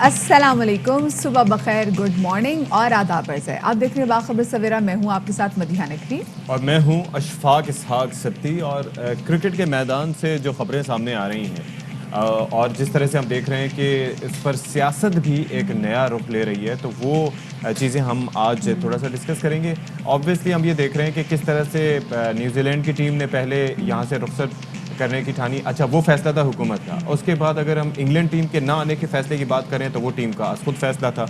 अस्सलाम वालेकुम, सुबह बखैर, गुड मॉर्निंग और आदाब अर्ज़ है। आप देख रहे हैं बाखबर सवेरा। मैं हूँ आपके साथ मदीहा नकवी और मैं हूँ अशफाक इसहाक सत्ती। और क्रिकेट के मैदान से जो खबरें सामने आ रही हैं और जिस तरह से हम देख रहे हैं कि इस पर सियासत भी एक नया रुख ले रही है, तो वो चीज़ें हम आज थोड़ा सा डिस्कस करेंगे। ऑब्वियसली हम ये देख रहे हैं कि किस तरह से न्यूजीलैंड की टीम ने पहले यहाँ से रुखसत करने की ठानी। अच्छा, वो फैसला था हुकूमत का। उसके बाद अगर हम इंग्लैंड टीम के ना आने के फैसले की बात करें तो वो टीम का खुद फैसला था।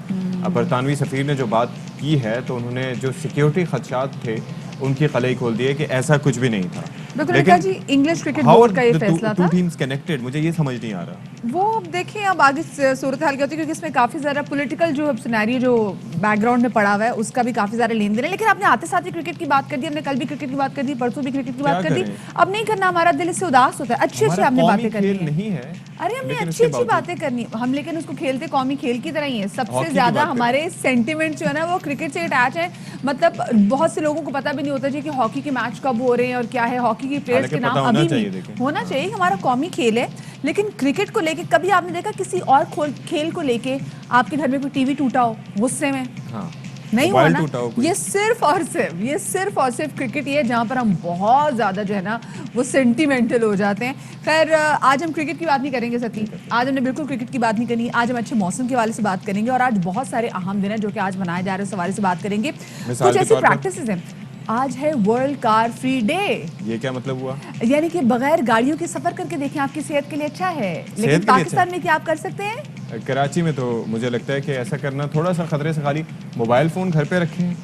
बरतानवी सफ़ीर ने जो बात की है, तो उन्होंने जो सिक्योरिटी खदशात थे उनकी कलई खोल दी है कि ऐसा कुछ भी नहीं था। लेकिन जी इंग्लिश क्रिकेट बोर्ड का ये फैसला था। टीम्स कनेक्टेड, मुझे ये समझ नहीं आ रहा। वो अब देखें, अब आगे सूरत हाल क्या होती है, क्योंकि इसमें काफ़ी ज़्यादा पॉलिटिकल जो सिनेरियो जो बैकग्राउंड में पड़ा हुआ है उसका भी काफ़ी ज़्यादा लेन देन है। लेकिन आपने आते साथ ही क्रिकेट की बात कर दी, हमने कल भी क्रिकेट की बात कर दी, परसों भी क्रिकेट की बात कर दी। अब नहीं करना, हमारा दिल इससे उदास होता है। अच्छी अच्छी आपने बातें करनी है। अरे हमने अच्छी अच्छी बातें करनी हम, लेकिन उसको खेलते कौमी खेल की तरह ही है। सबसे ज़्यादा हमारे सेंटिमेंट जो है ना वो क्रिकेट से अटैच है। मतलब बहुत से लोगों को पता भी नहीं होता जी कि हॉकी के मैच कब हो रहे हैं और क्या है। हॉकी की प्लेयर्स के नाम अभी भी होना चाहिए, हमारा कौमी खेल है। लेकिन क्रिकेट को लेके कभी आपने देखा किसी और खेल को लेके आपके घर में कोई टीवी टूटा हो गुस्से में? हाँ। नहीं हुआ ना। ये सिर्फ और सिर्फ क्रिकेट ही है जहाँ पर हम बहुत ज़्यादा जो है ना वो सेंटिमेंटल हो जाते हैं। खैर, आज हम क्रिकेट की बात नहीं करेंगे सती, आज हमने बिल्कुल क्रिकेट की बात नहीं करनी। आज हम अच्छे मौसम के हवाले से बात करेंगे और आज बहुत सारे अहम दिन हैं जो कि आज मनाए जा रहे हैं, उस हवाले से बात करेंगे। कुछ ऐसी प्रैक्टिसेस हैं। आज है वर्ल्ड कार फ्री डे। ये क्या मतलब हुआ? यानी कि बगैर गाड़ियों के सफर करके देखें, आपकी सेहत के लिए अच्छा है। लेकिन पाकिस्तान में क्या आप कर सकते हैं? कराची में तो मुझे लगता है कि ऐसा करना थोड़ा सा खतरे से खाली। मोबाइल फ़ोन घर पे रखें,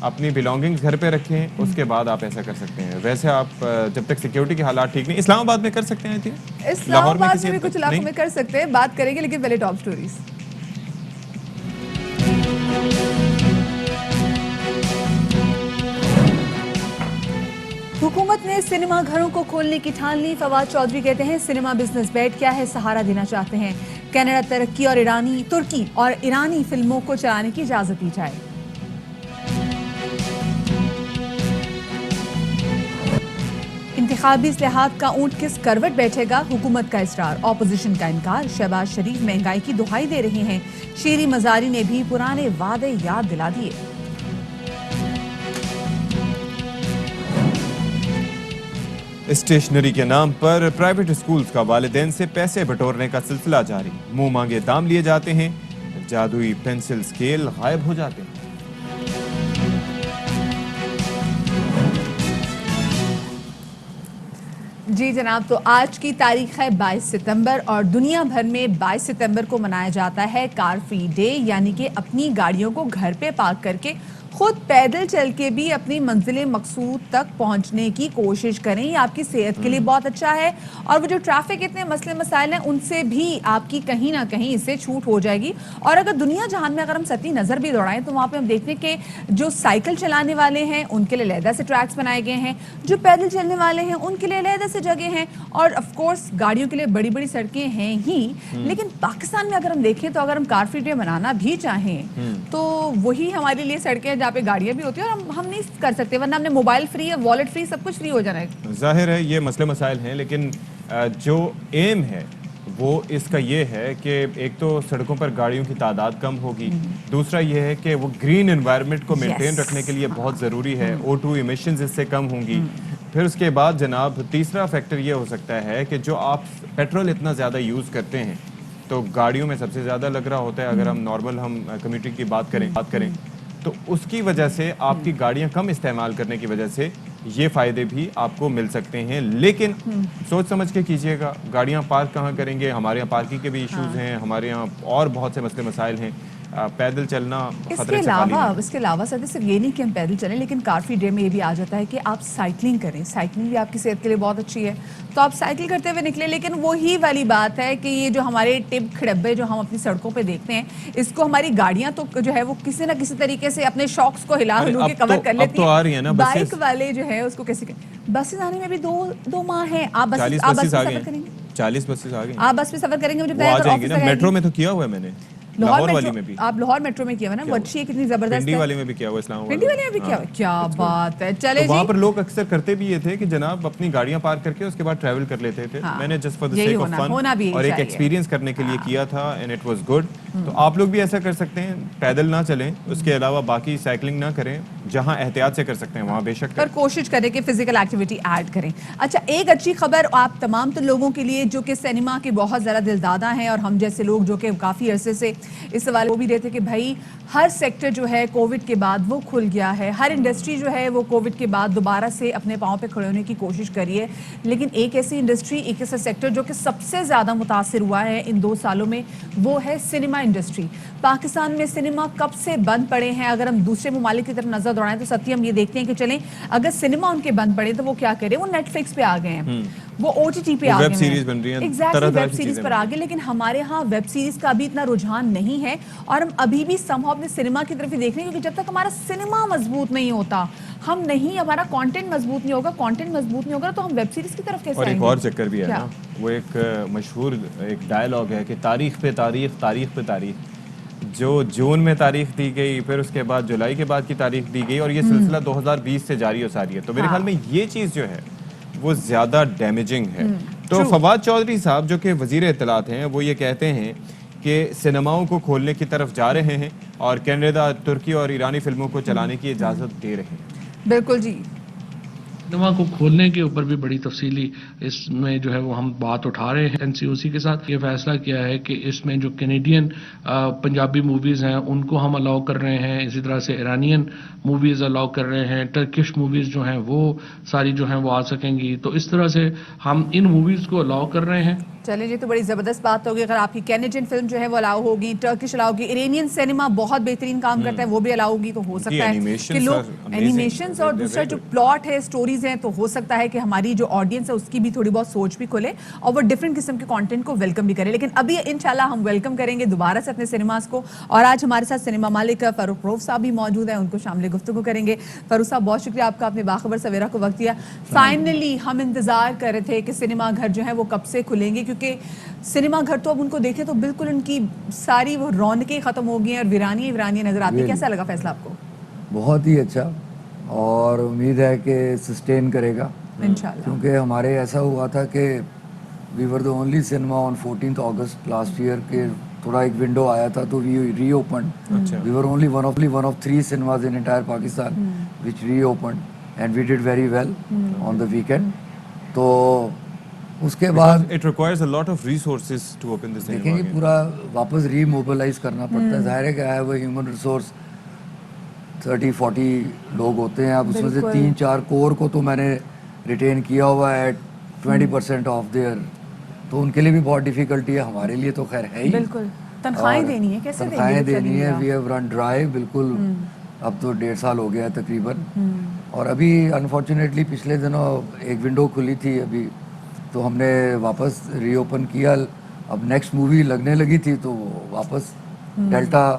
अपनी बिलोंगिंग्स घर पे रखें, उसके बाद आप ऐसा कर सकते हैं। वैसे आप जब तक सिक्योरिटी के हालात ठीक नहीं, इस्लामाबाद में कर सकते हैं। इस्लामाबाद में भी कुछ इलाकों में कर सकते हैं, बात करेंगे। लेकिन पहले टॉप स्टोरीज। हुकूमत ने सिनेमा घरों को खोलने की ठान ली। फवाद चौधरी कहते हैं सिनेमा बिजनेस बेड क्या है, सहारा देना चाहते हैं। कनाडा तरक्की और तुर्की और ईरानी फिल्मों को चलाने की इजाजत दी जाए। इंतखाबी इस्लाहात का ऊंट किस करवट बैठेगा, हुकूमत का इसरार, ऑपोजिशन का इनकार। शहबाज शरीफ महंगाई की दुहाई दे रहे हैं। शीरी मजारी ने भी पुराने वादे याद दिला दिए। स्टेशनरी के नाम पर प्राइवेट स्कूल्स का वालिदैन से पैसे बटोरने का सिलसिला जारी। मुंह मांगे दाम लिए जाते हैं, जादुई पेंसिल स्केल गायब हो जाते हैं। जी जनाब, तो आज की तारीख है 22 सितंबर और दुनिया भर में 22 सितंबर को मनाया जाता है कार फ्री डे। यानी कि अपनी गाड़ियों को घर पे पार्क करके खुद पैदल चल के भी अपनी मंजिल मकसूद तक पहुंचने की कोशिश करें। ये आपकी सेहत के लिए बहुत अच्छा है। और वो जो ट्रैफिक इतने मसले मसाइल हैं उनसे भी आपकी कहीं ना कहीं इससे छूट हो जाएगी। और अगर दुनिया जहान में अगर हम सती नज़र भी दौड़ाएं तो वहाँ पे हम देखते हैं कि जो साइकिल चलाने वाले हैं उनके लिए अलहदा से ट्रैक्स बनाए गए हैं, जो पैदल चलने वाले हैं उनके लिए अलहदा से जगह हैं, और ऑफ कोर्स गाड़ियों के लिए बड़ी बड़ी सड़कें हैं ही। लेकिन पाकिस्तान में अगर हम देखें तो अगर हम कार फ्री डे मनाना भी चाहें तो वही हमारे लिए सड़कें जहाँ पे गाड़ियां भी होती है, और हम नहीं कर सकते, वरना हमने मोबाइल फ्री है, वॉलेट फ्री, सब कुछ फ्री हो जाना है। जाहिर है ये मसले मसाइल हैं, लेकिन जो एम है वो इसका ये है कि एक तो सड़कों पर गाड़ियों की तादाद कम होगी, दूसरा ये है कि वो ग्रीन एनवायरनमेंट को मेंटेन रखने के लिए बहुत ज़रूरी है। O2 इमिशंस इससे कम होंगी। फिर उसके बाद जनाब तीसरा फैक्टर ये हो सकता है कि जो आप पेट्रोल इतना ज़्यादा यूज़ करते हैं तो गाड़ियों में सबसे ज़्यादा लग रहा होता है। अगर हम नॉर्मल कम्यूनिटी की बात करें तो उसकी वजह से आपकी गाड़ियां कम इस्तेमाल करने की वजह से ये फ़ायदे भी आपको मिल सकते हैं। लेकिन सोच समझ के कीजिएगा, गाड़ियां पार्क कहाँ करेंगे। हमारे यहाँ पार्किंग के भी इश्यूज़ हैं, हमारे यहाँ और बहुत से मसले मसाइल हैं। पैदल चलना इसके अलावा सर सिर्फ ये नहीं कि हम पैदल चलें, लेकिन कार फ्री डे में ये भी आ जाता है कि आप साइकिलिंग करें। साइकिलिंग भी आपकी सेहत के लिए बहुत अच्छी है, तो आप साइकिल करते हुए निकले। लेकिन वही वाली बात है कि ये जो हमारे टिप खड़ब्बे जो हम अपनी सड़कों पे देखते हैं, इसको हमारी गाड़ियां तो जो है वो किसी ना किसी तरीके से अपने शॉक्स को हिला हिलू के कवर कर लेती है। बाइक वाले जो है उसको कैसे बसेस आने में भी दो माह है। आप बस सफर करेंगे, 40 बसेस आ गए, आप बस में सफर करेंगे, मुझे मेट्रो में तो किया हुआ है मैंने, लाहौर वाली में भी। आप लाहौर मेट्रो में किया हुआ ना, वो अच्छी है, कितनी जबरदस्त है। पिंडी वाले में भी किया हुआ, इस्लामाबाद पिंडी वाले में भी किया हुआ। क्या बात है। चले तो वहाँ पर लोग अक्सर करते भी ये थे कि जनाब अपनी गाड़ियां पार्क करके उसके बाद ट्रैवल कर लेते थे। मैंने just for the sake of fun और एक एक्सपीरियंस करने के लिए किया था, एंड इट वाज गुड। تو آپ لوگ بھی ایسا کر سکتے ہیں, پیدل نہ چلیں, اس کے علاوہ باقی سائیکلنگ نہ کریں, جہاں احتیاط سے کر سکتے ہیں وہاں بے شک پر کوشش کریں کہ فزیکل ایکٹیویٹی ایڈ کریں. اچھا, ایک اچھی خبر آپ تمام تو لوگوں کے لیے جو کہ سینما کے بہت زیادہ دلدادہ ہیں اور ہم جیسے لوگ جو کہ کافی عرصے سے اس سوال وہ بھی رہتے کہ بھائی ہر سیکٹر جو ہے کووڈ کے بعد وہ کھل گیا ہے, ہر انڈسٹری جو ہے وہ کووڈ کے بعد دوبارہ سے اپنے پاؤں پہ کھڑے ہونے کی کوشش کری ہے, لیکن ایک ایسی انڈسٹری, ایک ایسا سیکٹر جو کہ سب سے زیادہ متاثر ہوا ہے ان 2 سالوں میں, وہ ہے سنیما انڈسٹری. پاکستان میں سنیما کب سے بند پڑے ہیں؟ اگر ہم دوسرے ممالک کی طرف نظر دوڑائیں تو ستی ہم یہ دیکھتے ہیں کہ چلیں اگر سنیما ان کے بند پڑے تو وہ کیا کریں, وہ نیٹ فلکس پہ آ گئے ہیں, وہ او ٹی ٹی پہ آ گئے ہیں, ویب سیریز بن رہی ہیں, ایگزیکٹلی ویب سیریز پر آ گئے. لیکن ہمارے ہاں ویب سیریز کا ابھی اتنا رجحان نہیں ہے اور ہم ابھی بھی سم ہاؤ اپنے سنیما کی طرف ہی دیکھ رہے ہیں, کیونکہ جب تک ہمارا سنیما مضبوط نہیں ہوتا, ہم نہیں, ہمارا کانٹینٹ مضبوط نہیں ہوگا, کانٹینٹ مضبوط نہیں ہوگا تو ہم ویب سیریز کی طرف کیسے اور آئیں ایک گے؟ اور چکر بھی ہے نا, وہ ایک مشہور ایک ڈائلاگ ہے کہ تاریخ پہ تاریخ, تاریخ پہ تاریخ. جو جون میں تاریخ دی گئی, پھر اس کے بعد جولائی کے بعد کی تاریخ دی گئی, اور یہ سلسلہ 2020 سے جاری و ساری ہے. تو میرے خیال میں یہ چیز جو ہے وہ زیادہ ڈیمیجنگ ہے. تو فواد چودھری صاحب جو کہ وزیر اطلاعات ہیں, وہ یہ کہتے ہیں کہ سنیماؤں کو کھولنے کی طرف جا رہے ہیں اور کینیڈا, ترکی اور ایرانی فلموں کو چلانے کی اجازت دے رہے ہیں. بالکل جی, سنیما کو کھولنے کے اوپر بھی بڑی تفصیلی اس میں جو ہے وہ ہم بات اٹھا رہے ہیں. این سی او سی کے ساتھ یہ فیصلہ کیا ہے کہ اس میں جو کینیڈین پنجابی موویز ہیں ان کو ہم الاؤ کر رہے ہیں, اسی طرح سے ایرانین موویز الاؤ کر رہے ہیں, ٹرکش موویز جو ہیں وہ ساری جو ہیں وہ آ سکیں گی. تو اس طرح سے ہم ان موویز کو الاؤ کر رہے ہیں. چلیں جی, تو بڑی زبردست بات ہوگی اگر آپ کی کینیڈین فلم جو ہے وہ الاؤ ہوگی, ٹرکش الاؤ ہوگی, ایرانین سینما بہت بہترین کام کرتا ہے وہ بھی الاؤ ہوگی. تو ہو سکتا ہے کہ لوگ اینیمیشنز اور دوسرا جو پلاٹ ہے, سٹوریز ہیں, تو ہو سکتا ہے کہ ہماری جو آڈینس ہے اس کی بھی تھوڑی بہت سوچ بھی کھلے اور وہ ڈفرینٹ قسم کے کانٹینٹ کو ویلکم بھی کرے. لیکن ابھی انشاءاللہ ہم ویلکم کریں گے دوبارہ سے اپنے سنیماز کو, اور آج ہمارے ساتھ سنیما مالک فاروق روف صاحب بھی موجود ہیں, ان کو شامل گفتگو کریں گے. فاروق صاحب بہت شکریہ آپ کا, اپنے باخبر سویرا کو وقت دیا. فائنلی ہم انتظار کر رہے تھے کہ سنیما گھر جو ہے وہ کب سے کھلیں گے, کیونکہ سنیما گھر تو اب ان کو دیکھیں تو بالکل ان کی ساری وہ رونقیں ختم ہو گئی ہیں اور ویرانی نظر آتی ہے. کیسا لگا فیصلہ آپ کو؟ بہت ہی اچھا, اور امید ہے کہ سسٹین کرے گا انشاءاللہ, کیونکہ ہمارے ایسا ہوا تھا کہ we were the only cinema on 14 August last year کے تھوڑا ایک ونڈو آیا تھا تو we reopened. We were only one of 3 cinemas in entire Pakistan وچ reopened and we did very well on the weekend. تو اس کے بعد It requires a lot of resources to open the cinema دیکھیں یہ again. پورا واپس ری mobilise کرنا پڑتا ہے. ظاہر ہے کہ ہے وہ ہیومن ریسورس 30-40 لوگ ہوتے ہیں. اب اس میں سے 3-4 کور کو تو میں نے ریٹین کیا ہوا ہے 20% آف دیئر, تو ان کے لیے بھی بہت ڈیفیکلٹی ہے, ہمارے لیے تو خیر ہے ہی. بالکل تنخواہیں دینی ہے, کیسے تنخواہیں دینی ہے. وی ہیو رن ڈرائی بالکل, اب تو 1.5 سال ہو گیا ہے تقریباً. اور ابھی انفارچونیٹلی پچھلے دنوں ایک ونڈو کھلی تھی ابھی, تو ہم نے واپس ری اوپن کیا. اب نیکسٹ مووی لگنے لگی تھی تو واپس ڈیلٹا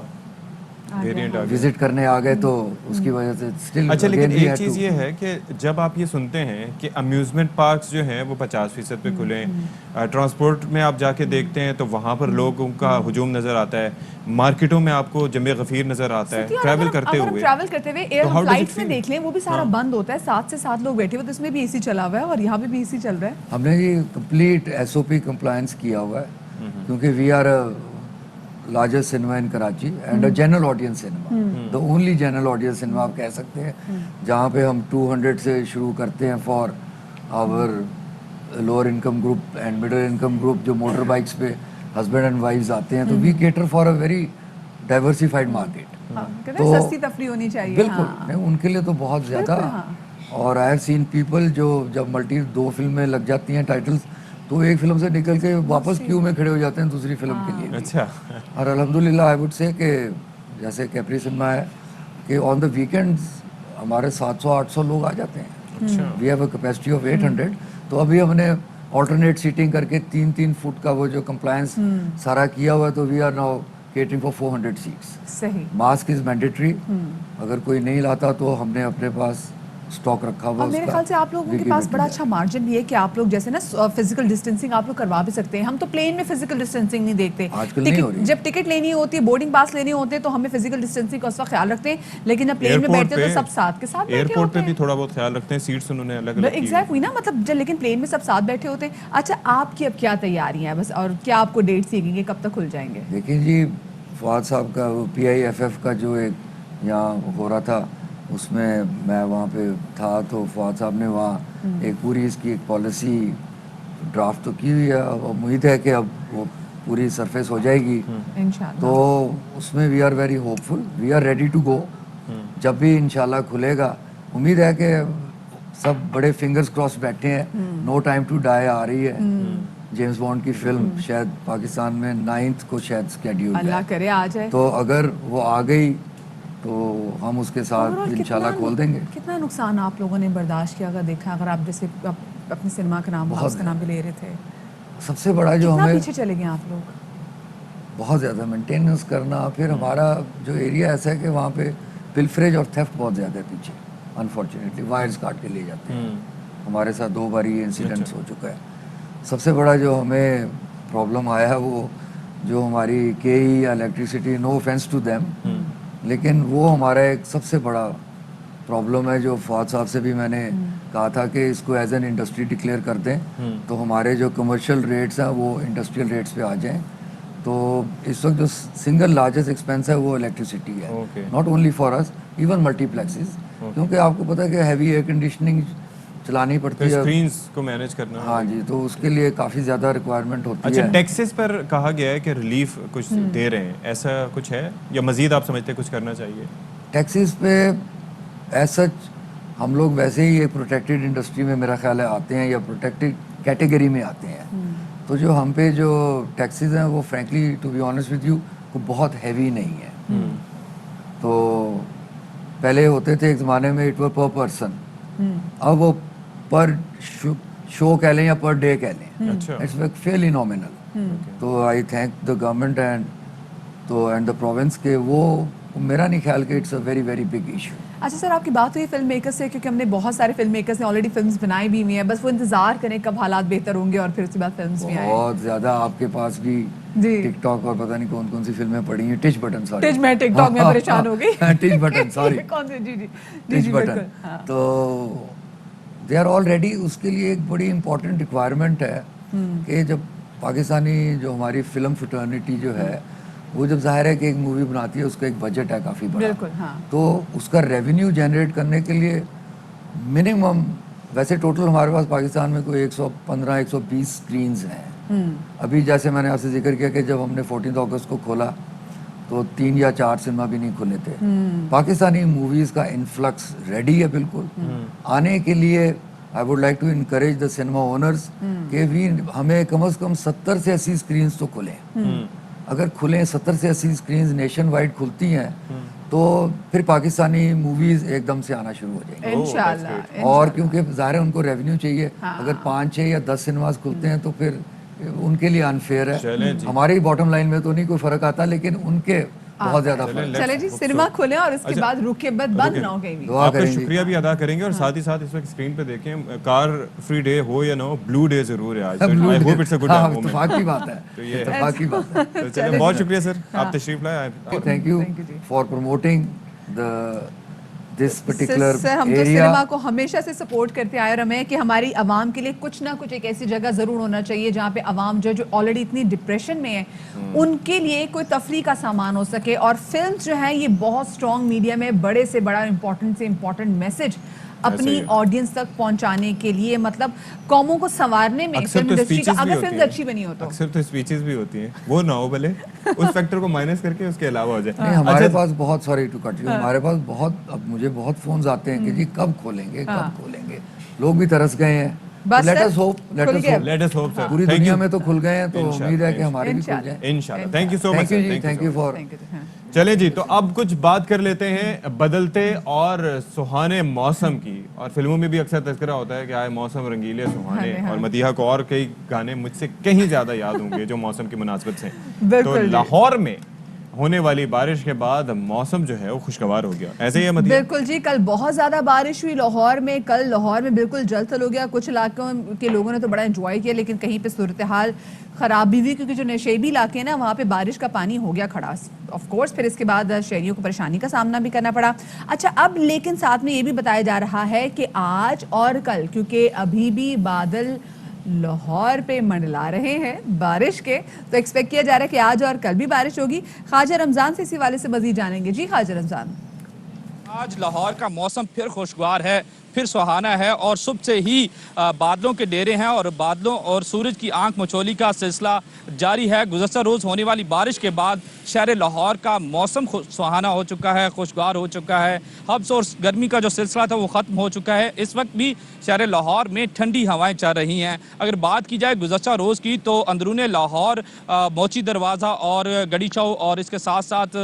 وزٹ کرنے آ گئے, تو اس کی وجہ سے اسٹل. اچھا, لیکن ایک چیز یہ ہے کہ جب آپ یہ سنتے ہیں کہ امیوزمنٹ پارکس جو ہیں وہ 50% پہ کھلے ہیں, ٹرانسپورٹ میں آپ جا کے دیکھتے ہیں تو وہاں پر لوگوں کا ہجوم نظر آتا ہے, مارکیٹوں میں آپ کو جمع غفیر نظر آتا ہے, ٹریول کرتے ہوئے ایئر فلائٹس میں دیکھ لیں وہ بھی سارا بند ہوتا ہے, 7 سے 7 لوگ بیٹھے ہوئے, تو اس میں بھی اے سی چلا ہوا ہے اور یہاں پہ بھی اے سی چل رہا ہے. ہم نے یہ کمپلیٹ SOP کمپلائنس کیا ہوا ہے, کیونکہ we are largest cinema in Karachi and a general audience cinema, the only general audience cinema آپ کہہ سکتے ہیں, جہاں پہ ہم 200 سے شروع کرتے ہیں for our lower income group and middle income group جو موٹر بائکس پہ ہسبینڈ اینڈ وائفز آتے ہیں. تو we cater for a very diversified market. تو سستی تفریح ہونی چاہیے. بالکل, ان کے لیے تو بہت زیادہ. اور آئی ہیو سین پیپل جو جب ملٹی 2 فلمیں لگ جاتی ہیں ٹائٹلس, تو ایک فلم سے نکل کے واپس کیو میں کھڑے ہو جاتے ہیں دوسری فلم کے لیے. اچھا, اور الحمدللہ آئی وڈ سے کہ جیسے کیپری سنیما ہے کہ آن دا ویکینڈز ہمارے 700-800 لوگ آ جاتے ہیں. We have a capacity of 800. تو ابھی ہم نے آلٹرنیٹ سیٹنگ کر کے 3-3 فٹ کا وہ جو کمپلائنس سارا کیا ہوا ہے, تو we are now catering for 400 seats. صحیح. ماسک از مینڈیٹری, اگر کوئی نہیں لاتا تو ہم نے اپنے پاس اسٹاک رکھا ہوا. اور میرے خیال سے آپ لوگوں کے پاس بڑا اچھا مارجن بھی ہے کہ آپ لوگ جیسے نا فزیکل ڈسٹینسنگ آپ لوگ کروا بھی سکتے ہیں. ہم تو پلین میں فزیکل ڈسٹینسنگ نہیں دیکھتے, آج کل نہیں ہو رہی. جب ٹکٹ لینی ہوتی ہے, بورڈنگ پاس لینے ہوتے ہیں, تو ہمیں فزیکل ڈسٹینسنگ کا اس وقت خیال رکھتے ہیں, لیکن جب پلین میں بیٹھتے ہیں تو سب ساتھ کے ساتھ بیٹھے ہوتے ہیں. ایئرپورٹ پہ بھی تھوڑا بہت خیال رکھتے ہیں, سیٹس انہوں نے الگ الگ کی ایگزیکٹ ہوئی نا, مطلب لیکن پلین میں سب ساتھ بیٹھے ہوتے ہیں. اچھا, آپ کی اب کیا تیاری ہیں بس, اور کیا آپ کو ڈیٹ سیکھیں گے, کب تک کھل جائیں گے؟ دیکھیں جی, फवाद साहब का PIFF का जो एक यहाँ हो रहा था उसमें मैं वहाँ पे था, तो फवाद साहब ने वहाँ एक पूरी इसकी एक पॉलिसी ड्राफ्ट तो की हुई है। अब उम्मीद है कि अब वो पूरी सरफेस हो जाएगी, इंशाल्लाह। तो उसमें we are very hopeful, we are ready to go. जब भी इंशाल्लाह खुलेगा, उम्मीद है कि सब बड़े फिंगर्स क्रॉस बैठे हैं। नो टाइम टू डाई आ रही है, जेम्स बॉन्ड की फिल्म, शायद पाकिस्तान में 9th को शायद स्केड्यूल अल्लाह है, करे आ जाए। तो अगर वो आ गई तो हम उसके साथ Overall इंशाल्लाह खोल देंगे। कितना नुकसान आप लोगों ने बर्दाश्त किया अगर देखा, अगर आप जैसे अपने सिनेमा का नाम बहुत हाउस का नाम भी ले रहे थे, सबसे बड़ा जो कितना हमें पीछे चले गए आप लोग? बहुत ज़्यादा मेंटेनेंस करना, फिर हमारा जो एरिया ऐसा है कि वहाँ पे पिलफरेज और थेफ्ट बहुत ज़्यादा है पीछे, अनफॉर्चुनेटली वायर्स काट के ले जाते हैं। हमारे साथ 2 बार ये इंसिडेंट्स हो चुका है। सबसे बड़ा जो हमें प्रॉब्लम आया है वो जो हमारी KE या electricity, no offence to them, लेकिन वो हमारा एक सबसे बड़ा प्रॉब्लम है जो फवाद साहब से भी मैंने कहा था कि इसको एज एन इंडस्ट्री डिक्लेयर कर दें, तो हमारे जो कमर्शियल रेट्स हैं वो इंडस्ट्रियल रेट्स पे आ जाएं। तो इस वक्त जो सिंगल लार्जेस्ट एक्सपेंस है वो इलेक्ट्रिसिटी है, not only for us, even multiplexes, क्योंकि आपको पता है कि हैवी एयर कंडीशनिंग चलानी पड़ती है, स्क्रीन्स को मैनेज करना। हाँ जी, तो उसके लिए काफ़ी ज़्यादा रिक्वायरमेंट होती अच्छा, है। टैक्सेस पर कहा गया है कि रिलीफ कुछ दे रहे हैं, ऐसा कुछ है या मजीद आप समझते हैं कुछ करना चाहिए? टैक्सेस पे एज सच हम लोग वैसे ही एक प्रोटेक्टेड इंडस्ट्री में मेरा ख्याल है आते हैं, या प्रोटेक्टेड कैटेगरी में आते हैं, तो जो हम पे जो टैक्सेस हैं वो frankly to be honest with you वो बहुत हैवी नहीं है। तो पहले होते थे एक ज़माने में इट वर पर पर्सन, अब वो पर शो कह लें या पर डे कह लें, अच्छा। It's fairly nominal. तो I thank the government and the province के वो मेरा नहीं ख्याल कि it's a very very big issue. अच्छा सर, आपकी बात हुई फिल्म मेकर्स से, क्योंकि हमने बहुत सारे फिल्म मेकर्स ने ऑलरेडी फिल्म्स बनाई भी हुई हैं, बस वो इंतजार करें कब हालात बेहतर होंगे और फिर उसके बाद फिल्म्स भी आए। बहुत ज़्यादा आपके पास भी जी। टिकटॉक और पता नहीं कौन कौन सी फिल्में पड़ी हैं, टिच बटन, सॉरी टिच, मैं टिकटॉक में परेशान हो गई। टिच बटन, सॉरी कौन से? जी जी टिच जी, बटन। बिल्कुल, हाँ। तो दे आर ऑलरेडी, उसके लिए एक बड़ी इंपॉर्टेंट रिक्वायरमेंट है कि जब पाकिस्तानी जो हमारी फिल्म फ्रेटर्निटी जो है वो जब जाहिर है कि एक मूवी बनाती है उसका एक बजट है काफ़ी बड़ा, बिल्कुल, हाँ। तो उसका रेवेन्यू जनरेट करने के लिए मिनिमम, वैसे टोटल हमारे पास पाकिस्तान में कोई 115-120 स्क्रीन्स हैं। अभी जैसे मैंने आपसे जिक्र किया कि जब हमने 14 अगस्त को खोला तो 3 या 4 सिनेमा भी नहीं खुले थे। पाकिस्तानी मूवीज़ का इन्फ्लक्स रेडी है बिल्कुल आने के लिए। I would like to encourage the cinema owners कि भी हमें कम से कम 70 से 80 स्क्रीन्स तो खुलें। अगर खुलें 70 से 80 स्क्रीन्स नेशन वाइड खुलती हैं तो फिर पाकिस्तानी मूवीज़ एकदम से आना शुरू हो जाएंगी इंशाल्लाह। और क्योंकि ज़ाहिर है उनको रेवेन्यू चाहिए, अगर 5, 6 या 10 सिनेमास खुलते हैं तो फिर उनके लिए अनफेयर है। हमारी बॉटम लाइन में तो नहीं कोई फ़र्क आता, लेकिन उनके बहुत ज़्यादा फर्क। चले जी, सिनेमा खोले और उसके बाद रुके बंद ना हो कहीं भी। दुआ आपका करेंगे। शुक्रिया भी अदा करेंगे और साथ ही साथ इस वक्त स्क्रीन पे देखें, कार फ्री डे हो या ना हो, ब्लू डे जरूर है आज। I hope it's a good moment. इत्तेफाक की बात है, तो ये इत्तेफाक की बात है। तो चलिए, बहुत शुक्रिया सर, आप तशरीफ लाए। थैंक यू Thank you जी। For promoting this particular sir, हम तो एरिया। सिनेमा को हमेशा से सपोर्ट करते आए और हमें कि हमारी आवाम के लिए कुछ ना कुछ एक ऐसी जगह जरूर होना चाहिए जहाँ पे आवाम जो ऑलरेडी इतनी डिप्रेशन में है उनके लिए कोई तफरी का सामान हो सके। और फिल्म जो है ये बहुत स्ट्रॉन्ग मीडिया में बड़े से बड़ा इंपॉर्टेंट मैसेज अपनी ऑडियंस तक पहुंचाने के लिए, मतलब कौमों को संवारने में अक्सर फिल्म तो इंडस्ट्री का, स्पीचेस भी अगर होती फिल्म हैं, अच्छी बनी हो तो। अक्सर तो स्पीचेस भी होती हैं, वो ना हो भले उस फैक्टर को माइनस करके उसके अलावा हो जाए। नहीं, हमारे पास बहुत, सॉरी टू कट यू, हमारे पास बहुत, अब मुझे बहुत फोन्स आते हैं कि जी कब खोलेंगे, कब खोलेंगे। लोग भी तरस गए हैं। बस लेट सर, अस होप, खुल गए। लेट अस होप सर, पूरी थैंक दुनिया यू। में तो खुल गए हैं, तो इंशाल्लाह, उम्मीद है कि हमारे भी खुल इंशाल्लाह। जाए। इंशाल्लाह, thank you so much thank you sir, जी, thank you for. Thank you, हाँ। चलें जी, तो अब कुछ बात कर लेते हैं बदलते और सुहाने मौसम की। और फिल्मों में भी अक्सर तज़किरा होता है कि आए मौसम रंगीले सुहाने, हाँ। और मदीहा को और कई गाने मुझसे कहीं ज्यादा याद होंगे जो मौसम की मुनासबत से। तो बिल्कुल जी। लाहौर में होने वाली बारिश के बाद मौसम जो है वो खुशगवार हो गया, ऐसे ही है मदीहा? बिल्कुल जी, कल बहुत ज्यादा बारिश हुई लाहौर में। कल लाहौर में बिल्कुल जल थल हो गया। कुछ इलाकों के लोगों ने तो बड़ा एंजॉय किया, लेकिन कहीं पे सूरत हाल खराब भी हुई क्योंकि जो नशेबी इलाके हैं ना वहाँ पे बारिश का पानी हो गया खड़ा। ऑफ कोर्स फिर इसके बाद शहरियों को परेशानी का सामना भी करना पड़ा। अच्छा, अब लेकिन साथ में ये भी बताया जा रहा है कि आज और कल, क्योंकि अभी भी बादल लाहौर पे मंडला रहे हैं बारिश के, तो एक्सपेक्ट किया जा रहा है कि आज और कल भी बारिश होगी। ख्वाजा रमजान से इसी वाले से मजीद जानेंगे। जी ख्वाजा रमजान। आज लाहौर का मौसम फिर खुशगवार है, फिर सुहाना है और सुबह से ही बादलों के डेरे हैं और बादलों और सूरज की आंख मचोली का सिलसिला जारी है। गुज़श्ता रोज़ होने वाली बारिश के बाद शहर लाहौर का मौसम सुहाना हो चुका है, खुशगवार हो चुका है। हब्स और गर्मी का जो सिलसिला था वो ख़त्म हो चुका है। इस वक्त भी शहर लाहौर में ठंडी हवाएं चल रही हैं। अगर बात की जाए गुज़श्ता रोज़ की तो अंदरूने लाहौर मोची दरवाज़ा और गड़ी चौ और इसके साथ साथ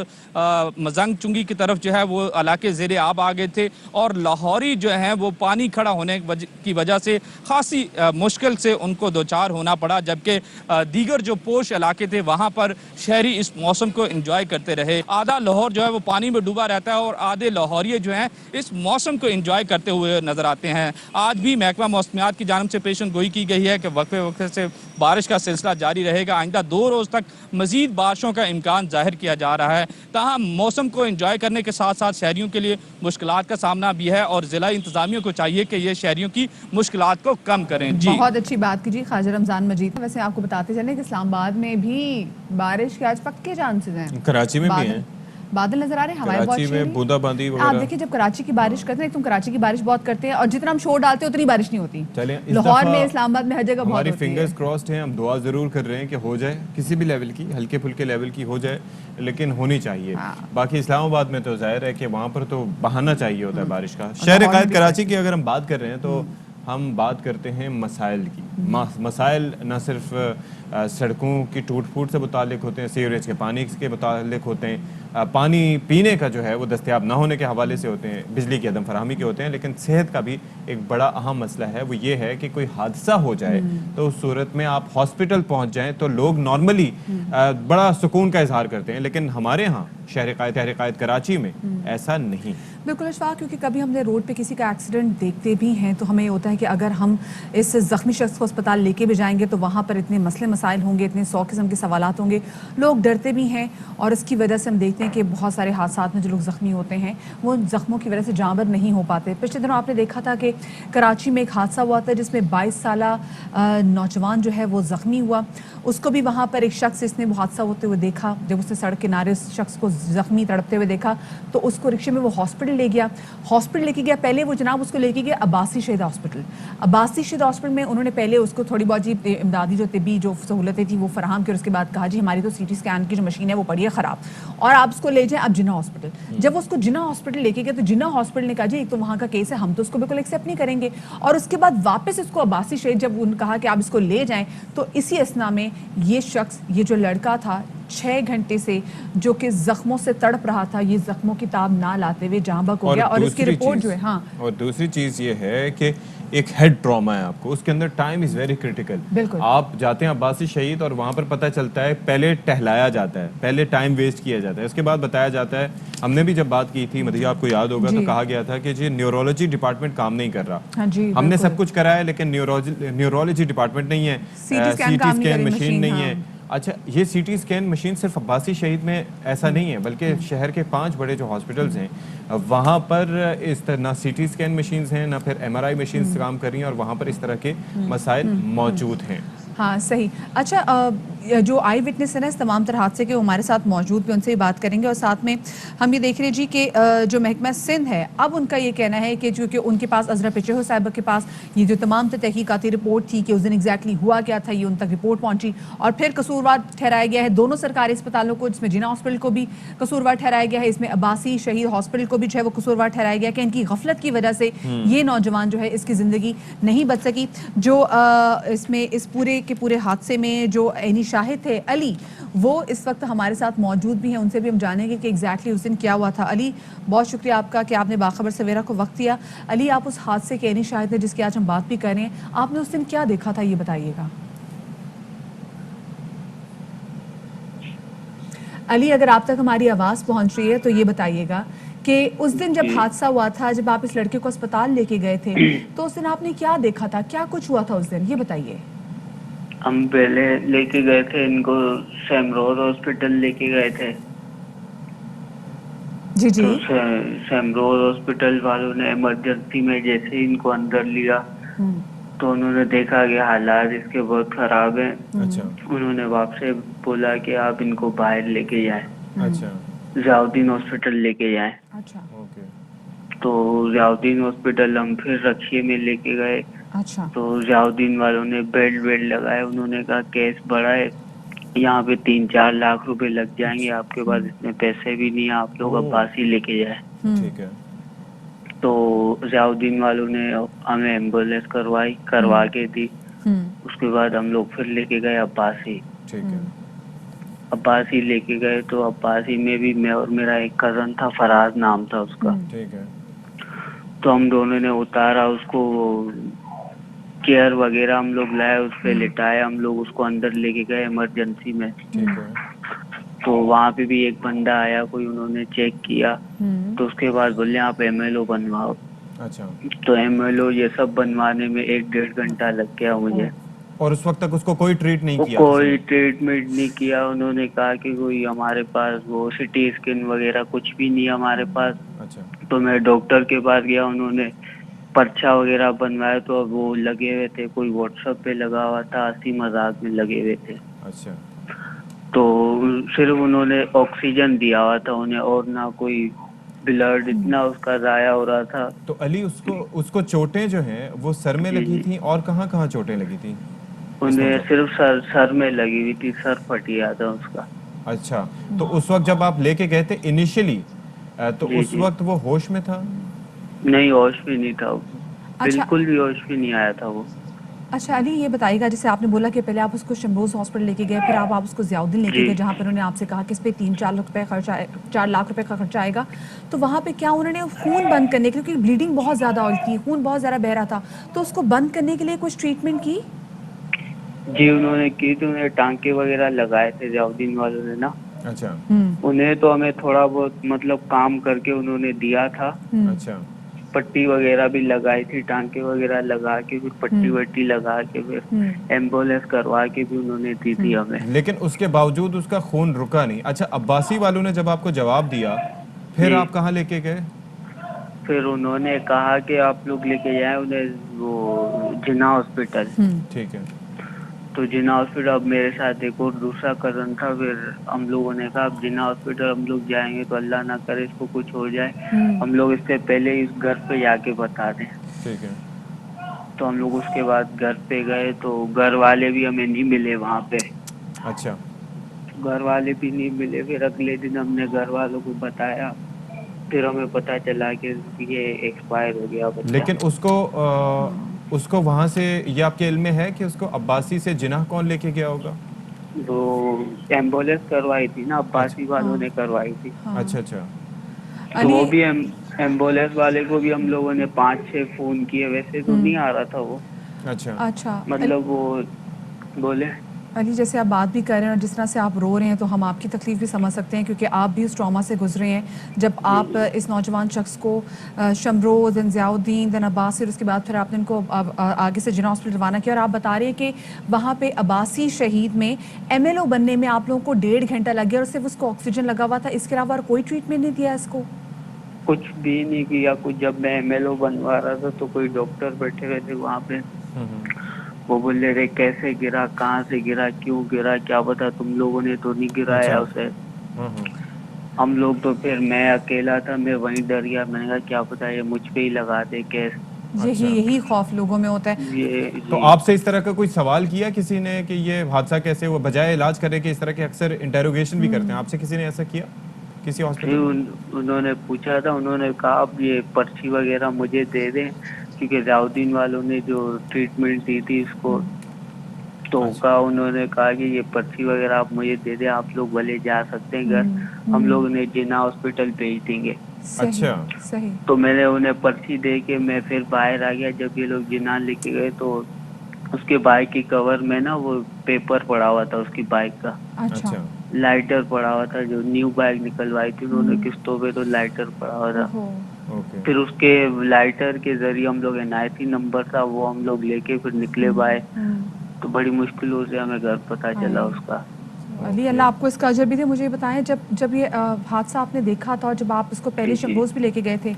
मजंग चुंगी की तरफ जो है वो इलाके ज़ेरे आब आ गए थे और लाहौरी जो हैं वो पानी खड़ा होने की वजह से खासी मुश्किल से उनको दो चार होना पड़ा, जबकि दीगर जो पोश इलाके थे वहाँ पर शहरी इस मौसम को एंजॉय करते रहे। आधा लाहौर जो है वो पानी में डूबा रहता है और आधे लाहौरिये जो हैं इस मौसम को एंजॉय करते हुए नजर आते हैं। आज भी महकमा मौसमियात की जानिब से पेशन गोई की गई है कि वक्फे वक्फे से बारिश का सिलसिला जारी रहेगा। आइंदा 2 रोज़ तक मजीद बारिशों का इम्कान जाहिर किया जा रहा है। ताहम मौसम को एंजॉय करने के साथ साथ शहरियों के लिए मुश्किलात का सामना भी है और ज़िला इंतज़ामिया को चाहिए कि ये शहरियों की मुश्किलात को कम करें। जी बहुत अच्छी बात कीजिए ख्वाजा रमजान मजीद। वैसे आपको बताते चलें कि इस्लामाबाद में भी बारिश के आज पक्के चांसेस हैं। कराची में भी हैं, बादल नजर आ रहे हैं, हवाएं बहुत कराची में बूंदाबांदी आप वगैरह। देखिए जब कराची की बारिश करते हैं तुम कराची की बारिश बहुत करते हैं और जितना हम शोर डालते हैं उतनी बारिश नहीं होती। चलें, इस लाहौर दफा में इस्लामाबाद में हर जगह बहुत हमारी होती है। फिंगर्स क्रॉस्ड हैं, हम दुआ ज़रूर कर रहे हैं कि हो जाए, किसी भी लेवल की, हल्के फुल्के लेवल की हो जाए, लेकिन होनी चाहिए। हाँ। बाकी इस्लामाबाद में तो जाहिर है कि वहाँ पर तो बहाना चाहिए होता है बारिश का। शहर कायद कराची की अगर हम बात कर रहे हैं तो हम बात करते हैं मसाइल की। मसाइल न सिर्फ सड़कों की टूट फूट से मुतालिक होते हैं, सीवरेज के पानी के मुतालिक होते हैं, पानी पीने का जो है वो दस्तयाब ना होने के हवाले से होते हैं, बिजली की अदम फराहमी के होते हैं, लेकिन सेहत का भी एक बड़ा अहम मसला है। वो ये है कि कोई हादसा हो जाए तो उस सूरत में आप हॉस्पिटल पहुंच जाएं तो लोग नॉर्मली बड़ा सुकून का इजहार करते हैं, लेकिन हमारे यहाँ शहर कायद कराची में ऐसा नहीं। बिल्कुल अशफाक, क्योंकि कभी हमने रोड पे किसी का एक्सीडेंट देखते भी हैं तो हमें होता है कि अगर हम इस ज़ख्मी शख्स को अस्पताल लेके भी जाएंगे तो वहाँ पर इतने मसले मसाइल होंगे, इतने 100 किस्म के सवालात होंगे, लोग डरते भी हैं और इसकी वजह से हम देखते हैं कि बहुत सारे हादसात में जो लोग ज़ख्मी होते हैं वो ज़ख्मों की वजह से जाँबर नहीं हो पाते। पिछले दिनों आपने देखा था कि कराची में एक हादसा हुआ था जिसमें 22 साला नौजवान जो है वो ज़ख्मी हुआ। उसको भी वहाँ पर एक शख्स, इसने वो हादसा होते हुए देखा, जब उसने सड़क किनारे उस शख्स को ज़ख्मी तड़पते हुए देखा तो उसको रिक्शे में वो हॉस्पिटल ले गया। हॉस्पिटल लेके गया, पहले वो जनाब उसको लेके गया अब्बासी शहीद हॉस्पिटल। अब्बासी शहीद हॉस्पिटल में उन्होंने पहले उसको थोड़ी बहुत जी इमदादी जो तिबी जो सहूलतें थी वो फराहम की और उसके बाद कहा जी हमारी तो CT स्कैन की जो मशीन है वो पड़ी है ख़राब और आप उसको ले जाएं अब जिन्ना हॉस्पिटल। जब वो उसको जिन्ना हॉस्पिटल लेके गया तो जिन्ना हॉस्पिटल ने कहा जी एक तो वहाँ का केस है, हम तो उसको बिल्कुल एक्सेप्ट नहीं करेंगे। और उसके बाद वापस इसको अब्बासी शहीद जब उन्होंने कहा कि आप इसको ले जाएं तो इसी असना में ये शख्स, ये जो लड़का था 6 घंटे से जो कि जख्मों से तड़प रहा था, ये जख्मों की ताब ना लाते हुए जहाँ बक हो गया। और इसकी रिपोर्ट जो है, हाँ, और दूसरी चीज़ ये है कि एक हेड ट्रॉमा है आपको, उसके अंदर टाइम इज़ वेरी क्रिटिकल। बिल्कुल। आप जाते हैं अब्बासी शहीद और वहाँ पर पता चलता है पहले टहलाया जाता है, पहले टाइम वेस्ट किया जाता है, उसके बाद बताया जाता है। हमने भी जब बात की थी मदिया, आपको याद होगा, तो कहा गया था कि जी न्यूरोलॉजी डिपार्टमेंट काम नहीं कर रहा। हाँ जी, हमने सब कुछ करा है लेकिन न्यूरोलॉजी डिपार्टमेंट नहीं है, CT स्कैन मशीन नहीं हाँ। है। अच्छा, ये CT स्कैन मशीन सिर्फ अब्बासी शहीद में ऐसा नहीं है, बल्कि शहर के 5 बड़े जो हॉस्पिटल्स हैं वहाँ पर इस तरह ना CT स्कैन मशीन्स हैं ना फिर MRI मशीन्स काम कर रही हैं और वहाँ पर इस तरह के मसाइल मौजूद हैं। हाँ सही। अच्छा, जो आई विटनेस है ना इस तमाम तरह हादसे के, वो हमारे साथ मौजूद भी, उनसे भी बात करेंगे। और साथ में हम ये देख रहे जी कि जो महकमा सिंध है अब उनका ये कहना है कि चूँकि उनके पास अजरा पिचहो साहिबा के पास ये जो तमाम तहकीकाती रिपोर्ट थी कि उस दिन एग्जैक्टली हुआ क्या था, ये उन तक रिपोर्ट पहुंची और फिर कसूरवार ठहराया गया है दोनों सरकारी अस्पतालों को, जिसमें जिन्ना हॉस्पिटल को भी कसूरवार ठहराया गया है, इसमें अब्बासी शहीद हॉस्पिटल को भी जो है वो कसूरवार ठहराया गया कि इनकी गफलत की वजह से ये नौजवान जो है इसकी ज़िंदगी नहीं बच सकी। जो इसमें इस पूरे के पूरे हादसे में जो ऐनी शाहिद थे अली, वो इस वक्त हमारे साथ मौजूद भी हैं, उनसे भी हम जानेंगे कि एग्जैक्टली उस दिन क्या हुआ था। अली, बहुत शुक्रिया आपका कि आपने बाखबर सवेरा को वक्त दिया। अली, आप उस हादसे के ऐनी शाहिद हैं जिसकी आज हम बात भी कर रहे हैं, आपने उस दिन क्या देखा था ये बताइएगा। अली, अगर आप तक हमारी आवाज़ पहुंच रही है तो ये बताइएगा कि उस दिन जब हादसा हुआ था, जब आप इस लड़के को अस्पताल लेके गए थे तो उस दिन आपने क्या देखा था, क्या कुछ हुआ था उस दिन, ये बताइए। हम पहले लेके गए थे इनको सैमरोड हॉस्पिटल लेके गए थे। जी जी। तो सैमरोड हॉस्पिटल वालों ने इमरजेंसी में जैसे इनको अंदर लिया तो उन्होंने देखा कि हालात इसके बहुत खराब हैं। अच्छा उन्होंने बाप से बोला कि आप इनको बाहर लेके जाएं, अच्छा ज़ियाउद्दीन हॉस्पिटल लेके जाएं। अच्छा ओके तो ज़ियाउद्दीन हॉस्पिटल हम फिर रखिए में लेके गए। अच्छा तो ज़ियाउद्दीन वालों ने बेड लगाए। उन्होंने कहा केस बड़ा है, यहाँ पे 3-4 लाख रुपए लग जाएंगे, आपके पास इतने पैसे भी नहीं है, आप लोग अब्बासी लेके जाए। ठीक है तो ज़ियाउद्दीन वालों ने हमें एम्बुलेंस करवा के दी। उसके बाद हम लोग फिर लेके गए अब्बासी। ठीक है अब्बासी लेके गए तो अब्बासी में भी मैं और मेरा एक कज़न था, फराज नाम था उसका। ठीक है तो हम दोनों ने उतारा उसको, चेयर वगैरह हम लोग लाए, उस पे लिटाए, हम लोग उसको अंदर लेके गए इमरजेंसी में। ठीक है तो वहाँ पे भी एक बंदा आया कोई, उन्होंने चेक किया। तो उसके बाद बोले आप एमएलओ बनवाओ। अच्छा तो एमएलओ ये सब बनवाने में 1-1.5 घंटा लग गया मुझे। और उस वक्त तक उसको कोई ट्रीट नहीं वो किया किसी कोई ने? ट्रीटमेंट नहीं किया। उन्होंने कहा कि कोई हमारे पास वो सिटी स्कैन वगैरह कुछ भी नहीं है हमारे पास। अच्छा तो मैं डॉक्टर के पास गया, उन्होंने पर्चा वगैरह बनवाया। तो अब वो लगे हुए थे, कोई व्हाट्सएप पे लगा हुआ था, हंसी मजाक में लगे हुए थे। अच्छा तो सिर्फ उन्होंने ऑक्सीजन दिया हुआ था उन्हें, और ना कोई ब्लड, इतना उसका जाया हो रहा था। तो अली उसको उसको चोटें जो हैं वो सर में जी लगी जी, थी और कहाँ कहाँ चोटें लगी थी इस्लाम उन्हें साहब? सिर्फ सर में लगी हुई थी, सर फट गया था उसका। अच्छा तो उस वक्त जब आप लेके गए थे इनिशियली तो जी उस जी, वक्त वो होश में था? नहीं होश भी नहीं था, अच्छा बिल्कुल भी होश भी नहीं आया था वो। अच्छा अली ये बताइएगा, जैसे आपने बोला कि पहले आप उसको शम्बोज हॉस्पिटल लेके गए, फिर आप उसको ज़ियाउद्दीन लेके जी गए जहाँ पर उन्होंने आपसे कहा कि इस पे 3-4 लाख रुपए खर्च आए, 4 लाख रुपए का खर्चा आएगा। तो वहाँ पे क्या उन्होंने खून बंद करने के लिए, क्योंकि ब्लीडिंग बहुत ज़्यादा हुई थी, खून बहुत ज़्यादा बह रहा था, तो उसको बंद करने के लिए कुछ ट्रीटमेंट की? जी, उन्होंने की थी, उन्हें टांके वगैरह लगाए थे ज़ियाउद्दीन वालों ने ना। अच्छा उन्हें तो हमें थोड़ा बहुत मतलब काम करके उन्होंने दिया था। अच्छा पट्टी वगैरह भी लगाई थी, टांके वगैरह लगा के, फिर पट्टी वट्टी लगा के, फिर एम्बुलेंस करवा के भी उन्होंने दी थी हमें। लेकिन उसके बावजूद उसका खून रुका नहीं। अच्छा अब्बासी वालों ने जब आपको जवाब दिया फिर जी, आप कहाँ लेके गए? फिर उन्होंने कहा कि आप लोग लेके जाए उन्हें वो जिन्ना हॉस्पिटल। ठीक है तो जिन्ना हॉस्पिटल, अब मेरे साथ एक और दूसरा कज़न था। फिर हम लोगों ने कहा अब जिन्ना हॉस्पिटल हम लोग जाएंगे तो अल्लाह ना करे इसको कुछ हो जाए, हम लोग इससे पहले इस घर पे जाके बता दें। ठीक है तो हम लोग उसके बाद घर पे गए तो घर वाले भी हमें नहीं मिले वहाँ पे। अच्छा घर वाले भी नहीं मिले। फिर अगले दिन हमने घर वालों को बताया, फिर हमें पता चला कि ये एक्सपायर हो गया बच्चा। लेकिन उसको वहां से ये आपके इल्म में है कि उसको अब्बासी से जिनाह कौन लेके गया होगा? तो एम्बुलेंस करवाई थी ना, अच्छा अब्बासी वालों ने करवाई थी। अच्छा अच्छा तो अली वो भी एम्बुलेंस वाले को भी हम लोगों ने 5-6 फोन किए, वैसे तो नहीं आ रहा था वो। अच्छा अच्छा मतलब वो बोले। अली जैसे आप बात भी कर रहे हैं और जिस तरह से आप रो रहे हैं, तो हम आपकी तकलीफ भी समझ सकते हैं, क्योंकि आप भी उस ट्रॉमा से गुजरे हैं। जब आप इस नौजवान शख्स को शमरोज, देन ज़ियाउद्दीन, देन अब्बासी, और उसके बाद फिर आपने इनको आगे से जिन्ना हॉस्पिटल रवाना किया, और आप बता रहे हैं कि वहाँ पे अब्बासी शहीद में एमएलओ बनने में आप लोगों को 1.5 घंटा लग गया और सिर्फ उसको ऑक्सीजन लगा हुआ था, इसके अलावा और कोई ट्रीटमेंट नहीं दिया इसको? कुछ भी नहीं किया कुछ। जब मैं एमएलओ बनवा रहा था तो कोई डॉक्टर बैठे हुए थे वहाँ पे। वो बोले रे कैसे गिरा, कहाँ से गिरा, क्यों गिरा, क्या पता, तुम लोगों ने तो नहीं गिराया अच्छा उसे। हम्म हम लोग तो, फिर मैं अकेला था, मैं वहीं डर गया। मैंने कहा क्या पता ये मुझ पे ही लगा दे केस। यही अच्छा यही खौफ लोगों में होता है। ये तो जी आपसे इस तरह का कोई सवाल किया किसी ने कि ये हादसा कैसे हुआ, बजाय इलाज करे कि इस तरह के अक्सर इंटेरोगेशन भी करते हैं, आपसे किसी ने ऐसा किया किसी फिर हॉस्पिटल में? उन्होंने पूछा था। उन्होंने कहा अब ये पर्ची वगैरह मुझे दे दें, क्योंकि ज़ियाउद्दीन वालों ने जो ट्रीटमेंट दी थी इसको। तो अच्छा कहा, उन्होंने कहा कि ये पर्ची वगैरह आप मुझे दे दें, आप लोग भले जा सकते हैं घर, हम लोग उन्हें जिन्ना हॉस्पिटल भेज देंगे। सही अच्छा सही। तो मैंने उन्हें पर्ची दे के मैं फिर बाहर आ गया। जब ये लोग जिन्ना लेके गए तो उसके बाइक की कवर में ना वो पेपर पड़ा हुआ था उसकी बाइक का, अच्छा अच्छा लाइटर पड़ा हुआ था। जो न्यू बाइक निकलवाई थी उन्होंने किस्तों पे, तो लाइटर पड़ा हुआ था। ओहो ओके फिर उसके लाइटर के जरिए हम लोग NIC नंबर था वो हम लोग लेके फिर निकले बाहर। तो बड़ी मुश्किलों से हमें घर पता चला हाय। उसका। अली अल्लाह आपको इसका अजर भी दे। मुझे ये बताएं, जब जब ये हादसा आपने देखा था और जब आप इसको जी पहले जी, शम्बोज भी लेके गए थे,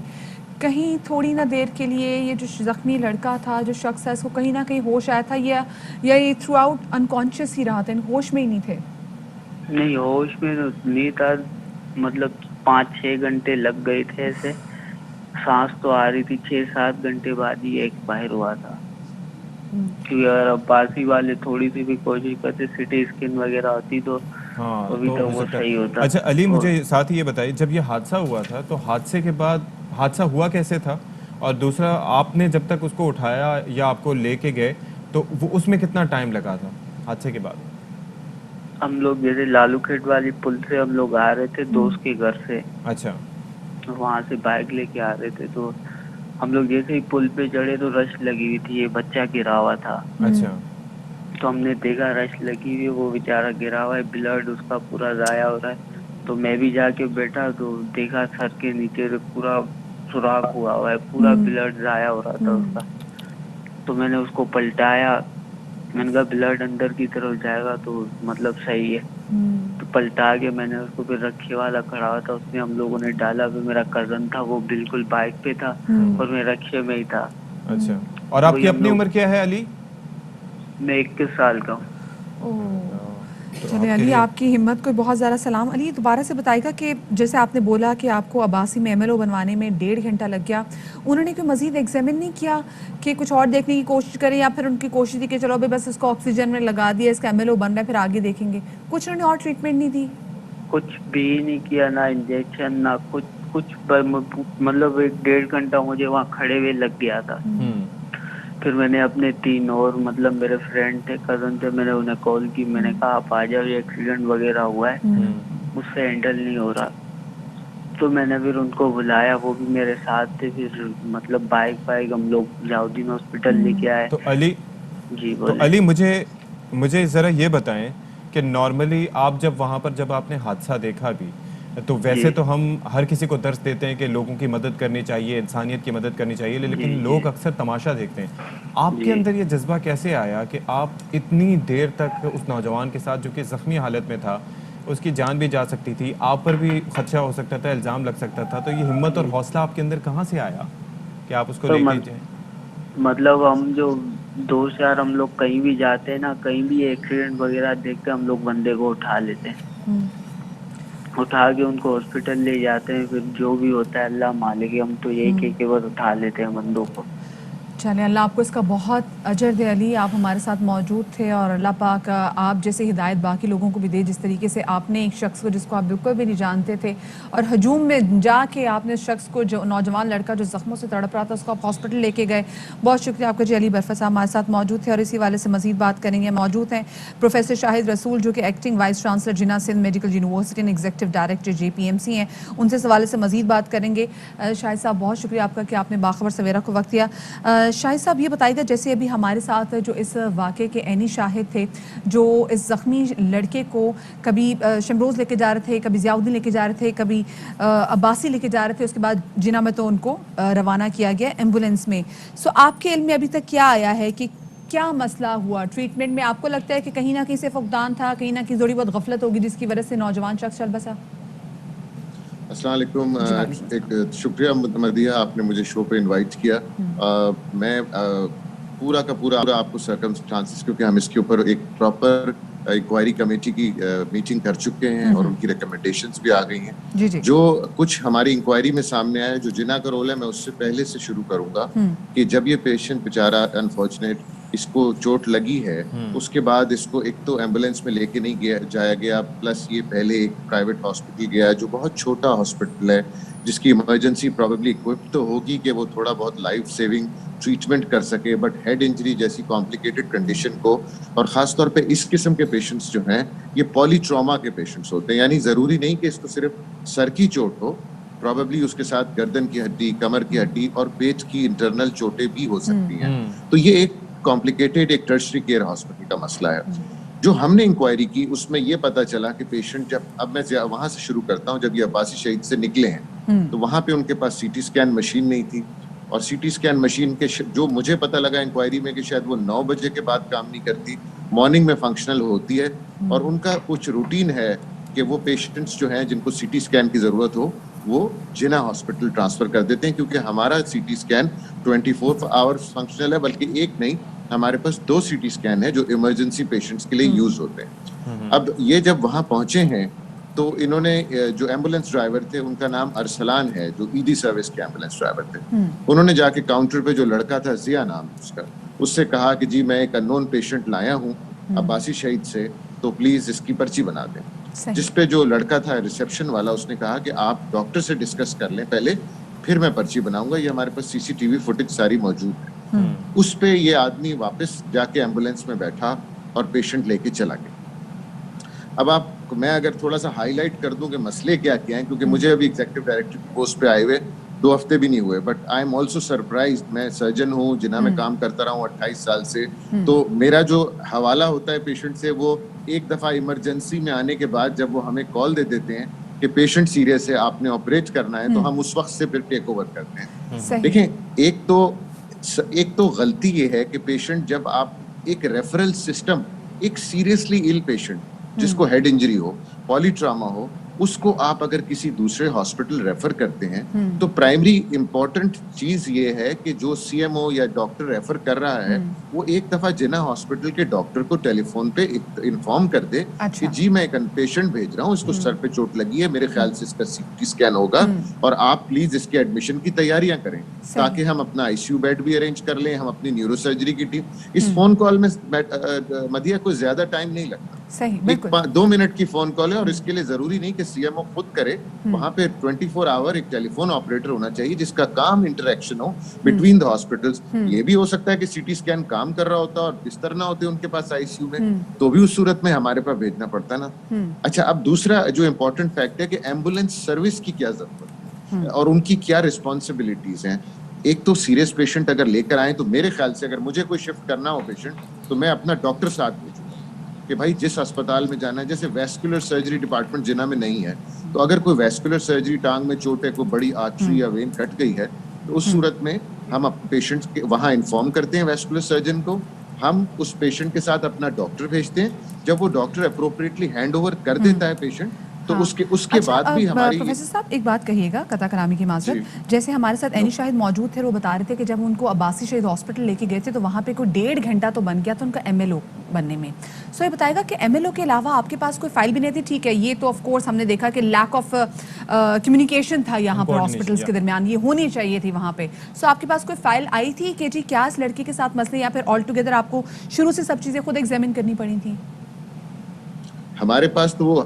کہیں تھوڑی نہ دیر کے لیے یہ جو زخمی لڑکا تھا جو شخص ہے اس کو کہیں نہ کہیں ہوش آیا تھا یا یہ تھرو آؤٹ انکانشیس ہی رہا تھا ہوش میں ہی نہیں تھے؟ نہیں ہوش میں نہیں تھا, مطلب 5-6 گھنٹے لگ گئے تھے, ایسے سانس تو آ رہی تھی, 6-7 گھنٹے بعد ہی ایکسپائر ہوا تھا. کیونکہ اگر عباسی والے تھوڑی سی بھی کوشش کرتے, سٹی اسکین وغیرہ ہوتی تو ہاں ابھی تو تک ہو وہ سکتا صحیح ہے. ہوتا. اچھا علی, اور مجھے ساتھ ہی یہ بتائیے, جب یہ حادثہ ہوا تھا تو حادثے کے بعد حادثہ ہوا کیسے تھا, اور دوسرا آپ نے جب تک اس کو اٹھایا یا آپ کو لے کے گئے تو وہ اس میں کتنا ٹائم لگا تھا حادثے کے بعد؟ ہم لوگ جیسے لالو کھیت والی پل سے ہم لوگ آ رہے تھے دوست کے گھر سے, اچھا وہاں سے بائک لے کے آ رہے تھے, تو ہم لوگ جیسے ہی پل پہ چڑھے تو رش لگی ہوئی تھی, یہ بچہ گرا ہوا تھا. اچھا تو ہم نے دیکھا رش لگی ہوئی, وہ بیچارہ گرا ہوا ہے, بلڈ اس کا پورا ضائع ہو رہا ہے. تو میں بھی جا کے بیٹھا تو دیکھا سر کے نیچے پورا سوراخ ہوا ہے, پورا بلڈ ضائع ہو رہا تھا اس کا. تو میں نے اس کو پلٹایا, میں نے کہا بلڈ اندر کی طرف جائے گا تو مطلب صحیح ہے. تو پلٹا کے میں نے اس کو, پھر رکشے والا کھڑا ہوا تھا اس میں ہم لوگوں نے ڈالا. پھر میرا کزن تھا وہ بالکل بائک پہ تھا اور میں رکشے میں ہی تھا. اچھا, اور آپ کی وہی ہم اپنی لوگ, عمر کیا ہے علی؟ میں 21 سال کا ہوں. تو چلے آپ کے علی, لیے آپ کی ہمت کو بہت زیادہ سلام. علی دوبارہ سے بتائے گا کہ جیسے آپ نے بولا کہ آپ کو عباسی میں MLO بنوانے میں 1.5 گھنٹہ لگ گیا, انہوں نے کوئی مزید ایگزامن نہیں کیا کہ کچھ اور دیکھنے کی کوشش کریں, یا پھر ان کی کوشش تھی کہ چلو بھائی بس اس کو آکسیجن میں لگا دیا, اس کا MLO بن رہا ہے, پھر آگے دیکھیں گے, کچھ انہوں نے اور ٹریٹمنٹ نہیں دی؟ کچھ بھی نہیں کیا, نہ انجیکشن نہ کچھ مطلب 1.5 گھنٹہ مجھے وہاں کھڑے ہوئے لگ گیا تھا. پھر میں نے اپنے 3 اور مطلب میرے فرینڈ تھے, کزن تھے, میں نے انہیں کال کی, میں نے کہا آپ آ جاؤ, یہ ایکسیڈنٹ وغیرہ ہوا ہے, مجھ سے ہینڈل نہیں ہو رہا. تو میں نے پھر ان کو بلایا, وہ بھی میرے ساتھ تھے. پھر مطلب بائک ہم لوگ جلاؤدین ہاسپٹل لے کے آئے. تو علی جی تو بولے. علی مجھے ذرا یہ بتائیں کہ نارملی آپ جب وہاں پر جب آپ نے حادثہ دیکھا بھی تو ویسے جی تو ہم ہر کسی کو درس دیتے ہیں کہ لوگوں کی مدد کرنی چاہیے, انسانیت کی مدد کرنی چاہیے, لیکن جی جی لوگ اکثر تماشا دیکھتے ہیں. آپ کے جی اندر یہ جذبہ کیسے آیا کہ آپ اتنی دیر تک اس نوجوان کے ساتھ جو کہ زخمی حالت میں تھا, اس کی جان بھی جا سکتی تھی, آپ پر بھی خدشہ ہو سکتا تھا, الزام لگ سکتا تھا, تو یہ ہمت اور جی. حوصلہ آپ کے اندر کہاں سے آیا کہ آپ اس کو تو لے کے جائیں؟ مطلب ہم جو دوست یار ہم لوگ کہیں بھی جاتے ہیں نا, کہیں بھی ایکسیڈنٹ وغیرہ دیکھ کے ہم لوگ بندے کو اٹھا لیتے ہیں, اٹھا کے ان کو ہاسپٹل لے جاتے ہیں. پھر جو بھی ہوتا ہے اللہ مالک ہے, ہم تو یہی کہہ کے بس اٹھا لیتے ہیں بندوں کو. چلیں اللہ آپ کو اس کا بہت اجر دے. علی آپ ہمارے ساتھ موجود تھے, اور اللہ پاک آپ جیسے ہدایت باقی لوگوں کو بھی دے, جس طریقے سے آپ نے ایک شخص کو جس کو آپ بالکل بھی نہیں جانتے تھے اور ہجوم میں جا کے آپ نے اس شخص کو, جو نوجوان لڑکا جو زخموں سے تڑپ رہا تھا, اس کو آپ ہاسپٹل لے کے گئے. بہت شکریہ آپ کا جی. علی برفت صاحب ہمارے ساتھ موجود تھے اور اسی والے سے مزید بات کریں گے. موجود ہیں پروفیسر شاہد رسول جو کہ acting vice chancellor Jinnah Sindh medical university and executive director JPMC ہیں, ان سے اس حوالے سے مزید بات کریں گے. شاہد صاحب بہت شکریہ آپ کا کہ آپ نے باخبر سویرا کو وقت دیا. شاہد صاحب یہ بتائیے گا, جیسے ابھی ہمارے ساتھ جو اس واقعے کے عینی شاہد تھے, جو اس زخمی لڑکے کو کبھی شمروز لے کے جا رہے تھے, کبھی ضیاء الدین لے کے جا رہے تھے, کبھی عباسی لے کے جا رہے تھے, اس کے بعد جناح میں تو ان کو روانہ کیا گیا ایمبولینس میں. سو آپ کے علم میں ابھی تک کیا آیا ہے کہ کیا مسئلہ ہوا ٹریٹمنٹ میں؟ آپ کو لگتا ہے کہ کہیں نہ کہیں سے فقدان تھا, کہیں نہ کہیں تھوڑی بہت غفلت ہوگی جس کی وجہ سے نوجوان شخص چل بسا؟ السلام علیکم. جی وعلیکم ایک السلام. شکریہ مدیحہ, آپ نے مجھے شو پہ انوائٹ کیا. میں پورا کا پورا آپ کو سرکمسٹانسز, کیونکہ ہم اس کے اوپر ایک پراپر انکوائری کمیٹی کی میٹنگ کر چکے ہیں اور ان کی ریکمنڈیشنز بھی آ گئی ہیں. جی جی جو کچھ ہماری انکوائری میں سامنے آیا, جو جناح کا رول ہے, میں اس سے پہلے سے شروع کروں گا کہ جب یہ پیشنٹ بیچارہ انفارچونیٹ اس کو چوٹ لگی ہے, اس کے بعد اس کو ایک تو ایمبولینس میں لے کے نہیں جایا گیا, پلس یہ پہلے ایک پرائیویٹ ہاسپٹل گیا جو بہت چھوٹا ہاسپٹل ہے, جس کی ایمرجنسی پروبیبلی اکوپڈ تو ہوگی کہ وہ تھوڑا بہت لائف سیونگ ٹریٹمنٹ کر سکے, بٹ ہیڈ انجری جیسی کمپلیکیٹڈ کنڈیشن کو, اور خاص طور پہ اس قسم کے پیشنٹس جو ہیں یہ پولی ٹراما کے پیشنٹس ہوتے ہیں, یعنی ضروری نہیں کہ اس کو صرف سر کی چوٹ ہو, پروبیبلی اس کے ساتھ گردن کی ہڈی, کمر کی ہڈی اور پیٹ کی انٹرنل چوٹیں بھی ہو سکتی ہیں. تو یہ ایک کمپلیکیٹڈ ایک ٹرشری کیئر ہاسپٹل کا مسئلہ ہے. جو ہم نے انکوائری کی اس میں یہ پتا چلا کہ پیشنٹ جب, اب میں وہاں سے شروع کرتا ہوں, جب یہ عباسی شہید سے نکلے ہیں تو وہاں پہ ان کے پاس CT اسکین مشین نہیں تھی, اور CT اسکین مشین کے جو مجھے پتا لگا انکوائری میں کہ شاید وہ 9 بجے کے بعد کام نہیں کرتی, مارننگ میں فنکشنل ہوتی ہے, اور ان کا کچھ روٹین ہے کہ وہ پیشنٹس جو ہیں جن کو CT اسکین کی ضرورت ہو وہ जिना हॉस्पिटल ट्रांसफर कर देते हैं, क्योंकि हमारा सीटी स्कैन 24 आवर्स फंक्शनल है, बल्कि एक नहीं, हमारे पास 2 सीटी स्कैन है जो इमरजेंसी पेशेंट्स के लिए यूज होते हैं। अब ये जब वहां पहुंचे हैं तो इन्होंने जो एम्बुलेंस ड्राइवर थे उनका नाम अरसलान है, जो ईडी सर्विस के एम्बुलेंस ड्राइवर थे, उन्होंने जाके काउंटर पे जो लड़का था, जिया नाम उसका, उससे कहा कि जी मैं एक अननोन पेशेंट लाया हूँ अब्बासी शहीद से, तो प्लीज इसकी पर्ची बना दें। सही। जिस पे जो लड़का था रिसेप्शन वाला, उसने कहा कि आप डॉक्टर से डिस्कस कर लें पहले, फिर मैं पर्ची बनाऊंगा, ये हमारे पास सीसीटीवी फुटेज सारी मौजूद है। उस पे ये आदमी वापस जाके एम्बुलेंस में बैठा और पेशेंट लेके चला गया। अब आप, मैं अगर थोड़ा सा हाईलाइट कर दूं कि मसले क्या क्या हैं, क्योंकि मुझे अभी एग्जीक्यूटिव डायरेक्टर की पोस्ट पे आए हुए 2 हफ्ते भी नहीं हुए, but I am also surprise. मैं सर्जन हूँ, जिना में काम करता रहा हूँ 28 साल से, तो मेरा जो हवाला होता है पेशेंट से, वो एक दफा इमरजेंसी में आने के बाद जब वो हमें कॉल दे देते हैं कि पेशेंट सीरियस है, आपने ऑपरेट करना है, तो हम उस वक्त से फिर टेक ओवर करते हैं। सही। देखें, एक तो गलती ये है कि पेशेंट, जब आप एक रेफरल सिस्टम, एक सीरियसली इल पेशेंट जिसको हेड इंजरी हो, पॉलीट्रामा हो, उसको आप अगर किसी दूसरे हॉस्पिटल रेफर करते हैं, तो प्राइमरी इंपॉर्टेंट चीज ये है कि जो सीएमओ या डॉक्टर रेफर कर रहा है, वो एक दफा जिना हॉस्पिटल के डॉक्टर को टेलीफोन पे इन्फॉर्म कर दे अच्छा। कि जी मैं एक पेशेंट भेज रहा हूँ, इसको सर पे चोट लगी है, मेरे ख्याल से इसका सीटी स्कैन होगा, और आप प्लीज इसके एडमिशन की तैयारियां करें, ताकि हम अपना आईसीयू बेड भी अरेंज कर लें, हम अपनी न्यूरो सर्जरी की टीम। इस फोन कॉल में मदिया को ज्यादा टाइम नहीं लगता, सही, बिल्कुल। 2 मिनट की फोन कॉल है, और इसके लिए जरूरी नहीं कि सीएमओ खुद करे, वहां पे 24 आवर एक टेलीफोन ऑपरेटर होना चाहिए जिसका काम इंटरेक्शन हो बिटवीन द हॉस्पिटल्स। ये भी हो सकता है कि सीटी स्कैन काम कर रहा होता और बिस्तर ना होते उनके पास आईसीयू में, तो भी उस सूरत में हमारे पास भेजना पड़ता ना। अच्छा, अब दूसरा जो इम्पोर्टेंट फैक्ट है कि एम्बुलेंस सर्विस की क्या जरूरत है और उनकी क्या रिस्पॉन्सिबिलिटीज हैं। एक तो सीरियस पेशेंट अगर लेकर आए, तो मेरे ख्याल से अगर मुझे कोई शिफ्ट करना हो पेशेंट, तो मैं अपना डॉक्टर साथ भेजूंगा कि भाई जिस अस्पताल में जाना है, जैसे वैस्कुलर सर्जरी डिपार्टमेंट जिना में नहीं है, तो अगर कोई वैस्कुलर सर्जरी, टांग में चोट है, कोई बड़ी आर्टरी या वेन कट गई है, तो उस सूरत में हम पेशेंट के वहाँ इन्फॉर्म करते हैं वैस्कुलर सर्जन को, हम उस पेशेंट के साथ अपना डॉक्टर भेजते हैं। जब वो डॉक्टर अप्रोप्रिएटली हैंड ओवर कर देता है पेशेंट, तो हाँ। उसके अच्छा, बाद भी अब, हमारी प्रोफेसर साहब एक बात कहिएगा, कता करामी की माजरत, जैसे हमारे साथ एनी शाहिद मौजूद थे, वो बता रहे थे कि जब उनको अब्बासी शहीद हॉस्पिटल लेके गए थे, तो वहाँ पे कोई 1.5 घंटा तो बन गया था उनका एमएलओ बनने में। सो ये बताएगा कि एमएलओ के अलावा आपके पास कोई फाइल भी नहीं थी? ठीक है, ये तो ऑफ कोर्स हमने देखा कि लैक ऑफ कम्युनिकेशन था यहाँ पर हॉस्पिटल्स के दरमियान, ये होनी चाहिए थी वहाँ पे। सो आपके पास कोई फाइल आई थी कि जी क्या इस लड़की के साथ मसले, या फिर ऑल टुगेदर आपको शुरू से सब चीज़ें खुद एग्जामिन करनी पड़ी थी? हमारे पास तो वो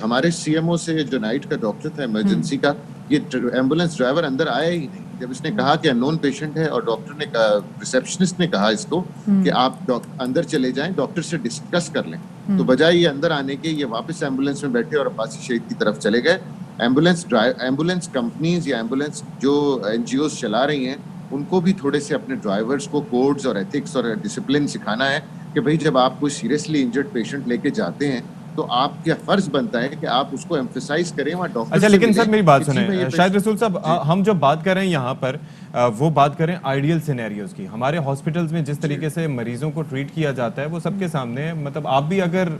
हमारे सीएमओ से जो नाइट का डॉक्टर था इमरजेंसी का, ये एम्बुलेंस ड्राइवर अंदर आया ही नहीं। जब इसने कहा कि अननोन पेशेंट है, और डॉक्टर ने रिसेप्शनिस्ट ने कहा इसको कि आप अंदर चले जाएं, डॉक्टर से डिस्कस कर लें, तो बजाय ये अंदर आने के, ये वापस एम्बुलेंस में बैठे और अब्बासी शहीद की तरफ चले गए। एम्बुलेंस कंपनीज या एम्बुलेंस जो एनजीओज चला रही हैं, उनको भी थोड़े से अपने ड्राइवर्स को कोड्स और एथिक्स और डिसिप्लिन सिखाना है कि भाई जब आप कोई सीरियसली इंजर्ड पेशेंट लेके जाते हैं, तो आपका फर्ज बनता है कि आप उसको एम्फसाइज करें वहाँ डॉक्टर। अच्छा, लेकिन सर मेरी बात सुने शाहिद रसूल साहब, हम जो बात कर रहे हैं यहाँ पर, वो बात करें आइडियल सिनेरियोज की। हमारे हॉस्पिटल्स में जिस तरीके से मरीजों को ट्रीट किया जाता है वो सबके सामने है। मतलब आप भी अगर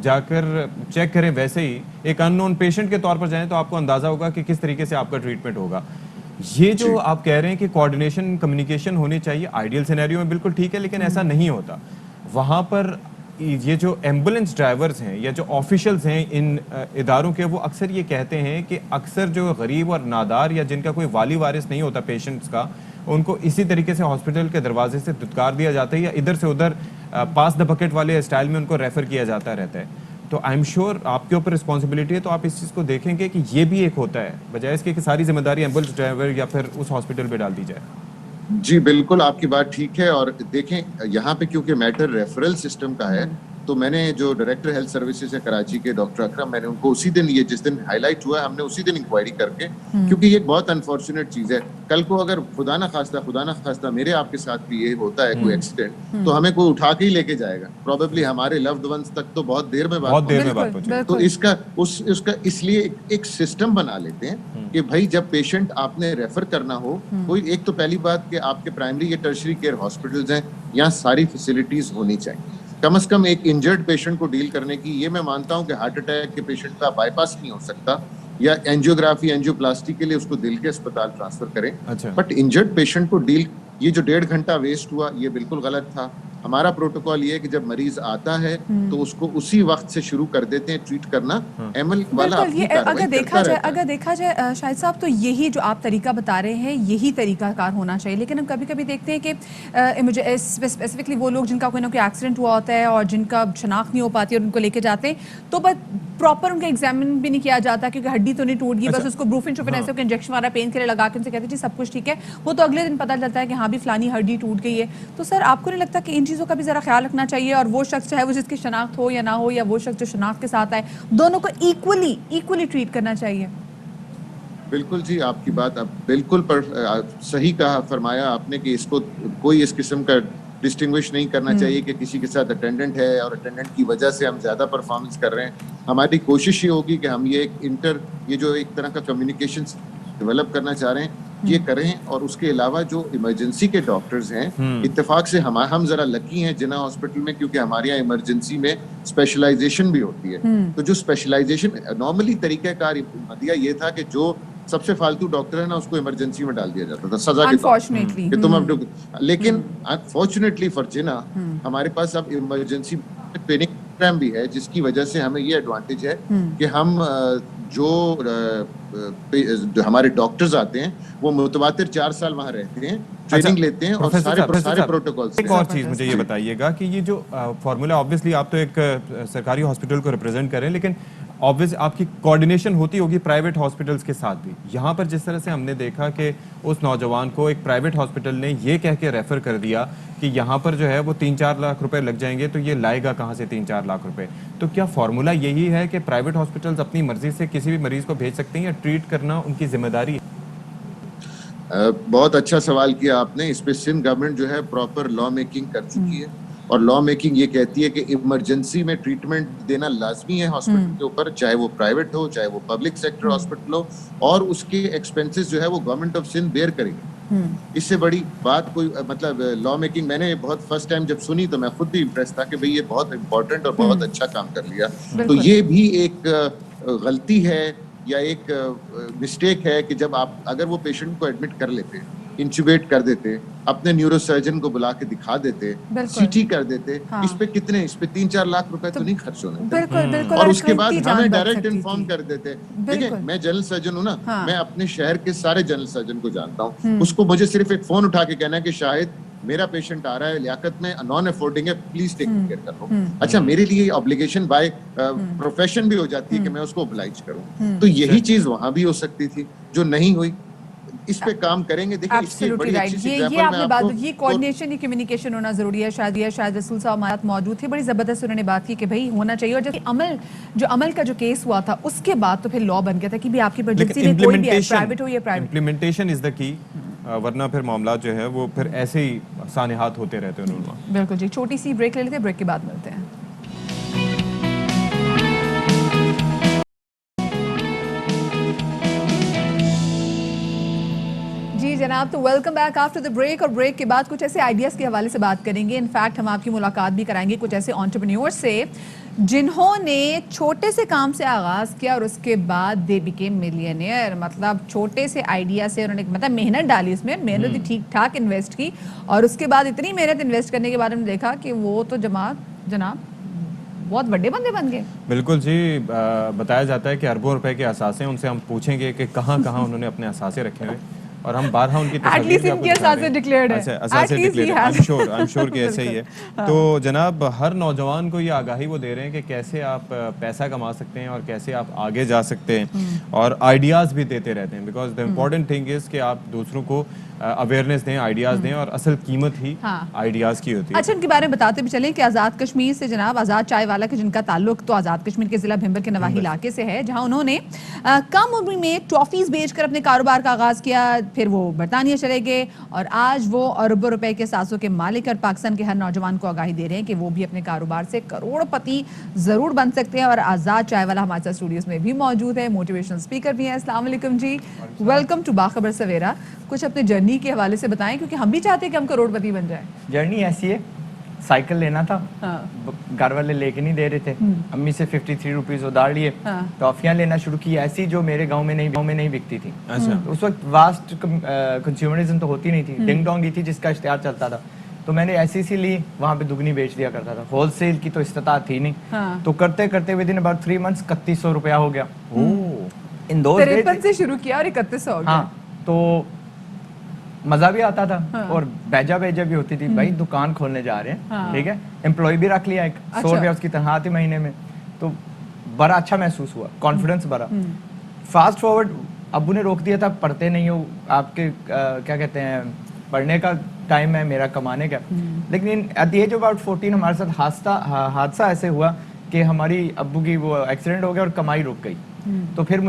जाकर चेक करें, वैसे ही एक अननोन पेशेंट के तौर पर जाएं, तो आपको अंदाजा होगा कि किस तरीके से आपका ट्रीटमेंट होगा। ये जो आप कह रहे हैं कि कोऑर्डिनेशन, कम्युनिकेशन होनी चाहिए, आइडियल सिनेरियो में बिल्कुल ठीक है, लेकिन ऐसा नहीं होता। वहाँ पर ये जो एम्बुलेंस ड्राइवर्स हैं या जो ऑफिशियल्स हैं इन इदारों के, वो अक्सर ये कहते हैं कि अक्सर जो गरीब और नादार या जिनका कोई वाली वारिस नहीं होता पेशेंट्स का, उनको इसी तरीके से हॉस्पिटल के दरवाजे से दुत्कार दिया जाता है, या इधर से उधर पास द बकेट वाले स्टाइल में उनको रेफर किया जाता रहता है। तो आई एम श्योर आपके ऊपर रिस्पॉन्सिबिलिटी है, तो आप इस चीज़ को देखेंगे कि ये भी एक होता है, बजाय इसके कि सारी जिम्मेदारी एम्बुलेंस ड्राइवर या फिर उस हॉस्पिटल पे डाल दी जाए। जी बिल्कुल, आपकी बात ठीक है। और देखें, यहाँ पे क्योंकि मैटर रेफरल सिस्टम का है, तो मैंने जो डायरेक्टर हेल्थ सर्विसेज है कराची के डॉक्टर अकरम, मैंने उनको उसी दिन, ये जिस दिन हाईलाइट हुआ है, हमने उसी दिन इंक्वायरी करके, क्योंकि ये बहुत अनफॉर्चुनेट चीज है, कल को अगर खुदा ना खास्ता मेरे आपके साथ भी ये होता है कोई एक्सीडेंट, तो हमें कोई उठा के ही लेके जाएगा, प्रोबेबली हमारे लव्ड वंस तक तो बहुत देर में बात पहुंचेगी। तो उसका इसलिए एक सिस्टम बना लेते हैं कि भाई जब पेशेंट आपने रेफर करना हो, कोई एक, तो पहली बात कि आपके प्राइमरी या टर्शरी केयर हॉस्पिटल्स हैं, यहाँ सारी फैसिलिटीज होनी चाहिए। कम से कम एक इंजर्ड पेशेंट को डील करने की, ये मैं मानता हूं कि हार्ट अटैक के पेशेंट का बाईपास नहीं हो सकता, या एंजियोग्राफी एंजियोप्लास्टी के लिए उसको दिल के अस्पताल ट्रांसफर करें. अच्छा. बट इंजर्ड पेशेंट को डील, ये जो 1.5 घंटा वेस्ट हुआ ये बिल्कुल गलत था. हमारा प्रोटोकॉल ये है कि जब मरीज आता है तो उसको उसी वक्त से शुरू कर देते हैं ट्रीट करना. एमएल वाला बिल्कुल, ये अपनी कार्रवाई अगर देखा करता जाए रहता है. अगर देखा जाए शाहिद साहब, तो यही जो आप तरीका बता रहे हैं यही तरीकाकार होना चाहिए. लेकिन हम कभी कभी देखते हैं कि मुझे स्पेसिफिकली वो लोग जिनका कोई ना कोई एक्सीडेंट हुआ होता है और जिनका शनाख्त नहीं हो पाती और उनको लेके जाते हैं तो बस प्रॉपर उनका एग्जामिन भी नहीं किया जाता क्योंकि हड्डी तो नहीं टूट गई, बस उसको ब्रूफिन शोफिन इंजेक्शन वाला पेन किलर लगा के उनसे कहते हैं जी सब कुछ ठीक है. वो तो अगले दिन पता चलता है कि हाँ भी फलानी हड्डी टूट गई है. तो सर आपको नहीं लगता कि इन चीज़ों का भी ज़रा ख्याल रखना चाहिए और वो शख्स चाहे वो जिसकी शनाख्त हो या ना हो या वो शख्स जो शनाख्त के साथ आए, दोनों को इक्वली ट्रीट करना चाहिए? बिल्कुल जी, आपकी बात अब बिल्कुल सही कहा, फरमाया आपने कि इसको कोई इस किस्म का डिस्टिंग्विश नहीं करना चाहिए कि किसी के साथ अटेंडेंट है और अटेंडेंट की वजह से हम ज़्यादा परफॉर्मेंस कर रहे हैं. हमारी कोशिश ये होगी कि हम ये जो एक तरह का कम्युनिकेशन डेवलप करना चाह रहे हैं ये करें. और उसके अलावा जो इमरजेंसी के डॉक्टर्स हैं, इत्तेफाक से हम जरा लकी हैं जिन्ना हॉस्पिटल में क्योंकि हमारे यहाँ इमरजेंसी में स्पेशलाइजेशन भी होती है. तो जो स्पेशलाइजेशन नॉर्मली तरीकाकार दिया ये था कि जो सबसे फालतू डॉक्टर है ना उसको इमरजेंसी में डाल दिया जाता था सजा के तौर पे कि तुम अब. लेकिन अनफॉर्चुनेटली फॉर जिना हमारे पास अब इमरजेंसी ट्रेनिंग प्रोग्राम भी है जिसकी वजह से हमें ये एडवांटेज है कि हम जो हमारे डॉक्टर्स आते हैं वो मुतवातिर 4 साल वहाँ रहते हैं, ट्रेनिंग लेते हैं और सारे प्रोटोकॉल्स. एक और चीज मुझे ये बताइएगा कि ये जो फॉर्मूला, ऑब्वियसली आप तो एक सरकारी हॉस्पिटल को रिप्रेजेंट करें लेकिन ऑब्वियस आपकी कोऑर्डिनेशन होती होगी प्राइवेट हॉस्पिटल्स के साथ भी. यहाँ पर जिस तरह से हमने देखा कि उस नौजवान को एक प्राइवेट हॉस्पिटल ने ये कह के रेफर कर दिया कि यहाँ पर जो है वो 3-4 लाख रुपए लग जाएंगे, तो ये लाएगा कहाँ से 3-4 लाख रुपए? तो क्या फॉर्मूला यही है कि प्राइवेट हॉस्पिटल्स अपनी मर्जी से किसी भी मरीज को भेज सकते हैं या ट्रीट करना उनकी जिम्मेदारी है? बहुत अच्छा सवाल किया आपने. इस पे सिंध गवर्नमेंट जो है प्रॉपर लॉ मेकिंग कर चुकी है और लॉ मेकिंग ये कहती है कि इमरजेंसी में ट्रीटमेंट देना लाजमी है हॉस्पिटल के ऊपर, चाहे वो प्राइवेट हो चाहे वो पब्लिक सेक्टर हॉस्पिटल हो, और उसके एक्सपेंसेस जो है वो गवर्नमेंट ऑफ सिंध बेयर करेगी. इससे बड़ी बात कोई मतलब लॉ मेकिंग मैंने बहुत फर्स्ट टाइम जब सुनी तो मैं खुद भी इम्प्रेस था कि भाई ये बहुत इंपॉर्टेंट और बहुत अच्छा काम कर लिया. तो ये भी एक गलती है या एक मिस्टेक है कि जब आप अगर वो पेशेंट को एडमिट कर लेते, इंट्यूबेट कर देते, अपने न्यूरोसर्जन को बुला के दिखा देते, सीटी कर देते, इस पे 3-4 लाख रुपए तो नहीं खर्च होने. बिल्कुल. और उसके बाद हमें डायरेक्ट इन्फॉर्म कर देते. देखिए मैं जनरल सर्जन हूँ ना, मैं अपने शहर के सारे जनरल सर्जन को जानता हूँ. उसको मुझे सिर्फ एक फोन उठा के कहना है कि शायद मेरा पेशेंट आ रहा है, लियाकत में नॉन अफोर्डिंग है, प्लीज टेक केयर कर लो. अच्छा, मेरे लिए ऑब्लिगेशन बाय प्रोफेशन भी हो जाती है कि मैं उसको ओब्लाइज करूं. तो यही चीज वहां भी हो सकती थी जो नहीं हुई. इस पे काम करेंगे. देखिए इसकी बड़ी अच्छी सी ये आपने बात, ये कोऑर्डिनेशन, ये कम्युनिकेशन होना जरूरी है. शायद रसूल साहब हमारे साथ मौजूद थे, बड़ी जबरदस्त उन्होंने बात की कि भाई होना चाहिए. और जब अमल का जो केस हुआ था उसके बाद तो फिर लॉ बन गया था कि भी आपकी इमरजेंसी में कोई भी है, प्राइवेट हो या private, implementation is the key. वरना फिर मामला जो है वो फिर ऐसे ही सानेहात होते रहते हैं. बिल्कुल जी. छोटी सी ब्रेक ले लेते हैं, ब्रेक के बाद मिलते हैं. जी जनाब, तो welcome back after the break. और ब्रेक के बाद कुछ ऐसे आइडियाज़ के हवाले से बात करेंगे. इनफैक्ट हम आपकी मुलाकात भी कराएंगे कुछ ऐसे एंटरप्रेन्योर से जिन्होंने छोटे से काम से आगाज़ किया और उसके बाद दे बिकेम मिलियनियर. मतलब छोटे से आइडिया से उन्होंने मतलब मेहनत डाली, इसमें मेहनत भी ठीक ठाक इन्वेस्ट की और उसके बाद इतनी मेहनत इन्वेस्ट करने के बाद हमने देखा कि वो तो जनाब बहुत बड़े बंदे बन गए. बिल्कुल जी. बताया जाता है कि अरबों रुपए के असासे, उनसे हम पूछेंगे कि कहाँ उन्होंने अपने असासे रखे हुए और हम बारहा उनकी I'm sure कि ऐसे ही है. तो जनाब हर नौजवान को ये आगाही वो दे रहे हैं कि कैसे आप पैसा कमा सकते हैं और कैसे आप आगे जा सकते हैं और आइडियाज़ भी देते रहते हैं. Because the important thing is कि आप दूसरों को अवेयरनेस दें, आइडियाज़ दें और असल कीमत ही आइडियाज़ की होती है. अच्छा, उनके बारे में बताते भी चलें कि आज़ाद कश्मीर से जनाब आज़ाद चाय वाला के जिनका ताल्लुक तो आज़ाद कश्मीर के ज़िला भिंबर के नवाही इलाके से है, जहां उन्होंने कम उम्र में टॉफ़ीज़ बेचकर अपने कारोबार का आगाज़ किया. फिर वो बरतानिया चले गए और आज वो अरबों रुपए के सासों के मालिक और पाकिस्तान के हर नौजवान को आगाही दे रहे हैं कि वो भी अपने कारोबार से करोड़पति ज़रूर बन सकते हैं. और आज़ाद चाय वाला हमारे साथ स्टूडियोज़ में भी मौजूद है, मोटिवेशनल स्पीकर भी हैं. अस्सलाम वालेकुम जी, वेलकम टू बाखबर सवेरा. कुछ अपने जर्नी के हवाले से बताएं क्योंकि हम भी चाहते हैं कि हम करोड़पति बन जाएं. जर्नी ऐसी है, साइकिल लेना था, हाँ। घर वाले लेके नहीं दे रहे थे, अम्मी से 53 रुपीज उधार लिए, हाँ। टॉफियां लेना शुरू की ऐसी जो मेरे गांव में नहीं बिकती थी। अच्छा। तो उस वक्त वास्ट कंज्यूमरिज्म तो होती नहीं थी, डिंग डोंग ही थी जिसका इश्तिहार चलता था। तो मैंने ऐसी सी ली, वहाँ पे दुगनी बेच दिया करता था, होलसेल की तो इस्तात थी नहीं। हाँ। तो करते करते विद इन अबाउट 3 मंथ्स 3100 रुपया हो गया। इन दो 53 से शुरू किया और 31 हो गया। हाँ, तो मजा भी आता था हाँ। और बेजा भी होती थी, भाई दुकान खोलने जा रहे हैं, हाँ। ठीक है, एम्प्लॉय भी रख लिया एक, 100 अच्छा। रुपया उसकी तनख्वाह थी महीने में, तो बड़ा अच्छा महसूस हुआ, कॉन्फिडेंस बढ़ा। फास्ट फॉरवर्ड, अब्बू ने रोक दिया था, पढ़ते नहीं हो, आपके क्या कहते हैं, पढ़ने का टाइम है, मेरा कमाने का। लेकिन at the age of about 14 हमारे साथ हादसा ऐसे हुआ कि हमारी अब्बू की वो एक्सीडेंट हो गया और कमाई रुक गई। तो फिर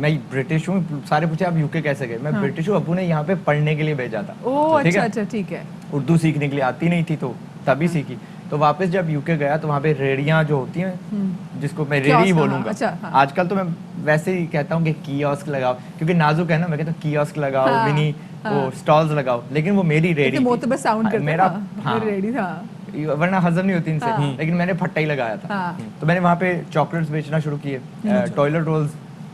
मैं ब्रिटिश हूँ, सारे पूछे आप यूके कैसे गए, मैं ब्रिटिश हूँ, अब्बू ने यहाँ पे पढ़ने के लिए भेजा था। ओह ठीक अच्छा है? अच्छा, ठीक है। उर्दू सीखने के लिए आती नहीं थी, तो तभी सीखी। तो वापस जब यूके गया तो वहाँ पे रेडियाँ जो होती हैं, जिसको मैं रेडी ही कियोस्क, हाँ, बोलूंगा, अच्छा, हाँ। आजकल तो मैं वैसे ही कहता हूँ कि कियोस्क लगाओ, क्योंकि नाजुक है ना, मैं कहता हूँ कियोस्क लगाओ, हाँ, मिनी वो स्टॉल्स लगाओ, लेकिन वो मेरी रेडी इतने मोतबर साउंड करते मेरा, हाँ, रेडी था। वरना हजम नहीं होती इनसे, हाँ। लेकिन मैंने फट्टा ही लगाया था। हाँ। तो मैंने वहाँ पे चॉकलेट्स बेचना शुरू किए, टॉयलेट रोल्स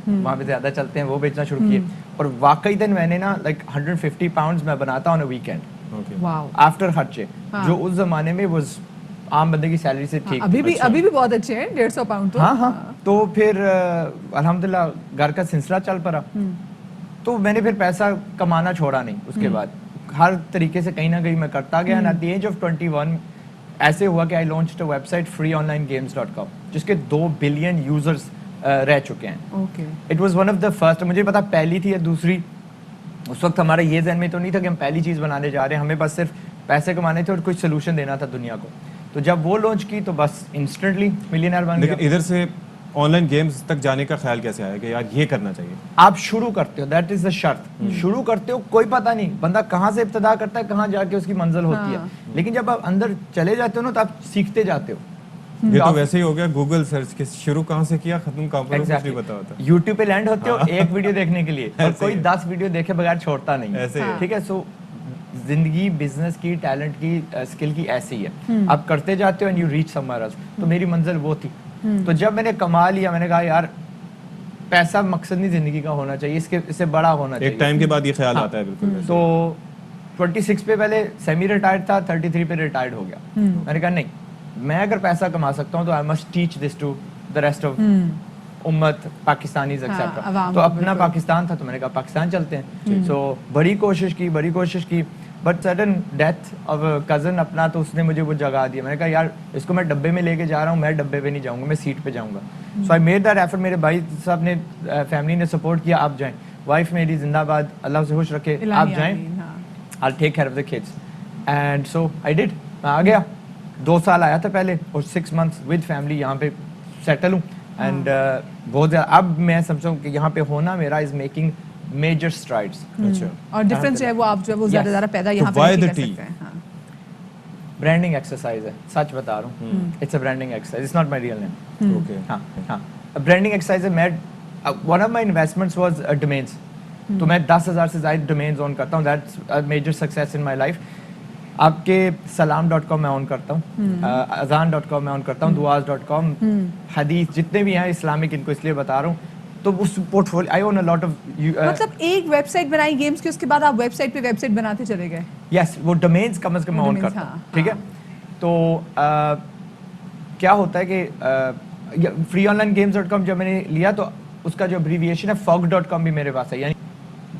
वहाँ पे ज्यादा चलते हैं, वो बेचना शुरू किए, और वाकई दिन मैंने ना लाइक 150 पाउंड्स मैं बनाता on a weekend okay. Wow. After खर्चे, हाँ। जो उस जमाने में वो आम बंदे की सैलरी से ठीक अभी थी। भी बहुत अच्छे हैं, 150 पाउंड तो। हाँ हाँ, तो फिर अल्हम्दुलिल्लाह घर का सिलसिला चल पड़ा। तो मैंने फिर पैसा कमाना छोड़ा नहीं, उसके बाद हर तरीके से कहीं ना कहीं मैं करता गया। एट द एज ऑफ 21 ऐसे हुआ कि आई लॉन्च्ड अ वेबसाइट freeonlinegames.com, जिसके 2 बिलियन यूजर्स रह चुके हैं। Okay. It was one of the first, मुझे पता पहली थी या दूसरी, उस वक्त हमारा ये ज़हन में तो नहीं था कि हम पहली चीज़ बनाने जा रहे हैं, हमें बस सिर्फ पैसे कमाने थे और कुछ सोल्यूशन देना था दुनिया को। तो जब वो लॉन्च की तो बस इंस्टेंटली मिलियनर बन गया। लेकिन इधर से ऑनलाइन गेम्स तक जाने का ख्याल कैसे आया कि यार ये करना चाहिए? आप शुरू करते हो, दैट इज द शर्त। शुरू करते हो, कोई पता नहीं बंदा कहाँ से इब्तदा करता है, कहाँ जाके उसकी मंजिल होती है, लेकिन जब आप अंदर चले जाते हो ना तो आप सीखते जाते हो। ये तो वैसे ही हो गया, गूगल सर्च के शुरू कहाँ से किया, खत्म कहाँ पर, कुछ नहीं पता होता। यूट्यूब पे लैंड होते हो एक वीडियो देखने के लिए, और ऐसे कोई ही। 10 वीडियो देखे बगैर छोड़ता नहीं है। ऐसे ही है। ठीक है, सो जिंदगी बिजनेस की, टैलेंट की, स्किल की ऐसी है, आप करते जाते हो and you reach somewhere else. तो मेरी मंजिल वो थी। तो जब मैंने कमा लिया, मैंने कहा यार पैसा मकसद नहीं जिंदगी का होना चाहिए, इससे बड़ा होना चाहिए। एक टाइम के बाद ये ख्याल हाँ। आता है बिल्कुल वैसे। तो 26 पे पहले सेमी रिटायर्ड था, 33 पे रिटायर्ड हो गया। मैंने कहा नहीं, मैं अगर पैसा कमा सकता हूँ तो I must teach this to the rest of उम्मत, पाकिस्तानीज हाँ, एक्सेट्रा। अवाम तो को अपना बिल्कुल। पाकिस्तान था, तो मैंने कहा पाकिस्तान चलते हैं। सो बड़ी कोशिश की, but sudden death of cousin अपना, तो उसने मुझे वो जगा दिया। मैंने कहा यार इसको मैं डब्बे में लेके जा रहा हूँ, मैं डब्बे पे नहीं जाऊँगा, मैं सीट पे जाऊँगा। सो आई मेड दैट एफर्ट। मेरे भाई साहब ने, फैमिली ने सपोर्ट किया, आप जाएं। वाइफ मेरी जिंदाबाद, अल्लाह से खुश रखे, आप जाएं, I'll take care of the kids. And so I did. मैं आ गया, 2 साल आया था पहले, और 6 months with family यहाँ पे सेटल हूँ। एंड बहुत ज़्यादा अब मैं समझता हूँ कि यहाँ पे होना मेरा इज मेकिंग मेजर स्ट्राइड्स। अच्छा, और डिफरेंस जो है वो आप जो है वो Yes. ज़्यादा पैदा तो यहाँ पे why नहीं the कर tea? सकते हैं। हाँ। ब्रांडिंग एक्सरसाइज है, सच बता रहा हूँ, it's a branding exercise, it's not my real name. Okay. हाँ हाँ, ब्रांडिंग एक्सरसाइज है। मैं one of my investments was domains, तो मैं 10,000 से ज़्यादा डोमेन्स ऑन करता हूँ। That's a major success in my life. आपके salam.com मैं ऑन करता हूँ, azan.com मैं ऑन करता हूँ, duaz.com, हदीस, जितने भी हैं इस्लामिक, इनको इसलिए बता रहा हूँ। तो उस portfolio I own a lot of, मतलब एक वेबसाइट बनाई गेम्स की, उसके बाद आप वेबसाइट पे वेबसाइट बनाते चले गए। यस, वो डोमेन्स कम से कम मैं ऑन Domains, करता हूँ। हाँ, ठीक है, तो क्या होता है कि freeonlinegames.com जब मैंने लिया तो उसका जो अब्रीविएशन है fog.com भी मेरे पास है, यानी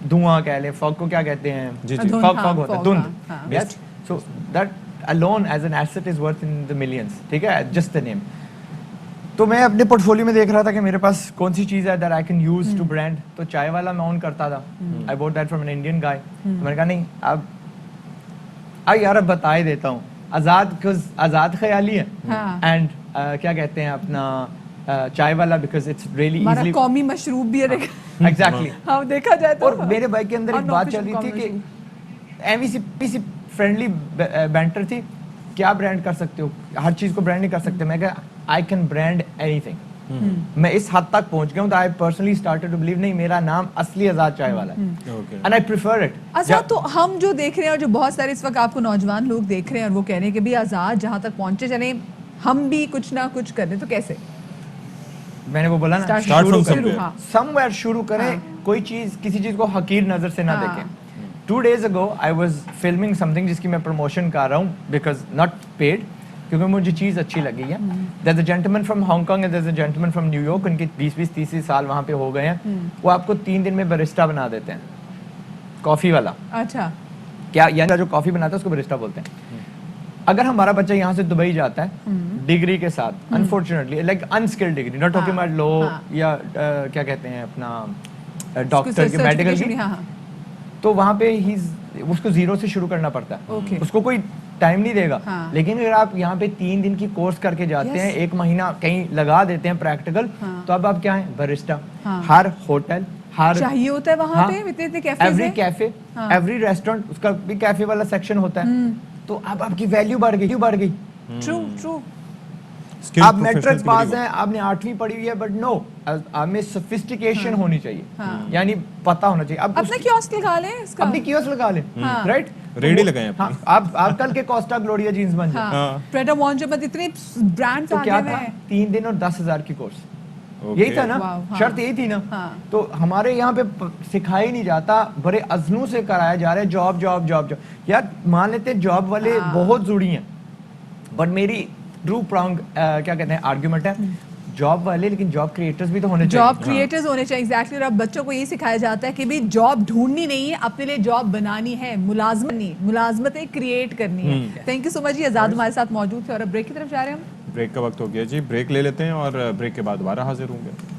धुआं कह लें, फॉग को क्या कहते हैं, जी, जी। धुंध, फॉग हाँ, फॉग होता है, fog, धुंध। हाँ, हाँ। Yes, so that alone as an asset is worth in the millions. ठीक है, जस्ट द नेम। तो मैं अपने पोर्टफोलियो में देख रहा था कि मेरे पास कौन सी चीज़ है that I can use to brand. तो चाय वाला मैं ऑन करता था, I bought that from an Indian guy. मैंने कहा नहीं, अब यार अब बता ही देता हूँ, आज़ाद ख्याली है, हाँ। एंड क्या कहते हैं अपना चाय वाला, बिकॉज इट्स रियली हमारा इजीली, कौमी मशरूब भी है। एग्जैक्टली। हाँ, देखा जाए तो। और मेरे भाई के अंदर एक बात चल Unofficial रही थी कॉमी कि एमवीसी फ्रेंडली बैंटर थी, क्या ब्रांड कर सकते हो, हर चीज को ब्रांड नहीं कर सकते। मैं कहा आई कैन ब्रांड एनीथिंग। मैं इस हद तक पहुंच गया हूं, I personally started to believe नहीं मेरा नाम असली आजाद चाय वाला है, and I prefer it. Azad तो हम जो देख रहे हैं और जो बहुत सारे इस वक्त आपको नौजवान लोग देख रहे हैं और वो कह रहे हैं कि भी आजाद जहां तक पहुंचे चले हम भी कुछ ना कुछ कर रहे, तो कैसे? मैंने वो बोला ना, Start from somewhere. हाँ। समवेयर शुरू करें, कोई चीज किसी चीज को हकीर नजर से ना हाँ। देखें। 2 days ago I was filming something जिसकी मैं प्रमोशन कर रहा हूँ, बिकॉज नॉट पेड, क्योंकि मुझे चीज़ अच्छी लगी है। There is a gentleman from Hong Kong and there is a gentleman from New York, उनके 20-30 साल वहाँ पे हो गए हैं, वो आपको 3 दिन में बरिस्टा बना देते हैं, कॉफ़ी वाला। अच्छा, क्या यानी जो कॉफ़ी बनाता है उसको बरिस्टा बोलते हैं। अगर हमारा बच्चा यहाँ से दुबई जाता है डिग्री के साथ, unfortunately like unskilled degree, not talking about law या क्या कहते हैं अपना डॉक्टर की मेडिकल की, तो वहाँ पे उसको जीरो से शुरू करना पड़ता है, उसको कोई टाइम नहीं देगा। लेकिन अगर आप यहाँ पे 3 दिन की कोर्स करके जाते हैं, 1 महीना कहीं लगा देते हैं प्रैक्टिकल, तो अब आप क्या हैं, बरिस्टा। हर होटल, हर चाहिए होता है वहाँ पे, इतने cafe, every cafe, every restaurant, उसका भी कैफे वाला सेक्शन होता है, तो अब आपकी वैल्यू बढ़ गई। ट्रू। आप मैट्रिक पास हैं, आपने 8वीं पढ़ी हुई है, बट नो, आप में सोफिस्टिकेशन होनी चाहिए, यानी पता होना चाहिए। अब अपना कियोस्क लगा लें, इसका अपनी कियोस्क लगा लें, राइट, रेडी लगाएं अपनी। हाँ, आप कल के कोस्टा ग्लोरिया जीन्स बन जाए। प्रेटा मॉन्जो में इतने ब्रांड्स तो आ क्या गए था, हैं। 3 दिन और 10,000 की कोर्स, यही था ना, शर्त यही थी ना। तो हमारे यहाँ पे सिखाया ही नहीं जाता, बड़े अजनू से कराया जा रहा है, जॉब। यार मान लेते जॉब वाले बहुत जुड़ी हैं, बट मेरी ट्रू प्रॉन्ग क्या कहते हैं आर्ग्यूमेंट है, जॉब वाले, लेकिन जॉब क्रिएटर्स भी तो होने चाहिए। जॉब क्रिएटर्स होने चाहिए, एग्जैक्टली। और अब बच्चों को यही सिखाया जाता है कि भी जॉब ढूंढनी नहीं है, अपने लिए जॉब बनानी है, मुलाजमतें क्रिएट करनी है। थैंक यू सो मच जी, आजाद हमारे साथ मौजूद थे। और अब ब्रेक की तरफ जा रहे हैं हम। ब्रेक का वक्त हो गया जी, ब्रेक ले लेते हैं और ब्रेक के बाद दोबारा हाजिर होंगे।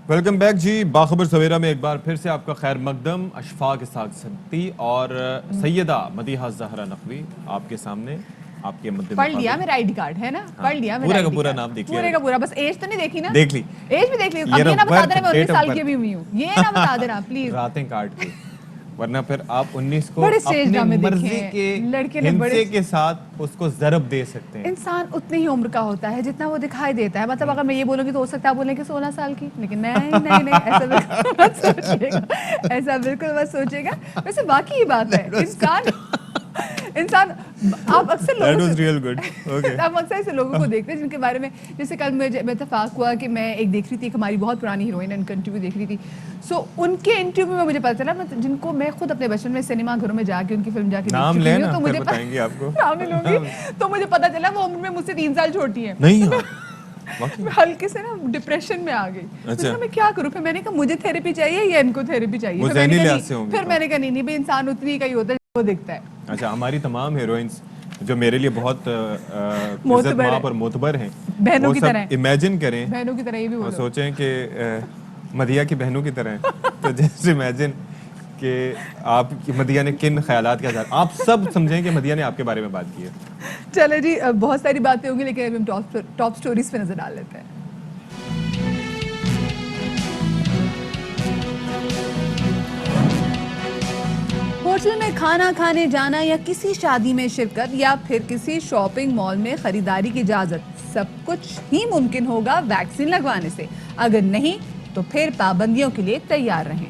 वेलकम बैक जी। बाखबर सवेरा में एक बार फिर से आपका खैर मकदम। अशफाक इसाक सत्ती और सैयदा मदीहा ज़हरा नकवी आपके सामने, आपके मध्य। पढ़ लिया मेरा आईडी कार्ड है ना, पढ़ लिया मेरा पूरा का ID पूरा कार्ड। नाम देख लिया, पूरे का पूरा, बस एज तो नहीं देखी ना, देख ली, एज भी देख ली। अब ये ना बता देना मैं 19 साल की भी हुई हूँ, ये ना बता देना प्लीज। रातें काट के, वरना फिर आप 19 को बड़े स्टेज अपनी ड्रामे मर्जी देखे हैं, के लड़के ने बड़े हिंसे के साथ उसको ज़रब दे सकते हैं। इंसान उतनी ही उम्र का होता है जितना वो दिखाई देता है। मतलब अगर मैं ये बोलूंगी तो हो सकता है बोलें कि 16 साल की, लेकिन नहीं, ऐसा बिल्कुल मत सोचिएगा, ऐसा बिल्कुल मत सोचिएगा। वैसे बाकी ये बात है, इंसान आप अक्सर लोगों से आप अक्सर ऐसे लोगों को देखते हैं जिनके बारे में, जैसे कल मुझे इत्तेफाक हुआ कि मैं एक देख रही थी, एक हमारी बहुत पुरानी हीरोइन उनका इंटरव्यू देख रही थी। सो उनके इंटरव्यू में मुझे पता चला, जिनको मैं खुद अपने बचपन में सिनेमा घरों में जाके उनकी फिल्म जाके नाम देख चुकी हूं, लेना, तो मुझे फिर बताएंगे आपको। नाम नहीं लूंगी, तो मुझे पता चला वो उम्र में मुझसे 3 साल छोटी है। नहीं मैं हल्के से ना डिप्रेशन में आ गई। अच्छा। मैं क्या करूं? फिर मैंने कहा मुझे थेरेपी चाहिए या इनको थेरेपी चाहिए? वो फिर मैंने ज़हनी कहा लिहाज से होंगे। फिर मैंने कहा नहीं भाई, इंसान उतनी का ही होता है जो दिखता है। अच्छा, हमारी तमाम हीरोइंस जो मेरे लिए बहुत मोतबर इज्जत और मोतबर हैं, बहनों वो की सब तरह इमेजिन करें, बहनों की तरह ये भी और बोलो। सोचें कि मदिया की बहनों की तरह हैं। तो जैसे इमेजिन कि आप मदिया ने किन ख्यालात के साथ, आप सब समझें कि मदिया ने आपके बारे में बात की है। चले जी, बहुत सारी बातें होंगी, लेकिन अभी हम टॉप स्टोरीज पे नजर डाल लेते हैं। होटल में खाना खाने जाना या किसी शादी में शिरकत या फिर किसी शॉपिंग मॉल में खरीदारी की इजाजत, सब कुछ ही मुमकिन होगा वैक्सीन लगवाने से। अगर नहीं तो फिर पाबंदियों के लिए तैयार रहें।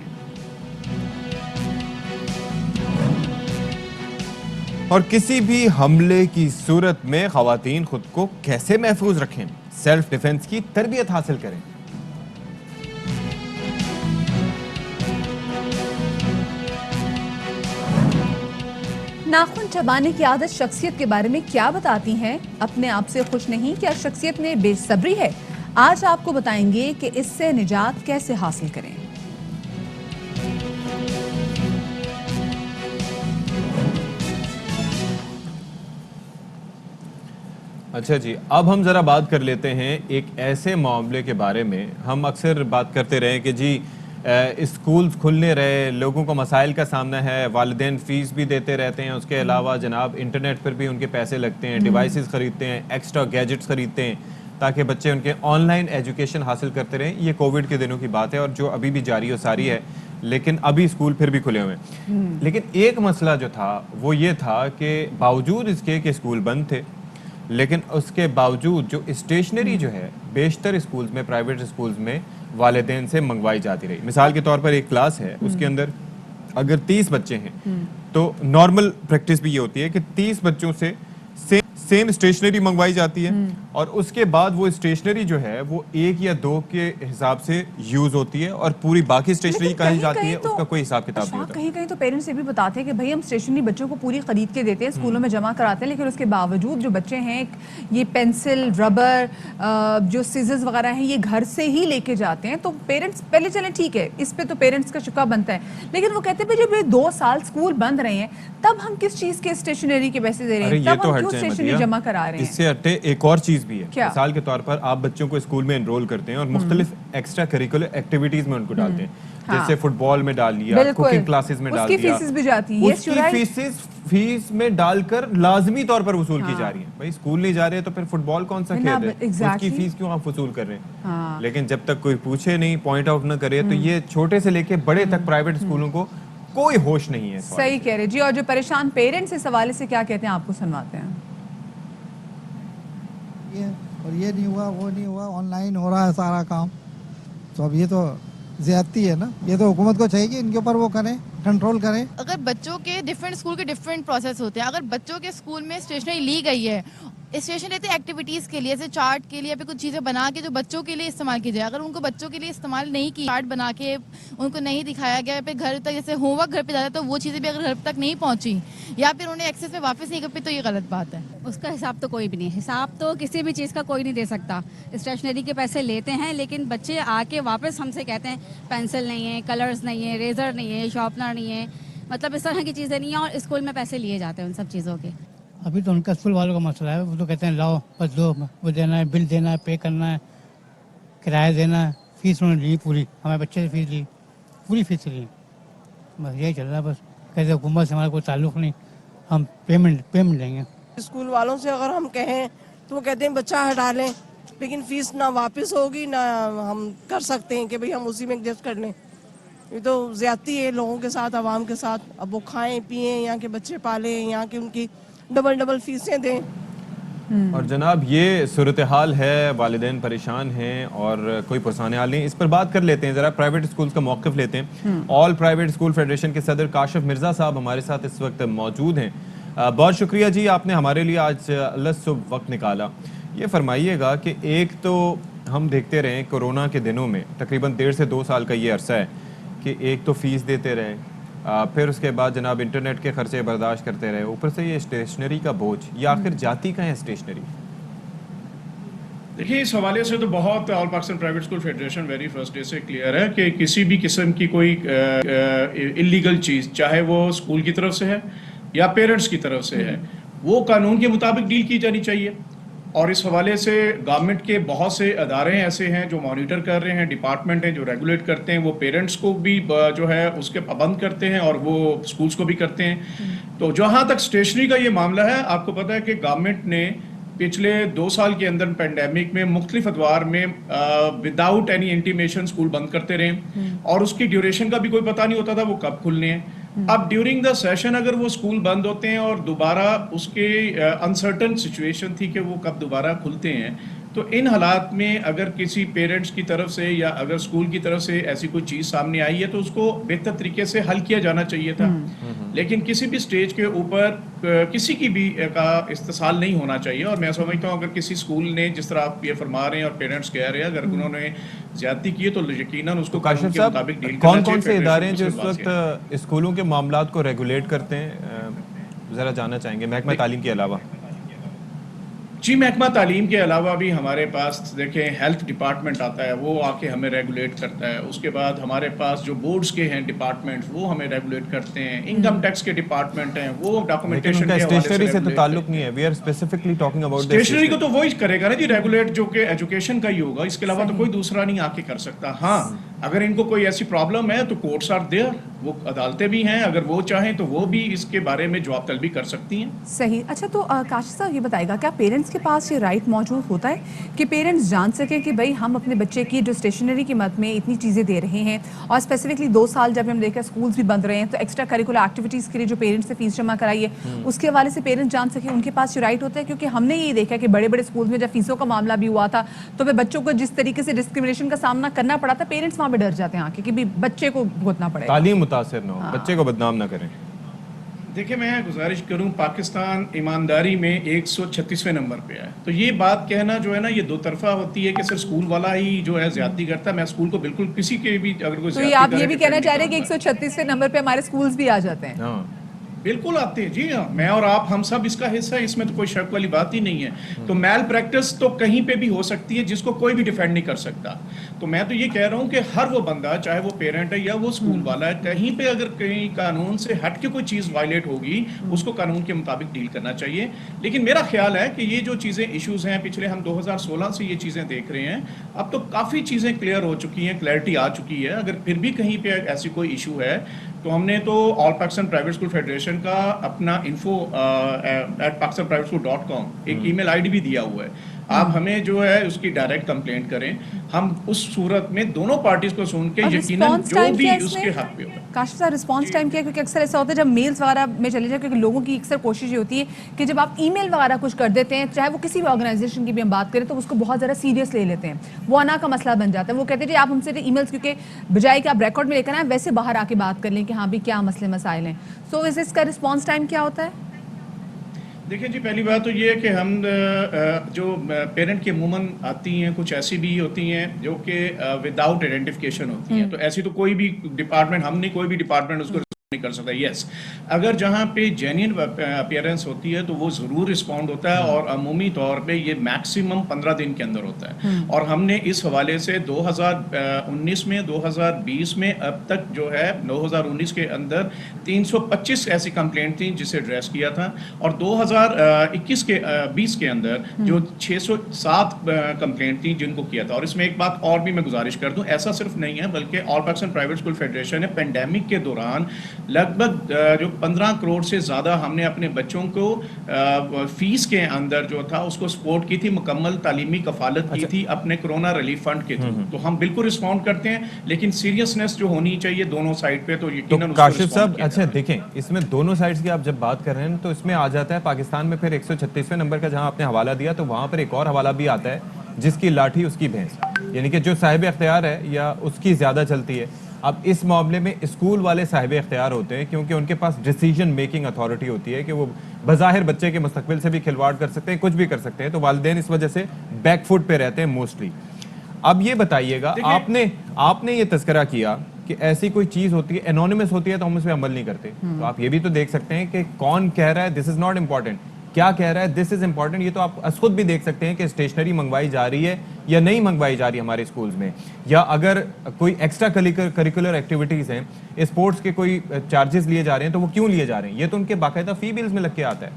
और किसी भी हमले की सूरत में खवातीन खुद को कैसे महफूज रखें, सेल्फ डिफेंस की तरबियत हासिल करें। नाखून चबाने की आदत शख्सियत के बारे में क्या बताती हैं? अपने आप से खुश नहीं, क्या शख्सियत में बेसब्री है? आज आपको बताएंगे कि इससे निजात कैसे हासिल करें। अच्छा जी, अब हम ज़रा बात कर लेते हैं एक ऐसे मामले के बारे में। हम अक्सर बात करते रहे कि जी स्कूल्स खुलने रहे, लोगों को मसाइल का सामना है, वालिदैन फ़ीस भी देते रहते हैं, उसके अलावा जनाब इंटरनेट पर भी उनके पैसे लगते हैं, डिवाइसेस ख़रीदते हैं, एक्स्ट्रा गैजेट्स ख़रीदते हैं ताकि बच्चे उनके ऑनलाइन एजुकेशन हासिल करते रहें। ये कोविड के दिनों की बात है और जो अभी भी जारी और सारी है। لیکن ابھی اسکول پھر بھی کھلے ہوئے ہیں. لیکن ایک مسئلہ جو تھا وہ یہ تھا کہ باوجود اس کے کہ اسکول بند تھے لیکن اس کے باوجود جو اسٹیشنری جو ہے بیشتر اسکولز میں, پرائیویٹ اسکولز میں والدین سے منگوائی جاتی رہی. مثال کے طور پر ایک کلاس ہے, اس کے اندر اگر 30 بچے ہیں تو نارمل پریکٹس بھی یہ ہوتی ہے کہ 30 بچوں سے سیم اسٹیشنری منگوائی جاتی ہے اور اس کے بعد وہ اسٹیشنری جو ہے وہ 1 یا 2 کے حساب سے یوز ہوتی ہے اور پوری باقی اسٹیشنری کہیں جاتی ہے, اس کا کوئی حساب کتاب نہیں ہوتا. کہیں کہیں تو پیرنٹس یہ بھی بتاتے ہیں کہ بھائی ہم اسٹیشنری بچوں کو پوری خرید کے دیتے ہیں, اسکولوں میں جمع کراتے ہیں, لیکن اس کے باوجود جو بچے ہیں یہ پینسل, ربر, جو سیزرز وغیرہ ہیں یہ گھر سے ہی لے کے جاتے ہیں. تو پیرنٹس پہلے چلیں ٹھیک ہے, اس پہ تو پیرنٹس کا شکوہ بنتا ہے, لیکن وہ کہتے ہیں جب یہ 2 سال اسکول بند رہے ہیں تب ہم کس چیز کے اسٹیشنری کے پیسے دے رہے ہیں, تب ہم کیوں اسٹیشنری جمع کرا رہے ہیں. اس سے ہٹے ایک اور چیز بھی ہے. مثال کے طور پر آپ بچوں کو اسکول میں انرول کرتے ہیں اور مختلف ایکسٹرا کریکولر ایکٹیویٹیز میں ان کو ڈالتے ہیں, جیسے فٹ بال میں ڈال دیا, کوکنگ کلاسز میں ڈال دیا, اس کی فیسز بھی جاتی ہیں, اس کی فیس میں ڈال کر لازمی طور پر وصول کی جا رہی ہیں. بھائی اسکول نہیں جا رہے تو پھر فٹ بال کون سا کھیل ہے, اس کی فیس کیوں آپ وصول کر رہے ہیں. لیکن جب تک کوئی پوچھے نہیں, پوائنٹ آؤٹ نہ کرے, تو یہ چھوٹے سے لے کے بڑے تک پرائیویٹ اسکولوں کو کوئی ہوش نہیں ہے. صحیح کہہ رہے جی. اور جو پریشان پیرنٹس اس حوالے سے کیا کہتے ہیں آپ کو سنواتے ہیں. اور یہ نہیں ہوا, وہ نہیں ہوا, آن لائن ہو رہا ہے سارا کام, تو اب یہ تو زیادتی ہے نا. یہ تو حکومت کو چاہیے کہ ان کے اوپر وہ کریں, کنٹرول کریں. اگر بچوں کے ڈفرینٹ اسکول کے ڈفرینٹ پروسیس ہوتے ہیں, اگر بچوں کے اسکول میں اسٹیشنری لی گئی ہے, اسٹیشنری رہتے ہیں ایکٹیویٹیز کے لیے, جیسے چارٹ کے لیے, پھر کچھ چیزیں بنا کے جو بچوں کے لیے استعمال کی جائے, اگر ان کو بچوں کے لیے استعمال نہیں کی, چارٹ بنا کے ان کو نہیں دکھایا گیا, پھر گھر تک جیسے ہوم ورک گھر پہ جاتا ہے تو وہ چیزیں بھی اگر گھر تک نہیں پہنچی یا پھر انہیں ایکسیس میں واپس نہیں کر پائی تو یہ غلط بات ہے. اس کا حساب تو کوئی بھی نہیں, حساب تو کسی بھی چیز کا کوئی نہیں دے سکتا. اسٹیشنری کے پیسے لیتے ہیں لیکن بچے آ کے واپس ہم سے کہتے ہیں پینسل نہیں ہے, کلرز نہیں ہے, ریزر نہیں ہے, شارپنر نہیں ہے, مطلب اس طرح کی چیزیں نہیں ہیں, اور اسکول میں پیسے لیے جاتے ہیں ان سب چیزوں کے. ابھی تو ان کا اسکول والوں کا مسئلہ ہے, وہ تو کہتے ہیں لاؤ بس دو, وہ دینا ہے, بل دینا ہے, پے کرنا ہے, کرایہ دینا ہے. فیس انہوں نے لی پوری, ہمارے بچے سے فیس لی, پوری فیس لی, بس یہی چل رہا ہے. بس کہتے حکومت سے ہمارا کوئی تعلق نہیں, ہم پیمنٹ دیں گے. اسکول والوں سے اگر ہم کہیں تو وہ کہتے ہیں بچہ ہٹا لیں, لیکن فیس نہ واپس ہوگی نہ ہم کر سکتے ہیں کہ بھئی ہم اسی میں ایڈجسٹ کر لیں. یہ تو زیادتی ہے لوگوں کے ساتھ, عوام کے ساتھ. اب وہ کھائیں پئیں, یہاں کے بچے پالیں, یہاں کے ان کی ڈبل فیسیں دیں. اور جناب یہ صورتحال ہے, والدین پریشان ہیں اور کوئی پرسانے حال نہیں. اس پر بات کر لیتے ہیں ذرا, پرائیویٹ اسکولز کا موقف لیتے ہیں. آل پرائیویٹ اسکول فیڈریشن کے صدر کاشف مرزا صاحب ہمارے ساتھ اس وقت موجود ہیں. بہت شکریہ جی, آپ نے ہمارے لیے آج اللہ صبح وقت نکالا. یہ فرمائیے گا کہ ایک تو ہم دیکھتے رہے کورونا کے دنوں میں تقریباً 1.5 سے 2 سال کا یہ عرصہ ہے کہ ایک تو فیس دیتے رہے, پھر اس کے بعد جناب انٹرنیٹ کے خرچے برداشت کرتے رہے, اوپر سے یہ اسٹیشنری کا بوجھ, یہ آخر جاتی کہاں ہے اسٹیشنری؟ دیکھیے اس حوالے سے تو بہت all Pakistan private school federation very first day سے کلیئر ہے کہ کسی بھی قسم کی کوئی انلیگل چیز, چاہے وہ اسکول کی طرف سے ہے یا پیرنٹس کی طرف سے ہے, وہ قانون کے مطابق ڈیل کی جانی چاہیے. اور اس حوالے سے گورنمنٹ کے بہت سے ادارے ایسے ہیں جو مانیٹر کر رہے ہیں, ڈپارٹمنٹ ہیں جو ریگولیٹ کرتے ہیں, وہ پیرنٹس کو بھی جو ہے اس کے پابند کرتے ہیں اور وہ اسکولس کو بھی کرتے ہیں. تو جہاں تک اسٹیشنری کا یہ معاملہ ہے, آپ کو پتہ ہے کہ گورنمنٹ نے پچھلے 2 سال کے اندر پینڈیمک میں مختلف ادوار میں وداؤٹ اینی انٹیمیشن اسکول بند کرتے رہے, اور اس کی ڈیوریشن کا بھی کوئی پتہ نہیں ہوتا تھا وہ کب کھلنے ہیں. اب ڈیورنگ دا سیشن اگر وہ اسکول بند ہوتے ہیں اور دوبارہ اس کے انسرٹن سچویشن تھی کہ وہ کب دوبارہ کھلتے ہیں, تو ان حالات میں اگر کسی پیرنٹس کی طرف سے یا اگر اسکول کی طرف سے ایسی کوئی چیز سامنے آئی ہے تو اس کو بہتر طریقے سے حل کیا جانا چاہیے تھا. لیکن کسی بھی سٹیج کے اوپر کسی کی بھی کا استحصال نہیں ہونا چاہیے. اور میں سمجھتا ہوں اگر کسی اسکول نے, جس طرح آپ یہ فرما رہے ہیں اور پیرنٹس کہہ رہے ہیں, اگر انہوں نے زیادتی کی ہے تو یقیناً اس کو قانون کے مطابق ڈیل کرنا چاہیے. کون سے ادارے ہیں جو اس وقت اسکولوں کے معاملات کو ریگولیٹ کرتے ہیں, ذرا جاننا چاہیں گے, محکمہ تعلیم کے علاوہ؟ جی, محکمہ تعلیم کے علاوہ بھی ہمارے پاس دیکھیں ہیلتھ ڈپارٹمنٹ آتا ہے, وہ آ کے ہمیں ریگولیٹ کرتا ہے. اس کے بعد ہمارے پاس جو بورڈز کے ہیں ڈپارٹمنٹ, وہ ہمیں ریگولیٹ کرتے ہیں. انکم ٹیکس کے ڈپارٹمنٹ ہیں, وہ ڈاکومنٹیشن کے حوالے سے اسٹیشنری سے تو تعلق نہیں ہے. We are specifically talking about stationery کو تو وہی کرے گا نا جی, ریگولیٹ جو کہ ایجوکیشن کا ہی ہوگا, اس کے علاوہ تو کوئی دوسرا نہیں آ کے کر سکتا. ہاں, अगर इनको कोई ऐसी प्रॉब्लम है तो कोर्ट्स आर देयर, वो अदालतें भी हैं, अगर वो चाहें तो वो भी इसके बारे में जवाब तलबी कर सकती हैं। सही। अच्छा, तो काशिफ साहब ये बताएगा, क्या पेरेंट्स के पास ये राइट मौजूद होता है कि पेरेंट्स जान सकें कि भाई हम अपने बच्चे की जो स्टेशनरी की मद में इतनी चीज़ें दे रहे हैं, और स्पेसिफिकली 2 साल जब हम देखा स्कूल्स भी बंद रहे हैं, तो एक्स्ट्रा करिकुलर एक्टिविटीज़ के लिए जो पेरेंट्स से फीस जमा कराई है उसके हवाले से पेरेंट्स जान सकें, उनके पास ये राइट होता है? क्योंकि हमने ये देखा कि बड़े बड़े स्कूल्स में जब फीसों का मामला भी हुआ था तो फिर बच्चों को जिस तरीके से डिस्क्रिमिनेशन का सामना करना पड़ा था, पेरेंट्स वहाँ पे डर जाते हैं आके कि भी बच्चे को भुगतना पड़ेगा, तालीम मुतासिर ना हो, बच्चे को बदनाम ना करें। देखिए, मैं गुजारिश करूं, पाकिस्तान ईमानदारी में 136वें नंबर पे है, तो ये बात कहना जो है ना, ये दो तरफा होती है कि सिर्फ स्कूल वाला ही जो है ज्यादती करता है। मैं स्कूल को बिल्कुल किसी के भी अगर कोई तो ये आप ये भी कहना चाह रहे हैं कि 136वें नंबर पे हमारे स्कूल्स भी आ जाते हैं? हाँ, बिल्कुल आते हैं जी, हाँ, मैं और आप हम सब इसका हिस्सा है, इसमें तो कोई शक वाली बात ही नहीं है। तो मैल प्रैक्टिस तो कहीं पे भी हो सकती है जिसको कोई भी डिफेंड नहीं कर सकता। तो मैं तो ये कह रहा हूँ कि हर वो बंदा, चाहे वो पेरेंट है या वो स्कूल वाला है, कहीं पे अगर कहीं कानून से हट के कोई चीज़ वायलेट होगी उसको कानून के मुताबिक डील करना चाहिए। लेकिन मेरा ख्याल है कि ये जो चीज़ें इश्यूज़ हैं, पिछले हम 2016 से ये चीज़ें देख रहे हैं, अब तो काफ़ी चीज़ें क्लियर हो चुकी हैं, क्लैरिटी आ चुकी है। अगर फिर भी कहीं पे ऐसी कोई इशू है तो हमने तो all Pakistan private school federation का अपना info@pakistanprivateschool.com एक ईमेल आईडी भी दिया हुआ है। आप हमें जो है उसकी डायरेक्ट कंप्लेंट करें, हम उस सूरत में दोनों पार्टीज को सुन के यकीनन जो भी उसके हक पे होगा। काशिफ साहब, रिस्पांस टाइम क्या है? क्योंकि अक्सर ऐसा होता है जब मेल्स वगैरह में चले जाए, क्योंकि लोगों की अक्सर कोशिश ये होती है कि जब आप ईमेल वगैरह कुछ कर देते हैं, चाहे वो किसी भी ऑर्गेनाइजेशन की भी हम बात करें, तो उसको बहुत ज़्यादा सीरियस ले लेते हैं, वो अना का मसला बन जाता है। वो कहते हैं जी आप हमसे ईमेल्स, क्योंकि बजाय कि आप रिकॉर्ड में लेकर आए, वैसे बाहर आके बात कर लें कि हाँ भी क्या मसले मसाइल हैं। सो इसका रिस्पॉन्स टाइम क्या होता है? देखिए जी, पहली बात तो ये है कि हम जो पेरेंट की अमूमन आती हैं, कुछ ऐसी भी होती हैं जो कि विदाउट आइडेंटिफिकेशन होती हैं, तो ऐसी तो कोई भी डिपार्टमेंट, हम नहीं, कोई भी डिपार्टमेंट उसको नहीं कर सकता। यस, अगर जहाँ पे जेन्युइन अपीयरेंस होती है तो वो ज़रूर रिस्पॉन्ड होता है, और अमूमी तौर पे ये मैक्सिमम 15 दिन के अंदर होता है। और हमने इस हवाले से 2019 में, 2020 में, अब तक जो है 2019 के अंदर 325 ऐसी कंप्लेंट थी जिसे एड्रेस किया था, और 2021 के 20 के अंदर जो 607 कंप्लेंट थी जिनको किया था। और इसमें एक बात और भी मैं गुजारिश कर दूं, ऐसा सिर्फ नहीं है, बल्कि all Pakistan private school federation ने पेंडेमिक के दौरान लगभग जो 15 करोड़ से ज़्यादा हमने अपने बच्चों को फीस के अंदर जो था उसको सपोर्ट की थी, मुकम्मल तालीमी कफालत की थी अपने कोरोना रिलीफ फंड के थ्रू। तो हम बिल्कुल रिस्पॉन्ड करते हैं, लेकिन सीरियसनेस जो होनी चाहिए दोनों साइड पे, तो यकीनन काशिफ साहब, अच्छा देखें, इसमें दोनों साइड्स की आप जब बात कर रहे हैं तो इसमें आ जाता है पाकिस्तान में फिर 136वें नंबर का जहां आपने हवाला दिया, तो वहां पर एक और हवाला भी आता है जिसकी लाठी उसकी भैंस, यानी कि जो साहिब इख्तियार है या उसकी ज़्यादा चलती है। अब इस मामले में स्कूल वाले साहिब इख्तियार होते हैं, क्योंकि उनके पास डिसीजन मेकिंग अथॉरिटी होती है कि वो बज़ाहिर बच्चे के मुस्तकबिल से भी खिलवाड़ कर सकते हैं, कुछ भी कर सकते हैं, तो वालिदैन इस वजह से बैक फुट पे रहते हैं मोस्टली। अब ये बताइएगा, आपने ये तज़किरा किया कि ऐसी कोई चीज़ होती है, एनोनिमस होती है, तो हम उस पर अमल नहीं करते। तो आप ये भी तो देख सकते हैं कि कौन कह रहा है दिस इज़ नॉट इम्पॉर्टेंट, क्या कह रहा है दिस इज इंपॉर्टेंट। ये तो आप खुद भी देख सकते हैं कि स्टेशनरी मंगवाई जा रही है या नहीं मंगवाई जा रही है हमारे स्कूल्स में, या अगर कोई एक्स्ट्रा करिकुलर एक्टिविटीज़ हैं, स्पोर्ट्स के कोई चार्जेस लिए जा रहे हैं, तो वो क्यों लिए जा रहे हैं? ये तो उनके बाकायदा फी बिल्स में लग के आता है।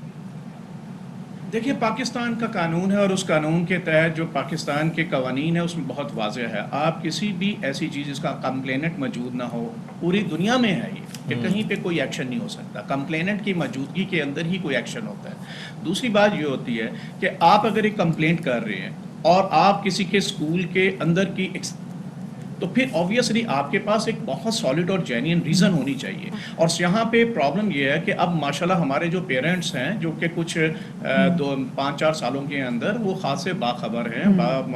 देखिए, पाकिस्तान का कानून है और उस कानून के तहत जो पाकिस्तान के कवानीन है उसमें बहुत वाज़ेह है, आप किसी भी ऐसी चीज़ जिसका कंप्लेनेंट मौजूद ना हो, पूरी दुनिया में है ये कि कहीं पे कोई एक्शन नहीं हो सकता, कंप्लेनेंट की मौजूदगी के अंदर ही कोई एक्शन होता है। दूसरी बात ये होती है कि आप अगर एक कंप्लेंट कर रहे हैं और आप किसी के स्कूल के अंदर की, तो फिर ऑब्वियसली आपके पास एक बहुत सॉलिड और जेन्युइन रीज़न होनी चाहिए। और यहाँ पे प्रॉब्लम ये है कि अब माशाल्लाह हमारे जो पेरेंट्स हैं, जो कि कुछ 5-4 सालों के अंदर वो खासे बाखबर हैं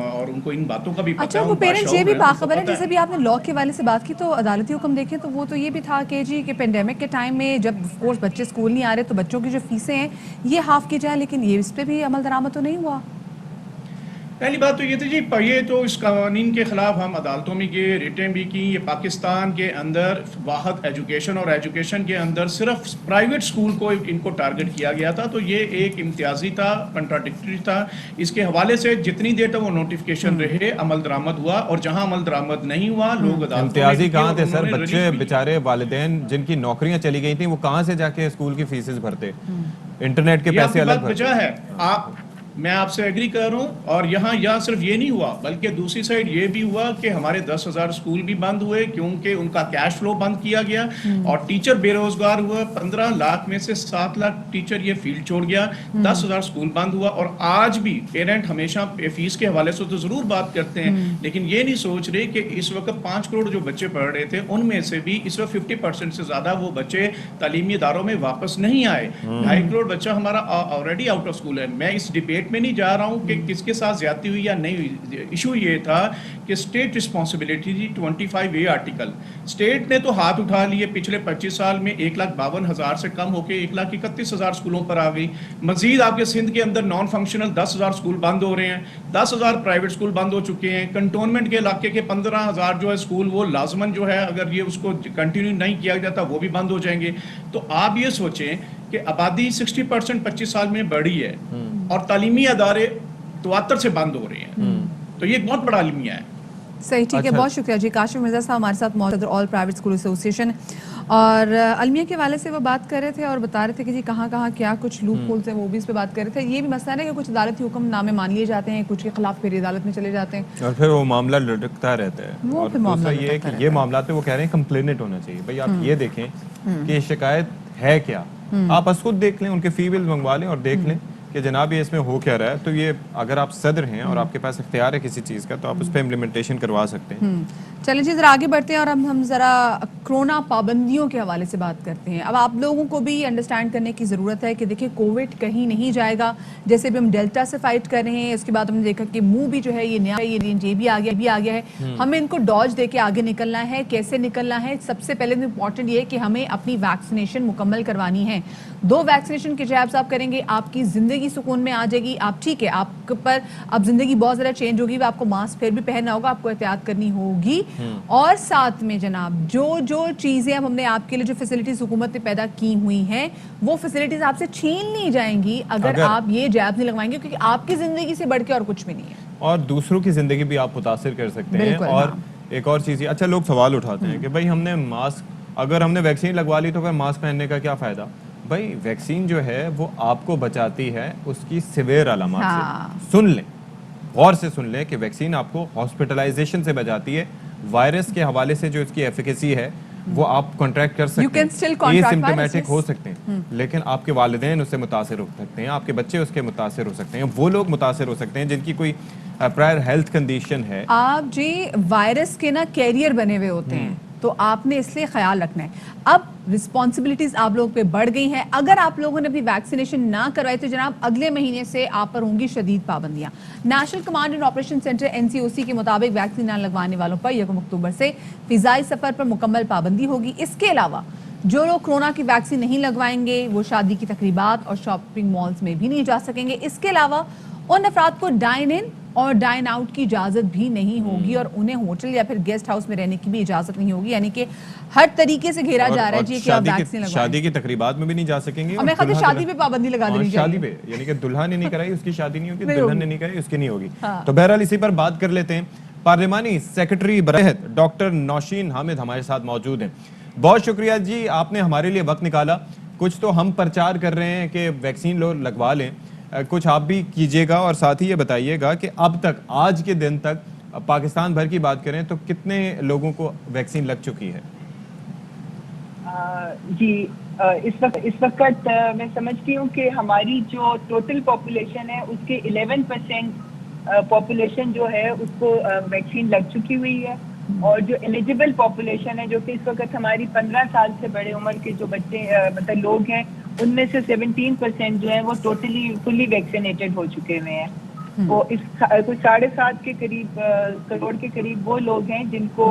और उनको इन बातों का भी पता है। अच्छा, वो पेरेंट्स ये भी बाखबर हैं, जैसे भी आपने लॉ के वाले से बात की, तो अदालती हुक्म देखें तो वो तो ये भी था कि जी कि पेंडेमिक के टाइम में जब ऑफकोर्स बच्चे स्कूल नहीं आ रहे, तो बच्चों की जो फीसें हैं ये हाफ की जाए, लेकिन ये इस पर भी अमल दरामद तो नहीं हुआ। पहली बात तो ये थी जी, ये तो इस कानून के खिलाफ हम अदालतों में गए, रिटें भी की। ये पाकिस्तान के अंदर वाहद एजुकेशन, और एजुकेशन के अंदर सिर्फ प्राइवेट स्कूल को इनको टारगेट किया गया था, तो ये एक इम्तियाजी था, कंट्राडिक्टरी था। इसके हवाले से जितनी देर तक वो नोटिफिकेशन रहे, अमल दरामद हुआ, और जहां अमल दरामद नहीं हुआ, लोग इम्तियाजी कहाँ थे सर? बच्चे बेचारे वालिदैन जिनकी नौकरियां चली गई थी, वो कहाँ से जाके स्कूल की फीसेस भरते? इंटरनेट के पैसे अलग वजह है। मैं आपसे एग्री कर रहा हूँ। और यहाँ सिर्फ ये नहीं हुआ, बल्कि दूसरी साइड ये भी हुआ कि हमारे 10,000 स्कूल भी बंद हुए क्योंकि उनका कैश फ्लो बंद किया गया और टीचर बेरोजगार हुआ। 15 लाख में से 7 लाख टीचर ये फील्ड छोड़ गया, 10,000 स्कूल बंद हुआ। और आज भी पेरेंट हमेशा फीस के हवाले से तो जरूर बात करते हैं, लेकिन ये नहीं सोच रहे कि इस वक्त 5 करोड़ जो बच्चे पढ़ रहे थे उनमें से भी इस वक्त 50% से ज्यादा वो बच्चे तालीमी इदारों में वापस नहीं आए। 2.5 करोड़ बच्चा हमारा ऑलरेडी आउट ऑफ स्कूल है। मैं इस डिबेट में नहीं जा रहा हूँ कि किसके साथ ज्यादती हुई या नहीं हुई। इशू ये था कि स्टेट रिस्पॉन्सिबिलिटी थी 25A आर्टिकल। स्टेट ने तो हाथ उठा लिए, पिछले 25 साल में 1,52,000 से कम होकर 1,31,000 स्कूलों पर आ गई। मजीद आपके सिंध के अंदर नॉन फंक्शनल 10,000 स्कूल बंद हो रहे हैं, 10,000 प्राइवेट स्कूल बंद हो चुके हैं। कंटोनमेंट के इलाके के 15,000 जो है स्कूल वो लाजमन जो है अगर ये उसको कंटिन्यू नहीं किया जाता वो भी बंद हो जाएंगे। तो आप ये सोचें कि आबादी 60% 25 साल में बढ़ी है और तालीमी अदारे 73 से बंद हो रहे हैं, तो ये बहुत बड़ा अलमिया है। सही, ठीक है, बहुत शुक्रिया जी। काशिफ मिर्जा साहब हमारे साथ मौजूद, ऑल प्राइवेट स्कूल एसोसिएशन, और अलमिया के वाले से वो बात कर रहे थे और बता रहे थे कि जी कहाँ कहाँ क्या कुछ लूप होल्स हैं, वो भी इस पे बात कर रहे थे। ये भी मसला है कि कुछ अदालती हुक्मनामे मान लिए जाते हैं, कुछ के खिलाफ फिर अदालत में चले जाते हैं और फिर वो मामला लटकता रहता है। वो और फिर मामला दूसरा ये है कि ये मामला पे वो कह रहे हैं कंप्लेनेंट होना चाहिए। भाई आप ये देखें कि ये शिकायत है क्या, आप बस खुद देख लें, उनके फी बिल मंगवा लें और देख लें कि जनाब ये इसमें हो क्या रहा है। तो ये अगर आप सदर हैं और आपके पास इख्तियार है किसी चीज़ का तो आप उस पर इम्प्लीमेंटेशन करवा सकते हैं। चलिए जी, ज़रा आगे बढ़ते हैं और हम ज़रा कोरोना पाबंदियों के हवाले से बात करते हैं। अब आप लोगों को भी अंडरस्टैंड करने की ज़रूरत है कि देखिए कोविड कहीं नहीं जाएगा। जैसे भी हम डेल्टा से फाइट कर रहे हैं, इसके बाद हमने देखा कि मुंह भी जो है ये नया, ये भी आ गया है। हमें इनको डॉज दे के आगे निकलना है। कैसे निकलना है? सबसे पहले तो इम्पॉर्टेंट ये है कि हमें अपनी वैक्सीनेशन मुकम्मल करवानी है। 2 वैक्सीनेशन के जैब्स आप करेंगे, आपकी ज़िंदगी सुकून में आ जाएगी। आप ठीक है, आपके ऊपर अब ज़िंदगी बहुत ज़्यादा चेंज होगी, आपको मास्क फिर भी पहनना होगा, आपको एहतियात करनी होगी। और साथ में जनाब जो चीज़ें अब हमने आपके लिए जो फैसिलिटीज हुकूमत ने पैदा की हुई हैं वो फैसिलिटीज आपसे छीन ली जाएंगी अगर आप ये जैब नहीं लगवाएंगे, क्योंकि आपकी ज़िंदगी से बढ़ के और कुछ भी नहीं है और दूसरों की ज़िंदगी भी आप मुतासिर कर सकते हैं। और एक और चीज़, अच्छा लोग सवाल उठाते हैं कि भाई हमने मास्क, अगर हमने वैक्सीन लगवा ली तो फिर मास्क पहनने का क्या फ़ायदा? भाई वैक्सीन जो है वो आपको बचाती है उसकी सिवियर अलामत से। सुन लें, गौर से सुन लें कि वैक्सीन आपको हॉस्पिटलाइजेशन से बचाती है। वायरस के हवाले से जो इसकी एफिकेसी है वो आप कॉन्ट्रैक्ट कर सकते हैं, एसिम्प्टोमेटिक हो सकते हैं, लेकिन आपके वालिदैन उससे मुतासिर हो सकते हैं, आपके बच्चे उसके मुतासिर हो सकते हैं, वो लोग मुतासिर हो सकते हैं जिनकी कोई प्रायर हेल्थ कंडीशन है। आप जी वायरस के ना कैरियर बने हुए होते हैं, तो आपने इसलिए ख्याल रखना है। अब रिस्पॉन्सिबिलिटीज आप लोगों पे बढ़ गई हैं। अगर आप लोगों ने अपनी वैक्सीनेशन ना करवाई तो जनाब अगले महीने से आप पर होंगी शदीद पाबंदियां। National command and operation centre NCOC के मुताबिक वैक्सीन न लगवाने वालों पर 1 अक्टूबर से फिजाई सफर पर मुकम्मल पाबंदी होगी। इसके अलावा जो लोग कोरोना की वैक्सीन नहीं लगवाएंगे वो शादी की तकरीबात और शॉपिंग मॉल्स में भी नहीं जा सकेंगे। इसके अलावा उन अफराद को डाइन इन और डाइन आउट की इजाजत भी नहीं होगी और उन्हें होटल या फिर गेस्ट हाउस में रहने की भी इजाजत नहीं होगी। यानी कि हर तरीके से घेरा जा रहा है जी कि आप वैक्सीन लगवाएं। शादी की तकरीबात में भी नहीं जा सकेंगे। और मैं कहती हूं शादी पे पाबंदी लगा देनी चाहिए। शादी पे यानी कि दुल्हा ने नहीं कराई उसकी शादी नहीं होगी, दुल्हन ने नहीं कराई उसकी नहीं होगी। तो बहरहाल इसी पर बात कर लेते हैं। पार्लिमानी सेक्रेटरी बरहत डॉक्टर नौशीन हामिद हमारे साथ मौजूद हैं। बहुत शुक्रिया जी, आपने हमारे लिए वक्त निकाला। कुछ तो हम प्रचार कर रहे हैं कि वैक्सीन लोग लगवा लें, कुछ आप भी कीजिएगा और साथ ही ये बताइएगा कि अब तक आज के दिन तक पाकिस्तान भर की बात करें तो कितने लोगों को वैक्सीन लग चुकी है? जी इस वक्त मैं समझती हूँ कि हमारी जो टोटल पॉपुलेशन है उसके 11% पॉपुलेशन जो है उसको वैक्सीन लग चुकी हुई है और जो एलिजिबल पॉपुलेशन है जो कि इस वक्त हमारी 15 साल से बड़े उम्र के जो बच्चे मतलब लोग हैं उनमें से 17% जो है वो टोटली फुली वैक्सीनेटेड हो चुके हुए हैं। वो इस कुछ 7.5 के करीब करोड़ के करीब वो लोग हैं जिनको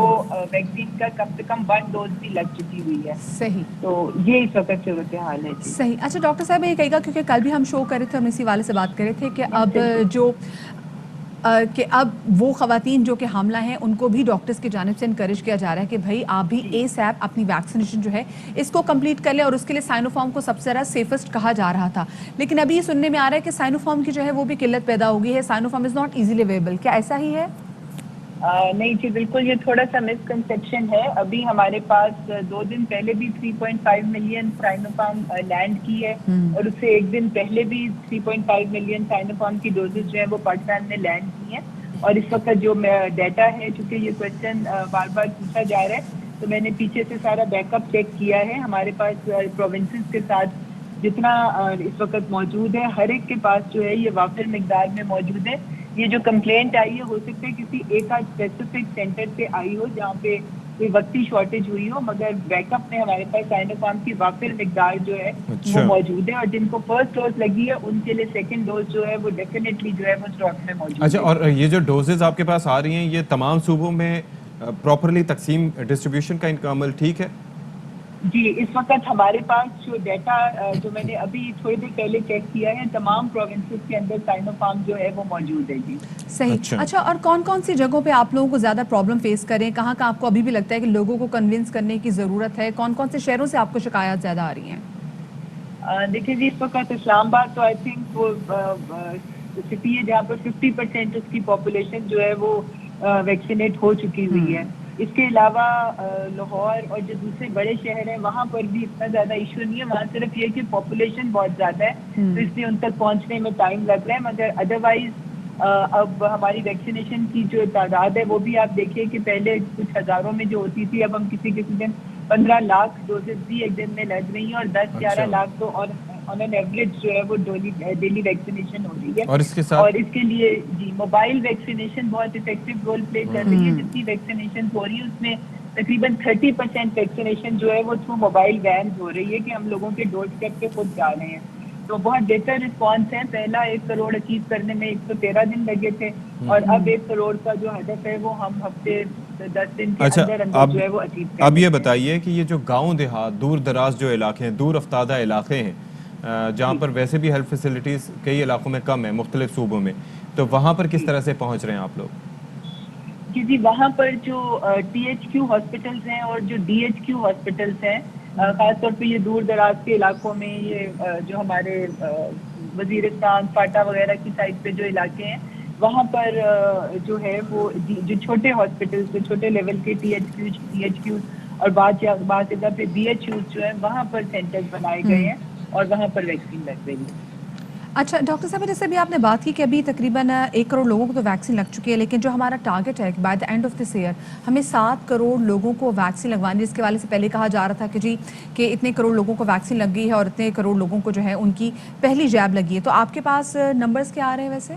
वैक्सीन का कम से कम 1 डोज भी लग चुकी हुई है। सही, तो ये इस वक्त सूरत हाल है। सही। अच्छा डॉक्टर साहब ये कहेगा, क्योंकि कल भी हम शो कर रहे थे, हम इसी वाले से बात कर रहे थे कि अब वो खवातीन जो कि हामला हैं उनको भी डॉक्टर्स की जानिब से इनकरेज किया जा रहा है कि भाई आप भी ASAP अपनी वैक्सीनेशन जो है इसको कंप्लीट कर लें और उसके लिए साइनोफार्म को सबसे ज़्यादा सेफेस्ट कहा जा रहा था। लेकिन अभी ये सुनने में आ रहा है कि साइनोफार्म की जो है वो भी किल्लत पैदा हो गई है, Sinopharm is not easily available. क्या ऐसा ही है? نہیں جی بالکل، یہ تھوڑا سا مسکنسیپشن ہے. ابھی ہمارے پاس 2 دن پہلے بھی 3.5 ملین سائنوفارم لینڈ کی ہے اور اس سے 1 دن پہلے بھی 3.5 ملین سائنوفارم کی ڈوزز جو ہیں وہ پاکستان میں لینڈ کی ہیں. اور اس وقت جو ڈیٹا ہے، چونکہ یہ کوشچن بار بار پوچھا جا رہا ہے، تو میں نے پیچھے سے سارا بیک اپ چیک کیا ہے. ہمارے پاس پروونسز کے ساتھ جتنا اس وقت موجود ہے، ہر ایک کے پاس جو ہے یہ وافر مقدار میں موجود ہے. یہ جو کمپلینٹ آئی ہے ہو سکتا ہے کسی ایک آدھ اسپیسیفک سینٹر سے آئی ہو جہاں پہ کوئی وقتی شارٹیج ہوئی ہو، مگر بیک اپ میں ہمارے پاس سائنوفارم کی وافر مقدار جو ہے وہ موجود ہے. اور جن کو فرسٹ ڈوز لگی ہے ان کے لیے سیکنڈ ڈوز جو ہے وہ ڈیفینیٹلی جو ہے وہ اسٹاک میں موجود ہے. اچھا، اور یہ جو ڈوزز آپ کے پاس آ رہی ہیں یہ تمام صوبوں میں پراپرلی تقسیم ڈسٹریبیوشن کا ان کا عمل ٹھیک ہے؟ جی اس وقت ہمارے پاس جو ڈیٹا جو میں نے ابھی تھوڑی دیر پہلے چیک کیا ہے، تمام پروونسز کے اندر سائنوفارم جو ہے وہ موجود ہے. جی صحیح. اچھا، اور کون کون سی جگہوں پہ آپ لوگوں کو زیادہ پرابلم فیس کریں؟ کہاں کا آپ کو ابھی بھی لگتا ہے کہ لوگوں کو کنونس کرنے کی ضرورت ہے؟ کون کون سے شہروں سے آپ کو شکایات زیادہ آ رہی ہیں؟ دیکھیے جی اس وقت اسلام آباد تو آئی تھنک وہ سٹی ہے جہاں پر 50% اس کی پاپولیشن جو ہے وہ ویکسینیٹ ہو چکی ہوئی ہے. اس کے علاوہ لاہور اور جو دوسرے بڑے شہر ہیں وہاں پر بھی اتنا زیادہ ایشو نہیں ہے. وہاں صرف یہ کہ پاپولیشن بہت زیادہ ہے تو اس لیے ان تک پہنچنے میں ٹائم لگ رہا ہے. مگر ادروائز اب ہماری ویکسینیشن کی جو تعداد ہے وہ بھی آپ دیکھیے کہ پہلے کچھ ہزاروں میں جو ہوتی تھی، اب ہم کسی دن 15 لاکھ ڈوزز بھی ایک دن میں لگ رہی ہیں اور 10-11 لاکھ تو آن این ایوریج جو ہے وہ ڈیلی ویکسینیشن ہو رہی ہے. اور اس کے لیے جی موبائل ویکسینیشن بہت افیکٹو رول پلے کر رہی ہے. جتنی ویکسینیشن ہو رہی ہے اس میں تقریباً 30% ویکسینیشن جو ہے وہ تھرو موبائل وینز ہو رہی ہے کہ ہم لوگوں کے ڈور اسٹیپ پہ خود جا رہے ہیں. تو بہت بہتر رسپانس ہے. پہلا 1 کروڑ اچیو کرنے میں 113 دن لگے تھے اور اب 1 کروڑ کا جو ہدف ہے وہ ہم ہفتے 10 دن کے اندر اندر جو ہے وہ اچیو کریں. اب یہ بتائیے کہ یہ جو گاؤں دیہات، دور دراز جو علاقے ہیں، دور افتادہ علاقے ہیں جہاں پر ویسے بھی ہیلتھ فیسلٹیز کئی علاقوں میں کم ہیں مختلف صوبوں میں، تو وہاں پر کس طرح سے پہنچ رہے ہیں آپ لوگ؟ جی وہاں پر جو THQ ہاسپٹلز ہیں اور جو DHQ ہاسپٹلز ہیں، خاص طور پہ یہ دور دراز کے علاقوں میں، یہ جو ہمارے وزیرستان فاٹا وغیرہ کی سائڈ پہ جو علاقے ہیں وہاں پر جو ہے وہ جو چھوٹے ہاسپٹلز جو چھوٹے لیول کے THQ اور بعض جگہ پہ BHUs جو ہیں وہاں پر سینٹرز بنائے گئے ہیں اور وہاں پر ویکسین لگ رہی ہے. اچھا ڈاکٹر صاحب، جیسے بھی آپ نے بات کی کہ ابھی تقریباً 1 کروڑ لوگوں کو تو ویکسین لگ چکی ہے، لیکن جو ہمارا ٹارگٹ ہے کہ by the end of this year ہمیں 7 کروڑ لوگوں کو ویکسین لگوانی ہے. اس کے حوالے سے پہلے کہا جا رہا تھا کہ جی کہ اتنے کروڑ لوگوں کو ویکسین لگ گئی ہے اور اتنے کروڑ لوگوں کو جو ہے ان کی پہلی جیب لگی ہے. تو آپ کے پاس نمبرز کیا آ رہے ہیں ویسے؟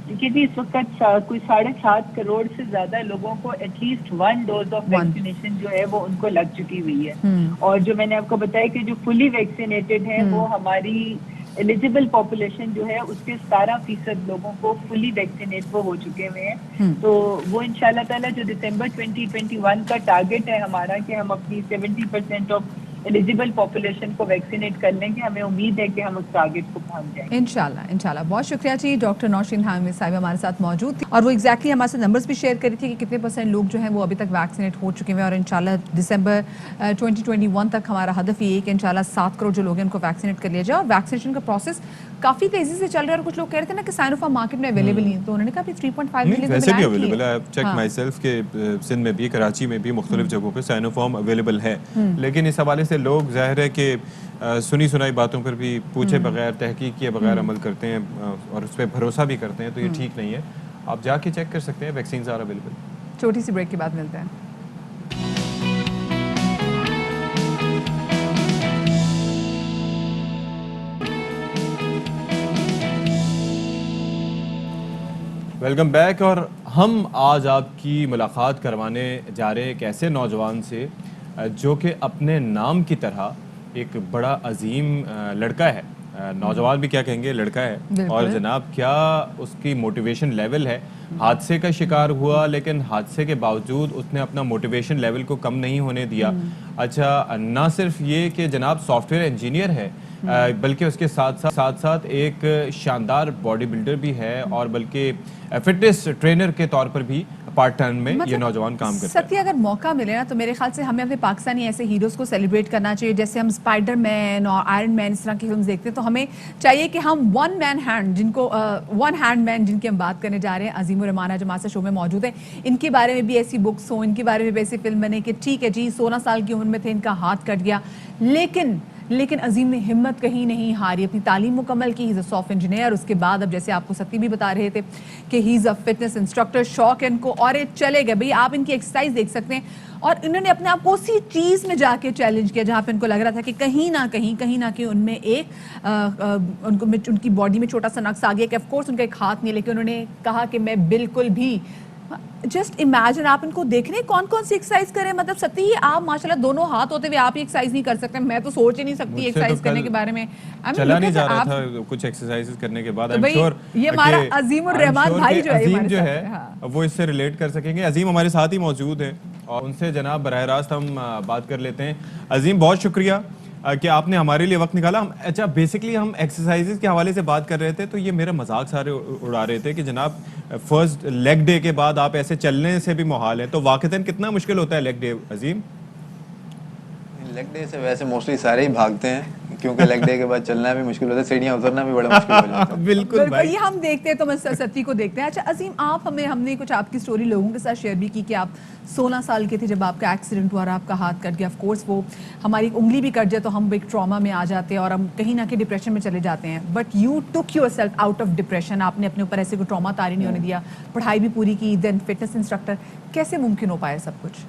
دیکھیے جی اس وقت کوئی 7.5 کروڑ سے زیادہ لوگوں کو at least 1 dose of vaccination جو ہے وہ ان کو لگ چکی ہوئی ہے. اور جو میں نے آپ کو بتایا کہ جو فلی ویکسینیٹڈ ہیں وہ ہماری ایلیجیبل پاپولیشن جو ہے اس کے 17% لوگوں کو فلی ویکسینیٹ وہ ہو چکے ہوئے ہیں. تو وہ انشاءاللہ تعالیٰ جو دسمبر 2021 کا ٹارگٹ ہے ہمارا کہ ہم اپنی 70% آف ایلیجیبل پاپولیشن کو ویکسینیٹ کر لیں گے، ہمیں امید ہے کہ ہم اس ٹارگٹ کو پہنچ جائیں گے انشاءاللہ. بہت شکریہ جی. ڈاکٹر نوشین حامد صاحب ہمارے ساتھ موجود تھی اور وہ ایگزیکٹلی ہمارے ساتھ نمبرز بھی شیئر کری تھی کہ کتنے % لوگ جو ہیں وہ ابھی تک ویکسینیٹ ہو چکے ہیں. اور انشاءاللہ دسمبر 2021 تک ہمارا ہدف یہ ہے کہ انشاءاللہ 7 کروڑ جو لوگ ہیں ان کو ویکسینیٹ کر لیا جائے. اور ویکسینیشن کا پروسیس کافی تیزی سے چل رہا ہے اور کچھ لوگ کہہ رہے تھے نا کہ سائنوفارم مارکیٹ میں اویلیبل نہیں ہے، تو انہوں نے کہا بھی 3.5 ملین ویسے بھی اویلیبل ہے. چیک مائی سیلف کہ سندھ میں بھی، کراچی میں بھی، مختلف جگہوں پہ سائنوفارم اویلیبل ہے. لیکن اس حوالے سے لوگ ظاہر ہے کہ سنی سنائی باتوں پر بھی پوچھے بغیر، تحقیق کیے بغیر عمل کرتے ہیں اور اس پہ بھروسہ بھی کرتے ہیں، تو یہ ٹھیک نہیں ہے. آپ جا کے چیک کر سکتے ہیں، ویکسینز آر اویلیبل. چھوٹی سی بریک کے بعد ملتے ہیں. Welcome back. اور ہم آج آپ کی ملاقات کروانے جا رہے ہیں ایک ایسے نوجوان سے جو کہ اپنے نام کی طرح ایک بڑا عظیم لڑکا ہے. نوجوان بھی کیا کہیں گے، لڑکا ہے. اور جناب کیا اس کی موٹیویشن لیول ہے. حادثے کا شکار ہوا لیکن حادثے کے باوجود اس نے اپنا موٹیویشن لیول کو کم نہیں ہونے دیا. اچھا، نہ صرف یہ کہ جناب سافٹ ویئر انجینئر ہے بلکہ اس کے ساتھ ساتھ ایک شاندار باڈی بلڈر بھی ہے اور بلکہ فٹنس ٹرینر کے طور پر بھی پارٹ ٹائم میں یہ نوجوان کام کرتا ہے. ستیہ اگر موقع ملے نا تو میرے خیال سے ہمیں اپنے پاکستانی ایسے ہیروز کو سیلیبریٹ کرنا چاہیے. جیسے ہم اسپائڈر مین اور آئرن مین اس طرح کی فلمز دیکھتے ہیں تو ہمیں چاہیے کہ ہم ون ہینڈ مین جن کی ہم بات کرنے جا رہے ہیں, عظیم الرحمان جو ہمارے شو میں موجود ہیں, ان کے بارے میں بھی ایسی بکس ہوں, ان کے بارے میں بھی ایسی فلم بنے کہ ٹھیک ہے جی 16 سال کی عمر میں تھے, ان کا ہاتھ کٹ گیا, لیکن عظیم نے ہمت کہیں نہیں ہاری, اپنی تعلیم مکمل کی. ہی از اے سافٹ انجینئر. اس کے بعد اب جیسے آپ کو ستی بھی بتا رہے تھے کہ ہی از اے فٹنس انسٹرکٹر. شوق ہے ان کو اور چلے گئے بھائی. آپ ان کی ایکسرسائز دیکھ سکتے ہیں اور انہوں نے اپنے آپ کو اسی چیز میں جا کے چیلنج کیا جہاں پہ ان کو لگ رہا تھا کہ کہیں نہ کہیں ان میں ایک ان کی باڈی میں چھوٹا سا نقص آ گیا کہ آف کورس ان کا ایک ہاتھ نہیں, لیکن انہوں نے کہا کہ میں بالکل بھی جسٹ امیجن آپ ان کو دیکھ رہے ہیں کون سی ایکسرسائز کریں. مطلب ستی آپ ماشاءاللہ دونوں ہاتھ ہوتے ہوئے آپ ہی ایکسرسائز نہیں کر سکتے. میں تو سوچ ہی نہیں سکتی ایکسرسائز کرنے کے بارے میں. چلا نہیں جا رہا تھا کچھ ایکسرسائز کرنے کے بعد. یہ ہمارا عظیم الرحمان بھائی جو ہے وہ اس سے ریلیٹ کر سکیں گے. عظیم ہمارے ساتھ ہی موجود ہیں اور ان سے جناب براہ راست ہم بات کر لیتے ہیں. عظیم بہت شکریہ کہ آپ نے ہمارے لیے وقت نکالا. اچھا بیسکلی ہم ایکسرسائزز کے حوالے سے بات کر رہے تھے تو یہ میرا مذاق سارے اڑا رہے تھے کہ جناب فرسٹ لیگ ڈے کے بعد آپ ایسے چلنے سے بھی محال ہیں, تو واقعتاً کتنا مشکل ہوتا ہے لیگ ڈے عظیم؟ لیگ ڈے سے ویسے موسٹلی سارے ہی بھاگتے ہیں کیونکہ لیگ ڈے کے بعد چلنا بھی مشکل ہوتا ہے, سیڑھیاں اترنا بھی بڑا مشکل ہو جاتا ہے. بالکل بھائی, یہ ہم دیکھتے ہیں تو ستی کو دیکھتے ہیں. اچھا عظیم آپ ہم نے کچھ آپ کی سٹوری لوگوں کے ساتھ شیئر بھی کی کہ آپ 16 سال کے تھے جب آپ کا ایکسیڈنٹ ہوا اور آپ کا ہاتھ کٹ گیا. آف کورس وہ ہماری انگلی بھی کٹ جائے تو ہم ایک ٹراما میں آ جاتے ہیں اور ہم کہیں نہ کہیں ڈپریشن میں چلے جاتے ہیں. But you tick your self out of depression. آپ نے اپنے اوپر ایسے کوئی ٹراما طاری نہیں ہونے دیا, پڑھائی بھی پوری کی, دین فٹنس انسٹرکٹر. کیسے ممکن ہو پایا سب کچھ؟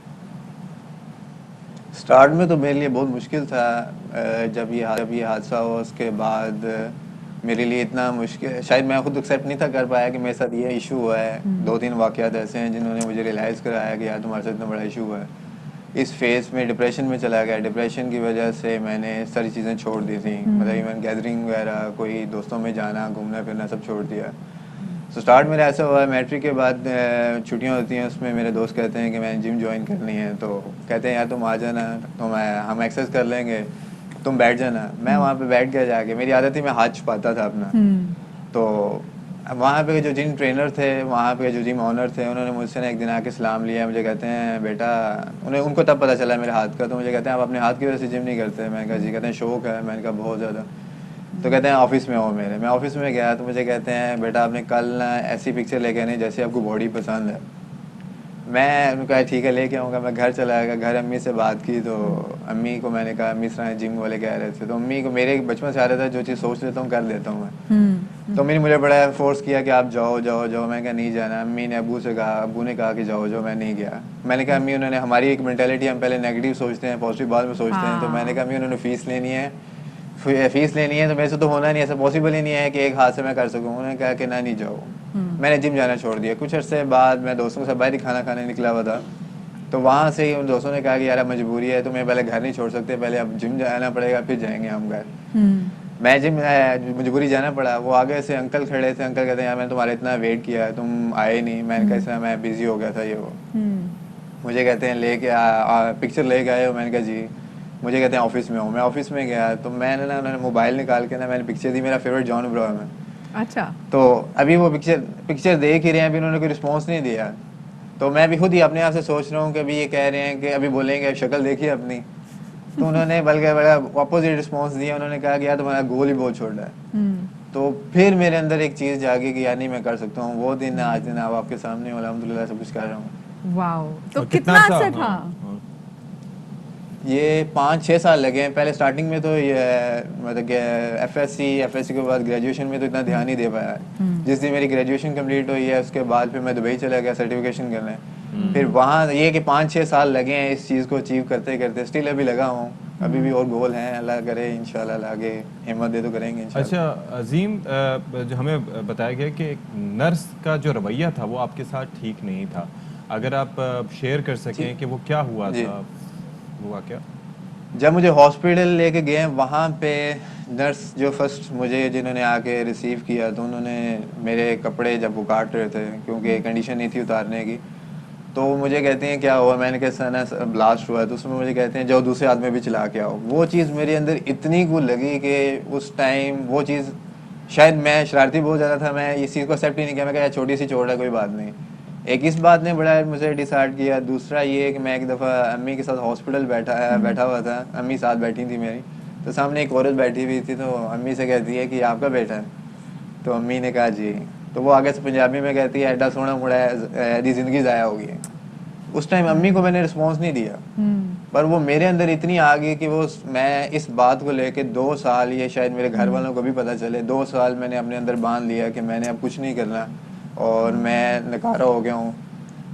سٹارٹ میں تو میرے لیے بہت مشکل تھا. جب یہ حادثہ ہوا اس کے بعد میرے لیے اتنا مشکل, شاید میں خود ایکسیپٹ نہیں تھا کر پایا کہ میرے ساتھ یہ ایشو ہوا ہے. 2-3 واقعات ایسے ہیں جنہوں نے مجھے ریلائز کرایا کہ یار تمہارے ساتھ اتنا بڑا ایشو ہوا ہے. اس فیز میں ڈپریشن میں چلا گیا. ڈپریشن کی وجہ سے میں نے ساری چیزیں چھوڑ دی تھیں, مطلب ایون گیدرنگ وغیرہ, کوئی دوستوں میں جانا, گھومنا پھرنا سب چھوڑ دیا. تو سٹارٹ میرا ایسا ہوا ہے, میٹرک کے بعد چھٹیاں ہوتی ہیں, اس میں میرے دوست کہتے ہیں کہ میں جم جوائن کرنی ہے, تو کہتے ہیں یار تم آ جانا, تو ہم ایکسرسائز کر لیں گے, تم بیٹھ جانا. میں وہاں پہ بیٹھ گیا جا کے, میری عادت تھی میں ہاتھ چھپاتا تھا اپنا. تو وہاں پہ جو جم ٹرینر تھے, وہاں پہ جو جم آنر تھے, انہوں نے مجھ سے ایک دن آ کے سلام لیا. مجھے کہتے ہیں بیٹا, ان کو تب پتہ چلا میرے ہاتھ کا, تو مجھے کہتے ہیں آپ اپنے ہاتھ کی وجہ سے جم نہیں کرتے؟ میں نے کہا جی. کہتے ہیں شوق ہے. میں نے کہا بہت زیادہ. تو کہتے ہیں آفس میں ہو میرے. میں آفس میں گیا تو مجھے کہتے ہیں بیٹا آپ نے کل نا ایسی پکچر لے کے آنی جیسے آپ کو باڈی پسند ہے. میں نے کہا ٹھیک ہے لے کے آؤں گا. میں گھر چلا گیا, گھر امی سے بات کی تو امی کو میں نے کہا امی اس طرح جم والے کہہ رہے تھے. تو امی کو میرے بچپن سے آ رہا تھا جو چیز سوچ لیتا ہوں کر لیتا ہوں میں. تو امی نے مجھے بڑا فورس کیا کہ آپ جاؤ. میں نے کہا نہیں جانا. امی نے ابو نے کہا کہ جاؤ. میں نہیں گیا. میں نے کہا امی انہوں نے ہماری ایک مینٹیلٹی, ہم پہلے نیگیٹو سوچتے ہیں پازیٹیو بعد میں سوچتے ہیں. تو میں نے کہا امی انہوں نے فیس لینی ہے تو میرے سے تو ہونا نہیں, ایسا پاسبل ہی نہیں ہے کہ ایک ہاتھ سے میں کر سکوں. انہوں نے کہا کہ نہیں جاؤ. میں نے جم جانا چھوڑ دیا. کچھ عرصے بعد میں دوستوں کے ساتھ باہر ہی کھانا کھانے نکلا ہوا تھا, تو وہاں سے ہی ان دوستوں نے کہا کہ یار اب مجبوری ہے, تمہیں پہلے گھر نہیں چھوڑ سکتے, پہلے اب جم جانا پڑے گا پھر جائیں گے ہم گھر. میں جم مجبوری جانا پڑا. وہ آگے سے انکل کھڑے تھے, انکل کہتے ہیں یار میں نے تمہارا اتنا ویٹ کیا ہے تم آئے نہیں. میں نے کہا اس طرح میں بزی ہو گیا تھا یہ وہ. مجھے کہتے ہیں لے کے پکچر لے کے آئے ہو. میں نے کہا جی. مجھے کہتے ہیں آفس میں ہوں. میں آفس میں گیا تو میں نے نا انہوں نے موبائل نکال کے نا میں نے پکچر دی, میرا فیوریٹ جان ابراہیم ہے. اچھا. تو ابھی وہ پکچر دیکھ ہی رہے ہیں, ابھی انہوں نے کوئی رسپانس نہیں دیا. تو میں بھی خود ہی اپنے آپ سے سوچ رہا ہوں کہ ابھی یہ کہہ رہے ہیں کہ ابھی بولیں گے شکل دیکھیے اپنی. تو انہوں نے بلکہ بڑا اپوزٹ رسپانس دیا. انہوں نے کہا کہ یار تمہارا گول ہی بہت چھوٹا ہے. تو پھر میرے اندر ایک چیز جاگی کہ یار نہیں میں کر سکتا ہوں. وہ دن آج دن آپ کے سامنے ہوں, الحمدللہ سب کچھ کر رہا ہوں. واو. تو کتنا عرصہ تھا یہ 5-6 سال لگے ہیں. پہلے سٹارٹنگ میں تو یہ مطلب کہ ایف ایس سی کے بعد گریجویشن میں تو اتنا دھیان نہیں دے پایا. جس دن میری گریجویشن کمپلیٹ ہوئی ہے اس کے بعد پھر میں دبئی چلا گیا سرٹیفکیشن کرنے. پھر وہاں یہ کہ 5-6 سال لگے ہیں اس چیز کو اچیو کرتے کرتے. اسٹل ابھی لگا ہوں, ابھی بھی اور گول ہیں, اللہ کرے انشاءاللہ اللہ آگے ہمت دے تو کریں گے انشاءاللہ. اچھا عظیم, جو ہمیں بتایا گیا کہ ایک نرس کا جو رویہ تھا وہ آپ کے ساتھ ٹھیک نہیں تھا, اگر آپ شیئر کر سکیں کہ وہ کیا ہوا تھا وہ واقعہ. جب مجھے ہاسپٹل لے کے گئے وہاں پہ نرس جو فرسٹ مجھے جنہوں نے آ کے ریسیو کیا تو انہوں نے میرے کپڑے جب وہ کاٹ رہے تھے کیونکہ کنڈیشن نہیں تھی اتارنے کی, تو وہ مجھے کہتے ہیں کیا ہوا, میں نے کہا سر نا بلاسٹ ہوا ہے, تو اس میں مجھے کہتے ہیں جاؤ دوسرے ہاتھ میں بھی چلا کے آؤ. وہ چیز میرے اندر اتنی کو لگی کہ اس ٹائم وہ چیز, شاید میں شرارتی بہت زیادہ تھا, میں اس چیز کو ایکسیپٹ ہی نہیں کیا, میں کہا چھوٹی سی چوٹ ہے کوئی بات نہیں. ایک اس بات نے بڑا مجھے ڈسائڈ کیا. دوسرا یہ کہ میں ایک دفعہ امی کے ساتھ ہاسپٹل بیٹھا ہوا تھا, امی ساتھ بیٹھی تھی میری, تو سامنے ایک عورت بیٹھی ہوئی تھی, تو امی سے کہتی ہے کہ آپ کا بیٹا ہے, تو امی نے کہا جی, تو وہ آگے سے پنجابی میں کہتی ہے ایڈا سونا مڑا ہے, ایڈی زندگی ضائع ہو گئی ہے. اس ٹائم امی کو میں نے رسپانس نہیں دیا, پر وہ میرے اندر اتنی آ گئی کہ وہ میں اس بات کو لے کے 2 سال, یہ شاید میرے گھر والوں کو بھی پتہ چلے, 2 سال میں نے اپنے اندر باندھ لیا کہ میں نے اب کچھ نہیں کرنا اور میں نکارا ہو گیا ہوں.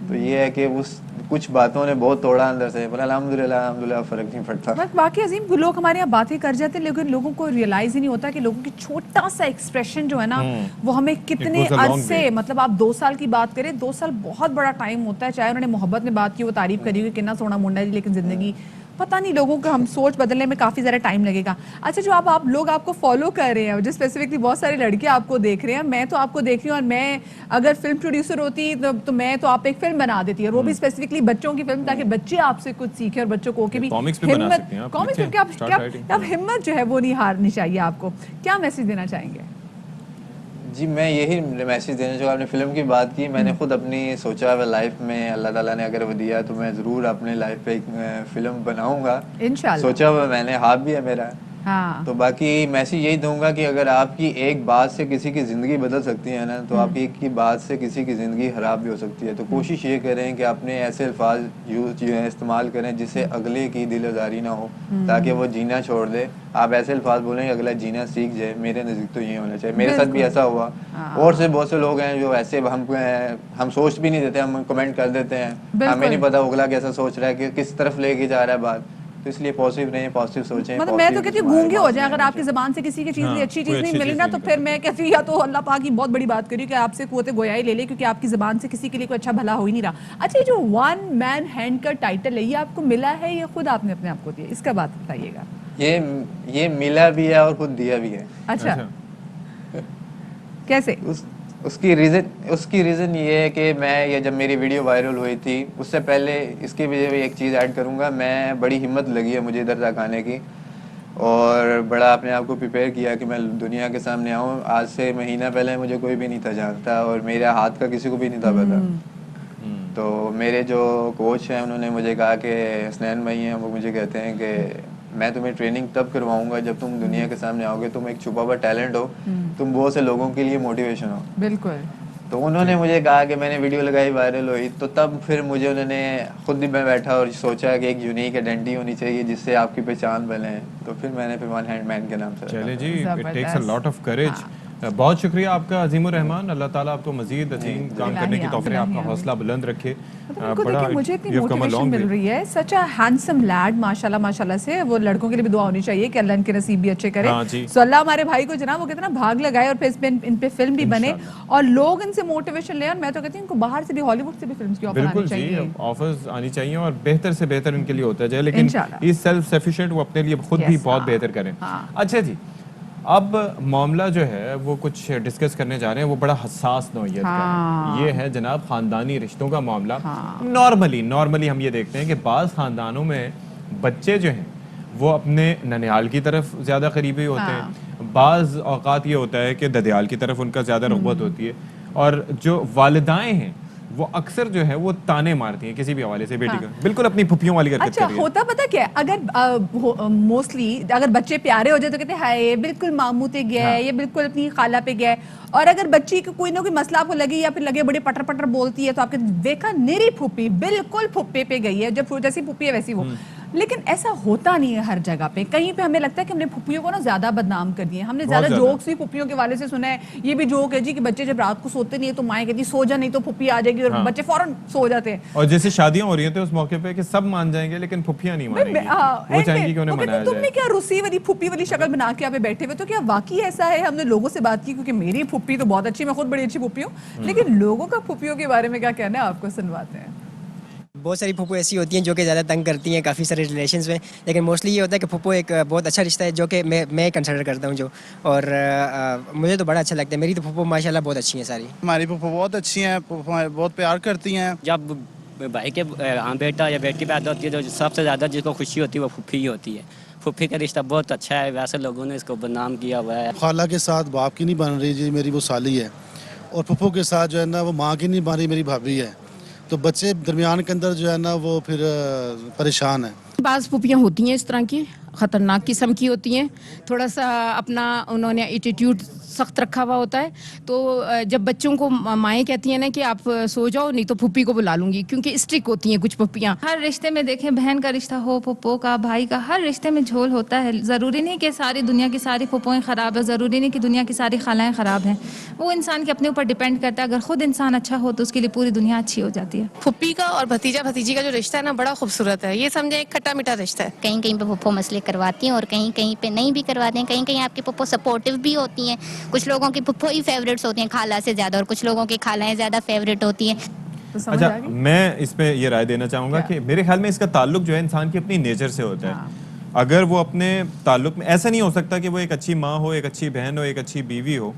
تو یہ ہے کہ اس کچھ باتوں نے بہت توڑا اندر سے, پر الحمدللہ فرق نہیں پڑتا. بس باقی عظیم وہ لوگ ہمارے یہاں باتیں کر جاتے ہیں, لیکن لوگوں کو ریئلائز ہی نہیں ہوتا کہ لوگوں کی چھوٹا سا ایکسپریشن جو ہے نا وہ ہمیں کتنے عرصے, مطلب آپ 2 سال کی بات کریں, 2 سال بہت بڑا ٹائم ہوتا ہے. چاہے انہوں نے محبت میں بات کی, وہ تعریف کری ہوئی کتنا سونا منڈا جی, لیکن زندگی پتہ نہیں, لوگوں کا ہم سوچ بدلنے میں کافی زیادہ ٹائم لگے گا. اچھا, جو آپ لوگ آپ کو فالو کر رہے ہیں, جو اسپیسیفکلی بہت سارے لڑکے آپ کو دیکھ رہے ہیں, میں تو آپ کو دیکھ رہی ہوں, اور میں اگر فلم پروڈیوسر ہوتی تو میں تو آپ ایک فلم بنا دیتی, اور وہ بھی اسپیسیفکلی بچوں کی فلم, تاکہ بچے آپ سے کچھ سیکھیں اور بچوں کو کہ بھی ہمت جو ہے وہ نہیں ہارنی چاہیے. آپ کو کیا میسج دینا چاہیں گے؟ جی میں یہی میسج دینا چاہوں. آپ نے فلم کی بات کی, میں نے خود اپنی سوچا ہے لائف میں, اللہ تعالیٰ نے اگر وہ دیا تو میں ضرور اپنے لائف پہ ایک فلم بناؤں گا, انشاءاللہ. سوچا ہوا میں نے, ہاتھ بھی ہے میرا. ہاں, تو باقی میسج یہی دوں گا کہ اگر آپ کی ایک بات سے کسی کی زندگی بدل سکتی ہے نا, تو آپ کی ایک کی بات سے کسی کی زندگی خراب بھی ہو سکتی ہے. تو کوشش یہ کریں کہ اپنے ایسے الفاظ استعمال کریں جس سے اگلے کی دل آزاری نہ ہو, تاکہ وہ جینا چھوڑ دے. آپ ایسے الفاظ بولیں کہ اگلا جینا سیکھ جائے. میرے نزدیک تو یہ ہونا چاہیے. میرے ساتھ بھی ایسا ہوا, اور سے بہت سے لوگ ہیں جو ایسے ہم سوچ بھی نہیں دیتے, ہم کمنٹ کر دیتے ہیں, ہمیں نہیں پتا اگلا کیسا سوچ رہا ہے, کہ کس طرف لے کے جا رہا ہے بات. تو اس لیے پازیٹیو رہیں, پازیٹیو سوچیں. مطلب میں تو کہتی ہوں گونگے ہو جائیں, اگر آپ کی زبان سے کسی کی چیز اچھی چیز نہیں ملی نا, تو پھر میں کہتی ہوں یا تو اللہ پاک کی بہت بڑی بات کری کہ آپ سے قوت گویائی لے لے, کیونکہ آپ کی زبان سے کسی کے لیے کوئی اچھا بھلا ہو ہی نہیں رہا. اچھا, جو 1 مین ہینڈ کا ٹائٹل ہے, یہ آپ کو ملا ہے یا خود آپ نے اپنے آپ کو دیا؟ اس کا بات بتائیے گا. یہ ملا بھی ہے اور خود دیا بھی ہے. اچھا, کیسے؟ اس کی ریزن یہ ہے کہ میں, یہ جب میری ویڈیو وائرل ہوئی تھی, اس سے پہلے اس کی وجہ ایک چیز ایڈ کروں گا. میں بڑی ہمت لگی ہے مجھے ادھر تک آنے کی, اور بڑا اپنے آپ کو پریپیئر کیا کہ میں دنیا کے سامنے آؤں. آج سے مہینہ پہلے مجھے کوئی بھی نہیں تھا جانتا, اور میرے ہاتھ کا کسی کو بھی نہیں تھا پتا. تو میرے جو کوچ ہیں انہوں نے مجھے کہا کہ حسنین بھائی ہیں, وہ مجھے کہتے ہیں کہ میں تمہیں ٹریننگ تب کرواؤں گا جب تم دنیا کے سامنے آؤ گے, تم ایک چھپا ہوا ٹیلنٹ ہو, تم بہت سے لوگوں کے لیے موٹیویشن ہو. بالکل. تو انہوں نے مجھے کہا کہ میں نے ویڈیو لگائی, وائرل ہوئی, تو تب پھر مجھے انہوں نے خود بھی میں بیٹھا اور سوچا کہ ایک یونیک آئیڈینٹی ہونی چاہیے جس سے آپ کی پہچان بنے. تو پھر میں نے 1 ہینڈ مین کے نام سے. چلے جی, it takes a lot of courage. بہت شکریہ آپ کا عظیم الرحمان, اللہ تعالیٰ آپ کو مزید عظیم کام کرنے کی توفیق, آپ کا حوصلہ بلند رکھے. مجھے اتنی موٹیویشن مل رہی ہے, سچ اے ہینڈسم لیڈ, ماشاءاللہ سے. وہ لڑکوں کے لیے بھی دعا ہونی چاہیے کہ اللہ ان کے نصیب بھی اچھے کرے. سو اللہ ہمارے بھائی کو جناب وہ کہتے ہیں نا بھاگ لگائے, اور پھر ان پہ فلم بھی بنے, اور لوگ ان سے موٹیویشن لیں. اور میں تو کہتی ہوں ان کو باہر سے بھی, ہالی ووڈ سے بھی فلمس کی آفر آنی چاہیے. بالکل جی, آفرز آنی چاہیے, اور بہتر سے بہتر ان کے لیے ہوتا جائے, لیکن یہ سیلف سفیشینٹ, وہ اپنے لیے خود بھی بہت بہتر کریں. اچھا جی, اب معاملہ جو ہے وہ کچھ ڈسکس کرنے جا رہے ہیں, وہ بڑا حساس نوعیت کا ہے. یہ ہے جناب خاندانی رشتوں کا معاملہ. نارملی ہم یہ دیکھتے ہیں کہ بعض خاندانوں میں بچے جو ہیں وہ اپنے ننیال کی طرف زیادہ قریبی ہوتے ہیں, بعض اوقات یہ ہوتا ہے کہ ددیال کی طرف ان کا زیادہ رغبت ہوتی ہے, اور جو والدائیں ہیں وہ اکثر جو ہے وہ تانے مارتی ہیں کسی بھی حوالے سے بیٹی کا, بالکل اپنی پھپھیوں والی حرکت کر رہی ہے. ہوتا پتہ کیا, اگر موسٹلی اگر بچے پیارے ہو جائے تو کہتے ہیں ہائے بالکل ماموں تے گیا ہے, یہ بالکل اپنی خالہ پہ گیا ہے. اور اگر بچی کو کوئی نہ کوئی مسئلہ آپ کو لگے, یا پھر لگے بڑے پٹر پٹر بولتی ہے, تو آپ کے دیکھا میری پھوپھی بالکل پھپھے پہ گئی ہے, جب جیسی پھوپھی ہے ویسی وہ. لیکن ایسا ہوتا نہیں ہے ہر جگہ پہ. کہیں پہ ہمیں لگتا ہے کہ ہم نے پھپھیوں کو نا زیادہ بدنام کر دیے. ہم نے زیادہ جوکس بھی پھپھیوں کے والے سے سنا ہے. یہ بھی جوک ہے جی کہ بچے جب رات کو سوتے نہیں ہے تو مائیں کہتی سو جا, نہیں تو پھپھی آ جائے گی, اور بچے فوراً سو جاتے ہیں. اور جیسے شادیاں ہو رہی ہیں تو اس موقع پہ کہ سب مان جائیں گے لیکن پھپھیاں نہیں مانیں گی, وہ چاہیں گی کہ انہیں منایا جائے. تم نے کیا روسی والی پھپھی والی شکل بنا کے یہاں پہ بیٹھے ہوئے, تو کیا واقعی ایسا ہے؟ ہم نے لوگوں سے بات کی, کیونکہ میری پھپھی تو بہت اچھی, میں خود بڑی اچھی پھپھی ہوں, لیکن لوگوں کا پھپھیوں کے بارے میں کیا کہنا ہے آپ کو, سنواتے ہیں. بہت ساری پھپھو ایسی ہوتی ہیں جو کہ زیادہ تنگ کرتی ہیں کافی سارے ریلیشنز میں, لیکن موسٹلی یہ ہوتا ہے کہ پھپھو ایک بہت اچھا رشتہ ہے جو کہ میں کنسیڈر کرتا ہوں جو, اور مجھے تو بڑا اچھا لگتا ہے. میری تو پھپھو ماشاءاللہ بہت اچھی ہیں ساری. ہماری پھپھو بہت اچھی ہیں, بہت پیار کرتی ہیں. جب भाई के बेटा या बेटी पैदा होती है तो सबसे ज़्यादा जिसको खुशी होती है वो फूफी ही होती है। फूफी का रिश्ता बहुत अच्छा है, वैसे लोगों ने इसको बदनाम किया हुआ है। खाला के साथ बाप की नहीं बन रही जी, मेरी वो साली है, और पप्पू के साथ जो है ना वो माँ की नहीं बन रही, मेरी भाभी है। तो बच्चे दरमियान के अंदर जो है ना वो फिर परेशान है। बाज़ पुपियाँ होती हैं इस तरह की, ख़तरनाक किस्म की होती हैं, थोड़ा सा अपना उन्होंने एटीट्यूड सख्त रखा हुआ होता है। तो जब बच्चों को माएँ कहती हैं ना कि आप सो जाओ नहीं तो फूफी को बुला लूँगी, क्योंकि स्ट्रिक होती हैं कुछ पप्पियाँ। हर रिश्ते में देखें, बहन का रिश्ता हो, पप्पो का, भाई का, हर रिश्ते में झोल होता है। ज़रूरी नहीं कि सारी दुनिया की सारी पप्पोएँ ख़राब है, ज़रूरी नहीं कि दुनिया की सारी खालाएँ ख़राब हैं। वो इंसान के अपने ऊपर डिपेंड करता है। अगर खुद इंसान अच्छा हो तो उसके लिए पूरी दुनिया अच्छी हो जाती है। फुप्पी का और भतीजा भतीजी का जो रिश्ता है ना बड़ा खूबसूरत है, ये समझे एक खट्टा मीठा रिश्ता है। कहीं कहीं पे पप्पो मसले करवाती हैं और कहीं कहीं पे नहीं भी करवाते हैं। कहीं कहीं आपकी पप्पो सपोर्टिव भी होती हैं। कुछ लोगों की पप्पो ही फेवरेट्स होती हैं खाला से ज़्यादा, और कुछ लोगों की खालाएं ज़्यादा फेवरेट होती हैं। अच्छा, मैं इस पे ये राय देना चाहूँगा कि मेरे ख्याल में इसका ताल्लुक जो है इंसान की अपनी नेचर से होता है। अगर वो अपने ताल्लुक में, ऐसा नहीं हो सकता कि वो एक अच्छी माँ हो, एक अच्छी बहन हो, एक अच्छी बीवी हो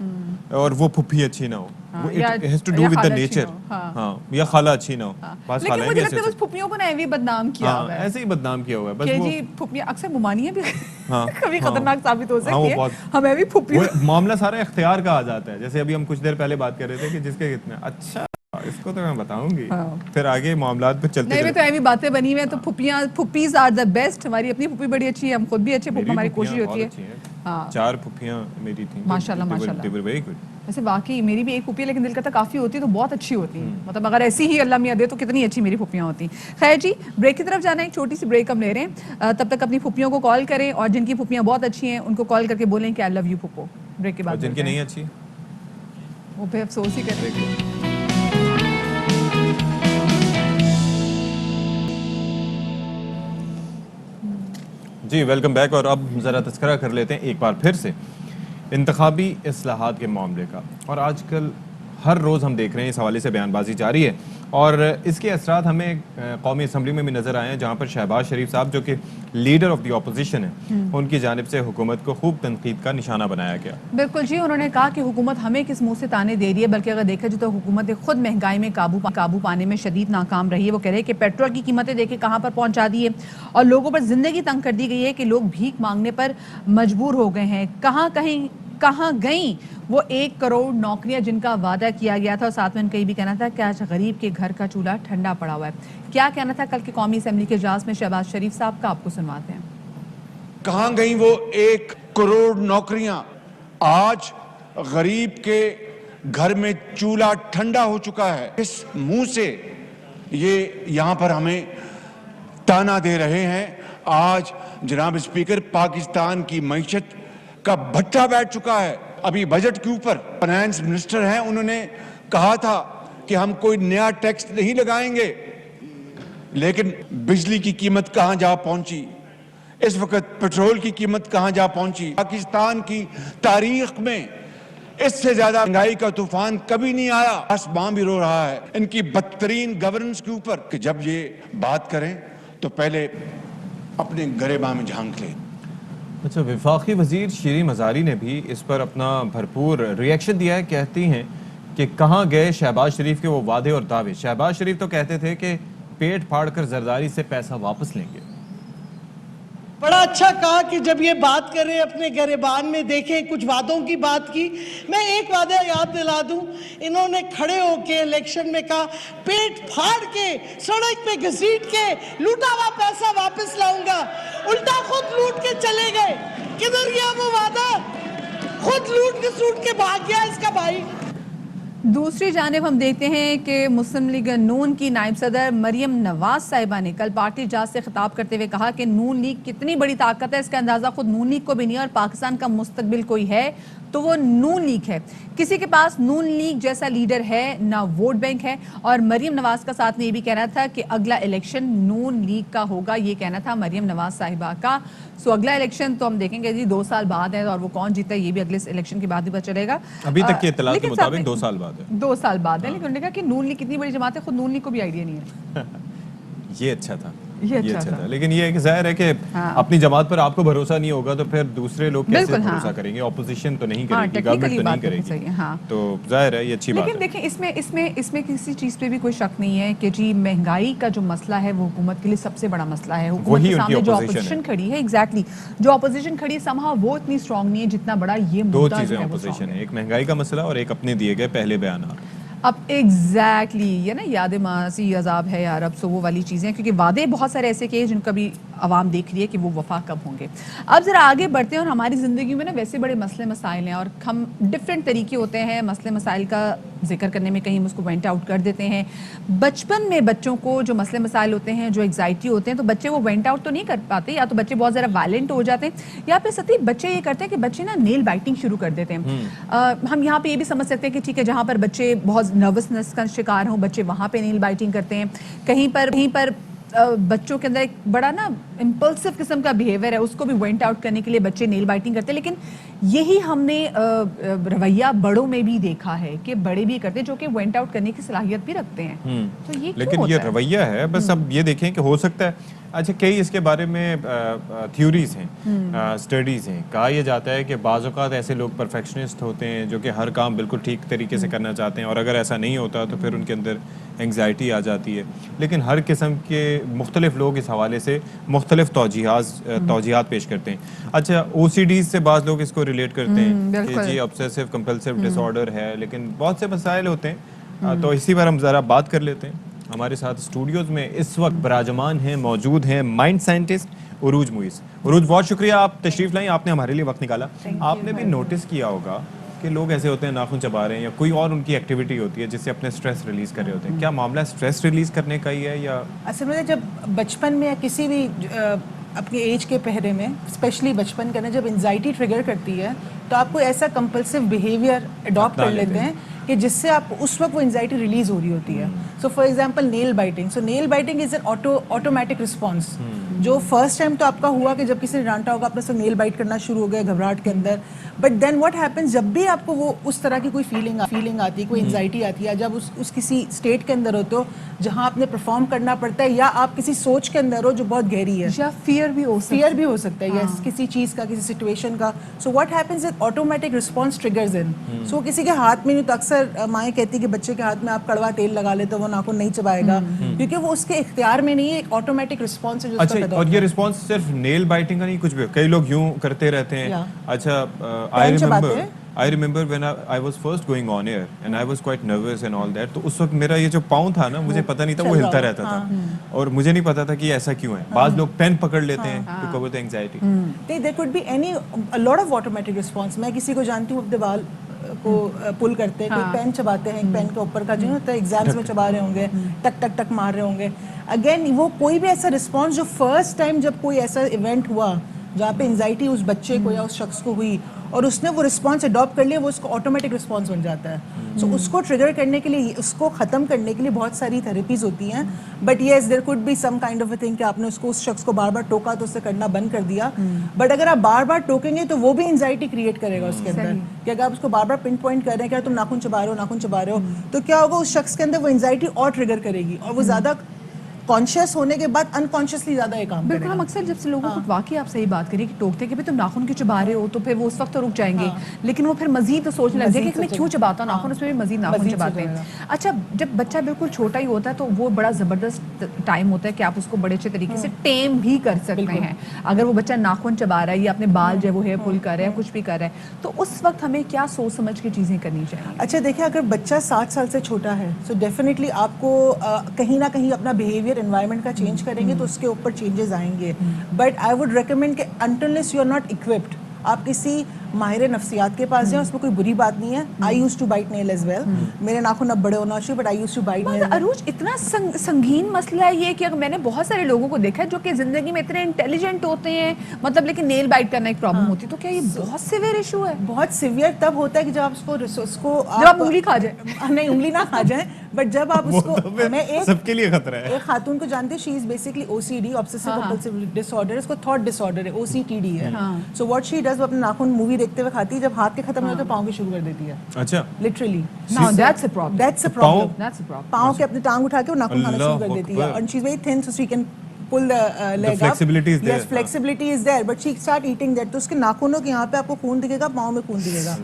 और वो फुफ्फी अच्छी ना हो। It has to do with the nature. हाँ, या खाला अच्छी ना हो। बस लेकिन मुझे लगता है बस फुप्पियों को ना ऐसे ही बदनाम किया हुआ है। ऐसे ही बदनाम किया हुआ है बस कि वो। जी फुप्पियाँ अक्सर मुमानियाँ भी हाँ, कभी खतरनाक साबित हो हाँ, सकती है। हमें भी फुप्पियों, मामला सारा इख्तियार का आ जाता है। जैसे अभी हम कुछ देर पहले बात कर रहे थे कि जिसके कितने, अच्छा इसको तो मैं बताऊंगी, फिर आगे मामलात पे चलते नहीं, तो ऐसी बातें बनी हुई हैं। तो फुप्पीज आर द बेस्ट। हमारी अपनी फुप्पी बड़ी अच्छी है, हम खुद भी अच्छे, हमारी कोशिश होती है। हाँ, 4 फुफ्फियाँ मेरी थी, माशाल्लाह माशाल्लाह। they were very good। वैसे बाकी मेरी भी एक फुप्पी है, लेकिन दिल करता काफ़ी होती है तो बहुत अच्छी होती है। मतलब अगर ऐसी ही अल्लाह मियाँ दे तो कितनी अच्छी मेरी फुप्पियाँ होती। खैर जी, ब्रेक की तरफ जाना है, एक छोटी सी ब्रेक हम ले रहे हैं। तब तक अपनी फुप्पियों को कॉल करें और जिनकी फुप्पियाँ बहुत अच्छी हैं उनको कॉल करके बोलें कि आई लव यू फुप्पो। ब्रेक के बाद जिनकी नहीं अच्छी वो फिर अफसोस ही करें। जी, वेलकम बैक। और अब ज़रा तस्करा कर लेते हैं एक बार फिर से इंतखाबी इस्लाहात के मामले का। और आजकल हर रोज़ हम देख रहे हैं इस हवाले से बयानबाजी जारी है और इसके असरात हमें कौमी असम्बली में भी नज़र आए हैं, जहाँ पर शहबाज शरीफ साहब जो कि लीडर ऑफ द अपोजिशन है, उनकी जानिब से हुकूमत को खूब तनकीद का निशाना बनाया गया। बिल्कुल जी, उन्होंने कहा कि हुकूमत हमें किस मुंह से ताने दे रही है, बल्कि अगर देखा जाए तो हुकूमत खुद महंगाई में काबू पाने में शदीद नाकाम रही है। वो कह रहे हैं कि पेट्रोल की कीमतें देखे कहाँ पर पहुँचा दी है और लोगों पर ज़िंदगी तंग कर दी गई है कि लोग भीख मांगने पर मजबूर हो गए हैं। कहाँ गई वो 1 करोड़ नौकरियां जिनका वादा किया गया था। और साथ में उनका ये भी कहना था कि आज गरीब के घर का चूल्हा ठंडा पड़ा हुआ है। क्या कहना था कल के कौमी असेंबली के इजलास में शहबाज शरीफ साहब का, आपको सुनवाते हैं। कहाँ गई वो 1 करोड़ नौकरियां? आज गरीब के घर में चूल्हा ठंडा हो चुका है। इस मुंह से ये यहां पर हमें ताना दे रहे हैं। आज जनाब स्पीकर, पाकिस्तान की मईशत का भट्टा बैठ चुका है। अभी बजट के ऊपर फाइनेंस मिनिस्टर हैं, उन्होंने कहा था कि हम कोई नया टैक्स नहीं लगाएंगे, लेकिन बिजली की कीमत कहां जा पहुंची, इस वक्त पेट्रोल की कीमत कहां जा पहुंची। पाकिस्तान की तारीख में इससे ज्यादा महंगाई का तूफान कभी नहीं आया। आसमान भी रो रहा है इनकी बदतरीन गवर्नेंस के ऊपर कि जब ये बात करें तो पहले अपने गरेबा में झांक लें। अच्छा, वफाकी वजीर शीरी मज़ारी ने भी इस पर अपना भरपूर रिएक्शन दिया है। कहती हैं कि कहाँ गए शहबाज शरीफ के वो वादे और दावे। शहबाज शरीफ तो कहते थे कि पेट फाड़ कर जरदारी से पैसा वापस लेंगे। बड़ा अच्छा कहा कि जब ये बात करें अपने गरेबान में देखें, कुछ वादों की बात की। मैं एक वादा याद दिला दूं, इन्होंने खड़े होके इलेक्शन में कहा पेट फाड़ के सड़क पे घसीट के लूटा हुआ पैसा वापस लाऊंगा। उल्टा खुद लूट के चले गए। किधर गया वो वादा? खुद लूट के सूट के भाग गया इसका भाई। दूसरी जानिब हम देखते हैं कि मुस्लिम लीग नून की नायब सदर मरियम नवाज साहिबा ने कल पार्टी इजलास से खिताब करते हुए कहा कि नून लीग कितनी बड़ी ताकत है, इसका अंदाज़ा खुद नून लीग को भी नहीं है। और पाकिस्तान का मुस्तकबिल कोई है तो वो नून लीग है। किसी के पास नून लीग जैसा लीडर है ना वोट बैंक है। और मरियम नवाज का साथ में ये भी कहना था कि अगला इलेक्शन नून लीग का होगा, ये कहना था मरियम नवाज साहिबा का। सो अगला इलेक्शन तो हम देखेंगे जी 2 साल बाद है और वो कौन जीता है ये भी अगले इलेक्शन के बाद ही पता चलेगा। अभी तक के इत्तलात के मुताबिक 2 साल बाद है। 2 साल बाद है, लेकिन उन्होंने कहा कि नून लीग कितनी बड़ी जमात है खुद नून लीग को भी आइडिया नहीं है। ये अच्छा था। ये अच्छा था। लेकिन ये है कि जाहिर है कि अपनी जमात पर आपको भरोसा नहीं होगा तो फिर दूसरे लोग कैसे भरोसा करेंगे? ऑपोजिशन तो नहीं करेगी, गवर्नमेंट तो नहीं करेगी, तो जाहिर है ये अच्छी बात है। लेकिन देखें इसमें किसी चीज पे भी कोई शक नहीं है कि जी महंगाई का जो मसला है वो हुकूमत के लिए सबसे बड़ा मसला है। हुकूमत के सामने जो अपोजिशन खड़ी है, एग्जैक्टली जो अपोजिशन खड़ी है, समहाउ वो इतनी स्ट्रांग नहीं है जितना बड़ा ये दो चीजें अपोजिशन है, एक महंगाई का मसला और एक अपने दिए गए पहले बयान। अब एग्जैक्टली ये ना याद मासी अजाब है यार, अब सो वो वाली चीज़ें, क्योंकि वादे बहुत सारे ऐसे किए जिनका भी आवाम देख रही है कि वो वफा कब होंगे। अब ज़रा आगे बढ़ते हैं और हमारी ज़िंदगी में ना वैसे बड़े मसले मसाइल हैं और हम डिफरेंट तरीके होते हैं मसले मसाइल का जिक्र करने में, कहीं हम उसको वेंट आउट कर देते हैं। बचपन में बच्चों को जो मसले मसाइल होते हैं, जो एग्जाइटी होते हैं, तो बच्चे वो वेंट आउट तो नहीं कर पाते, या तो बच्चे बहुत ज़्यादा वायलेंट हो जाते हैं, या फिर सती बच्चे ये करते हैं कि बच्चे ना नेल बाइटिंग शुरू कर देते हैं। हम यहाँ पे ये भी समझ सकते हैं कि ठीक है, जहाँ पर बच्चे बहुत नर्वसनेस का शिकार हों, बच्चे वहाँ पे नेल बाइटिंग करते हैं। कहीं पर बच्चों के अंदर एक बड़ा ना इम्पल्सिव किस्म का बिहेवियर है, उसको भी वेंट आउट करने के लिए बच्चे नेल बाइटिंग करते हैं। लेकिन यही हमने रवैया बड़ों में भी देखा है कि बड़े भी करते हैं जो कि वेंट आउट करने की सलाहियत भी रखते हैं। तो ये लेकिन ये रवैया है, बस अब ये देखें कि हो सकता है। अच्छा, कई इसके बारे में थ्योरीज हैं, स्टडीज़ हैं। कहा यह जाता है कि बाज़ औक़ात ऐसे लोग परफेक्शनिस्ट होते हैं जो कि हर काम बिल्कुल ठीक तरीके से करना चाहते हैं, और अगर ऐसा नहीं होता तो फिर उनके अंदर एंग्जाइटी आ जाती है। लेकिन हर किस्म के मुख्तलिफ लोग इस हवाले से मुख्तलिफ तौजीहात पेश करते हैं। अच्छा, OCD से बाज़ लोग इसको रिलेट करते हैं कि जी ऑब्सेसिव कंपल्सिव डिसऑर्डर है, लेकिन बहुत से मसाइल होते हैं। तो इसी पर हम ज़रा बात कर लेते हैं। हमारे साथ स्टूडियोज में इस वक्त बराजमान हैं, मौजूद हैं माइंड साइंटिस्ट उरूज मुइज़। उरूज, बहुत शुक्रिया आप तशरीफ़ लाई, आपने हमारे लिए वक्त निकाला। आपने भी नोटिस किया होगा कि लोग ऐसे होते हैं नाखून चबा रहे हैं या कोई और उनकी एक्टिविटी होती है जिससे अपने स्ट्रेस रिलीज़ कर रहे होते हैं। क्या मामला स्ट्रेस रिलीज़ करने का ही है या असल में जब बचपन में या किसी भी अपनी एज के पहरे में, स्पेशली बचपन के अंदर जब एंजाइटी ट्रिगर करती है तो आपको ऐसा कंपल्सिव बिहेवियर अडॉप्ट कर लेते हैं कि जिससे आप उस वक्त वो एंजाइटी रिलीज हो रही होती है। So for example nail biting, so nail biting is an automatic response. जो फर्स्ट टाइम तो आपका हुआ कि जब किसी ने डांटा होगा, आपने सब नेल बाइट करना शुरू हो गया घबराहट के अंदर, बट देन व्हाट हैपेंस, जब भी आपको वो उस तरह की कोई फीलिंग आती है, कोई एंजाइटी आती है, जब उस किसी स्टेट के अंदर होते हो जहाँ आपने परफॉर्म करना पड़ता है, या आप किसी सोच के अंदर हो जो बहुत गहरी है, या फियर भी हो सकता है यस, किसी चीज़ का, किसी सिचुएशन का। So what happens is automatic response triggers in. So किसी के हाथ में नहीं, तो अक्सर माएँ कहती कि बच्चे के हाथ में आप कड़वा तेल लगा लेते हो वो नाखून नहीं चबाएगा, क्योंकि वो उसके इख्तियार में नहीं है, एक ऑटोमेटिक रिस्पॉन्स है जो उसका पैदा होता है। और ये रिस्पॉन्स सिर्फ नेल बाइटिंग का नहीं, कुछ भी, कई लोग यूं करते रहते हैं। अच्छा, I remember when I was first going on air and I was quite nervous and all that, तो उस वक्त मेरा ये जो पाँव था ना, मुझे पता नहीं था वो हिलता रहता था, और मुझे नहीं पता था कि ऐसा क्यों है। बाज़ लोग पेन पकड़ लेते हैं to cover the anxiety। There could be a lot of automatic response। मैं किसी को जानती हूँ अपने बाल को पुल करते हैं, कोई पेन चबाते हैं, पेन के ऊपर का जो होता है एग्जाम्स में चबा रहे होंगे, टक टक टक मार रहे होंगे। अगेन वो कोई भी ऐसा रिस्पॉन्स जो फर्स्ट टाइम जब कोई ऐसा इवेंट हुआ जहाँ पे एंजाइटी उस बच्चे को या उस शख्स को हुई और उसने वो रिस्पॉन्स अडॉप्ट कर लिया, वो उसको ऑटोमेटिक रिस्पॉन्स बन जाता है। सो उसको ट्रिगर करने के लिए, उसको ख़त्म करने के लिए बहुत सारी थेरेपीज होती हैं, but yes there could be some kind of a thing कि आपने उसको, उस शख्स को बार बार टोका तो उससे करना बंद कर दिया, बट अगर आप बार बार टोकेंगे तो वो भी एंजाइटी क्रिएट करेगा उसके अंदर, कि अगर आप उसको बार बार पिन पॉइंट कर रहे हैं कि तुम नाखून चबा रहे हो, तो क्या होगा, उस शख्स के अंदर वो एंजाइटी और ट्रिगर करेगी और वो ज़्यादा कॉन्शियस होने के बाद अनकॉन्शियसली ज्यादा ये काम बिल्कुल। हम अक्सर जब से लोगों को वाकई आप सही बात करिए कि टोकते कि भाई तुम नाखून क्यों चबा रहे हो, तो फिर वो उस वक्त तो रुक जाएंगे, लेकिन वो फिर मजीद तो सोचने लग जाएंगे कि मैं क्यों चबाता हूँ नाखून, उसमें भी मजीद नाखून चबाते हैं। अच्छा, जब बच्चा बिल्कुल छोटा ही होता है तो वो बड़ा ज़बरदस्त टाइम होता है कि आप उसको बड़े अच्छे तरीके से टेम भी कर सकते हैं। अगर वो बच्चा नाखून चबा रहा है या अपने बाल जो है वो हेयर पुल कर रहा है, कुछ भी कर रहा है, तो उस वक्त हमें क्या सोच समझ के चीज़ें करनी चाहिए? अच्छा देखिए, अगर बच्चा 7 साल से छोटा है तो डेफिनेटली आपको कहीं ना कहीं अपना बिहेवियर एनवायरनमेंट का चेंज करेंगे तो उसके ऊपर चेंजेस आएंगे, बट आई वुड रिकमेंड कि until you are not equipped, आप किसी माहिर नफ्सियात के पास जाएं, उसमें कोई बुरी बात नहीं है। I used to bite nail as well, मेरे नाखून अब बड़े होना चाहिए, but I used to bite nail. Arooj, इतना संगीन मसला है ये कि अगर मैंने बहुत सारे लोगों को देखा है जो कि जिंदगी में इतने इंटेलिजेंट होते हैं, मतलब लेकिन नेल बाइट करना एक प्रॉब्लम होती है, तो क्या ये बहुत सिवियर इशू है? बहुत सिवियर तब होता है कि जब आप उसको जब आप उंगली खा जाए, नहीं उंगली ना खा जाए, बट जब आप उसको, मैं एक सबके लिए खतरा है। एक खातून को जानती हूँ, she is basically OCD, obsessive compulsive disorder, इसको थॉट डिसऑर्डर है, OCTD है। सो व्हाट शी डज, वो अपने नाखून मूवी देखते हुए खाती है, जब हाथ के खत्म होते पाँव के शुरू कर देती है। अच्छा, लिटरली दैट्स अ प्रॉब्लम, पाँव के अपने टांग उठा के वो नाखून खाना शुरू कर देती है, और she is very thin so she can pull the leg up. flexibility is there, Yes, flexibility is there, but she start eating that. तो उसके नाखूनों के यहाँ पे आपको खून दिखेगा, पाँव में खून दिखेगा.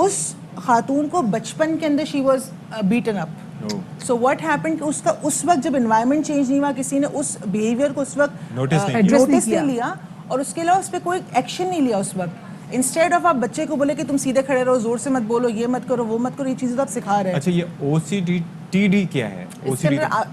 उस खातून को बचपन के अंदर she was beaten up. So what happened कि उसका उस वक्त जब environment change नहीं हुआ, किसी ने उस behavior को उस वक्त Notice नहीं लिया और उसके अलावा उस पर कोई एक्शन नहीं लिया उस वक्त. इंस्टेड ऑफ आप बच्चे को बोले कि तुम सीधे खड़े रहो, जोर से मत बोलो, ये मत करो, वो मत करो, ये चीजें तो आप सिखा रहे हैं. अच्छा, ये OCD TD क्या है?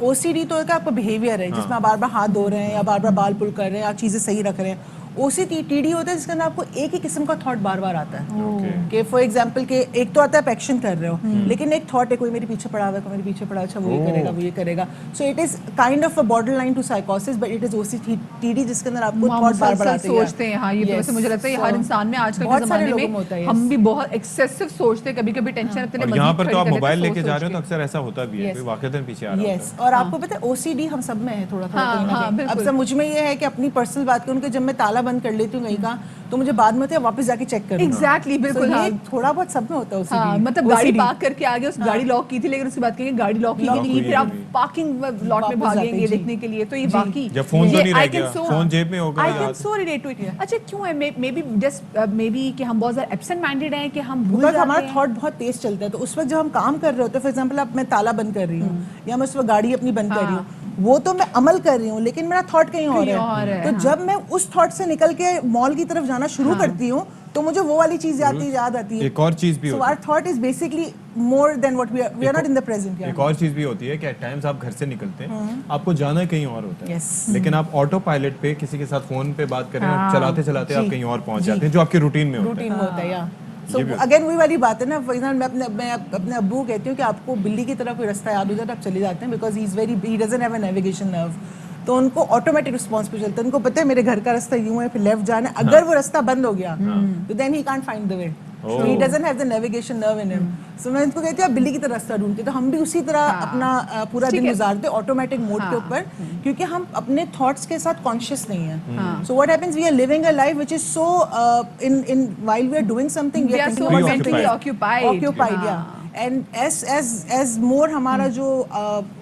OCD तो एक आपका बिहेवियर है जिसमें आप बार बार हाथ धो रहे हैं या बार बार बाल पुल कर रहे हैं, आप चीजें सही रख रहे हैं. OCD होता है जिसके अंदर आपको एक ही किस्म का थॉट बार बार आता है कि फॉर एग्जांपल के एक तो आता है आप एक्शन कर रहे हो लेकिन एक थॉट है कोई मेरे पीछे पड़ा हुआ है, कोई मेरे पीछे पड़ा, अच्छा वो ये करेगा, वो ये करेगा. So it is kind of a border line to साइकोसिस, बट इट इज OCD जिसके अंदर आपको थॉट बार बार आते हैं. सोचते हैं. हाँ, ये तो वैसे मुझे लगता है हर इंसान में आजकल के ज़माने में हम भी बहुत एक्सेसिव सोचते हैं, कभी-कभी टेंशन अपने लिए. यहाँ पर तो आप मोबाइल लेके जा रहे हो तो अक्सर ऐसा होता भी है, कोई वाक़ईतन पीछे आ रहा है. और आपको पता है OCD हम सब में है थोड़ा थोड़ा. अब सब मुझ में ये है कि अपनी पर्सनल बात करूँ कि जब मैं ताला बंद कर लेती हूँ तो मुझे बाद में वापस जाके चेक करना. एग्जैक्टली, बिल्कुल. ये थोड़ा बहुत सब में होता है. हाँ, मतलब गाड़ी पार्क करके आगे उस गाड़ी लॉक की थी लेकिन उसके बाद कहेंगे गाड़ी लॉक की नहीं, फिर आप पार्किंग लॉट में भागेंगे देखने के लिए. तो ये बाकी जब फोन तो नहीं रह गया, फोन जेब में होगा. I can so relate to it. अच्छा, क्यों है? Maybe just maybe कि हम बहुत ज्यादा एब्सेंट माइंडेड हैं कि हम भूल जाते हैं. हमारा थॉट बहुत तेज चलता है. तो उस वक्त जब हम काम कर रहे होते हैं, फॉर एग्जांपल अब मैं ताला बंद कर रही हूँ या मैं उस वक्त गाड़ी अपनी बंद कर रही हूँ, वो तो मैं अमल कर रही हूँ लेकिन मेरा थॉट कहीं और है. तो जब मैं उस थॉट से निकल के मॉल की तरफ जाना शुरू करती हूँ तो मुझे वो वाली चीज याद आती है. एक और चीज भी होती है. So our thought is basically more than what we are not in the present. एक और चीज भी होती है कि एट टाइम्स आप घर से निकलते हैं, आपको जाना कहीं और होता है, लेकिन आप ऑटो पायलट पे किसी के साथ फोन पे बात कर रहे हैं, चलाते चलाते आप कहीं और पहुंच जाते हैं जो आपके रूटीन में होता है. So again वही वाली बात है ना. फॉर एग्जांपल मैं अपने अब्बू कहती हूँ कि आपको बिल्ली की तरह कोई रास्ता याद हो जाए तो आप चले जाते हैं, because he doesn't have a navigation nerve. तो उनको ऑटोमेटिक रिस्पॉन्स पे चलता है. उनको पता है मेरे घर का रास्ता यूं है, फिर लेफ्ट जाना है. अगर वो रास्ता बंद हो गया तो then he can't find the way. So he doesn't have the navigation nerve in him. So मैं इनको कहती हूँ आप बिल्ली की तरह रास्ता ढूंढते. तो हम भी उसी तरह अपना पूरा दिन गुजारते ऑटोमेटिक मोड के ऊपर, क्योंकि हम अपने थॉट्स के साथ कॉन्शियस नहीं है. So what happens, we are living a life which is so in while we are doing something we are so mentally occupied. Yeah. And as more हमारा जो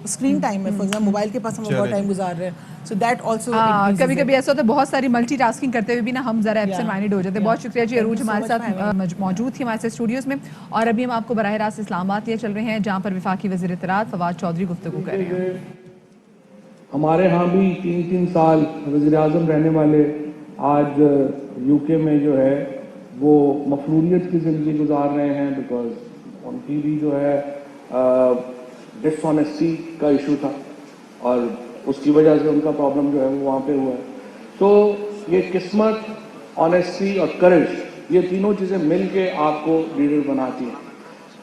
स्क्रीन टाइम है, फॉर एग्जांपल मोबाइल के पास हम बहुत time गुजार रहे हैं, so that also कभी कभी ऐसा होता है बहुत सारी मल्टीटास्किंग करते हुए भी ना हम जरा एब्सेंट माइंडेड हो जाते हैं. बहुत शुक्रिया जी, अरूज हमारे साथ मौजूद थी हमारे स्टूडियोज में. और अभी हम आपको बराह रास्त इस्लामाबाद लिए चल रहे हैं जहाँ पर वफाकी वज़ीर इत्तलाआत फवाद चौधरी गुफ्तगू कर रहे हैं. हमारे यहाँ भी 3-3 साल वज़ीर आज़म रहने वाले आज यूके में जो है वो मफरूलियत की ज़िंदगी गुजार रहे हैं, बिकॉज उनकी भी जो है डिसऑनेस्टी का इशू था और उसकी वजह से उनका प्रॉब्लम जो है वो वहाँ पे हुआ है. तो ये किस्मत, ऑनेस्टी और करेज, ये तीनों चीज़ें मिल के आपको लीडर बनाती हैं.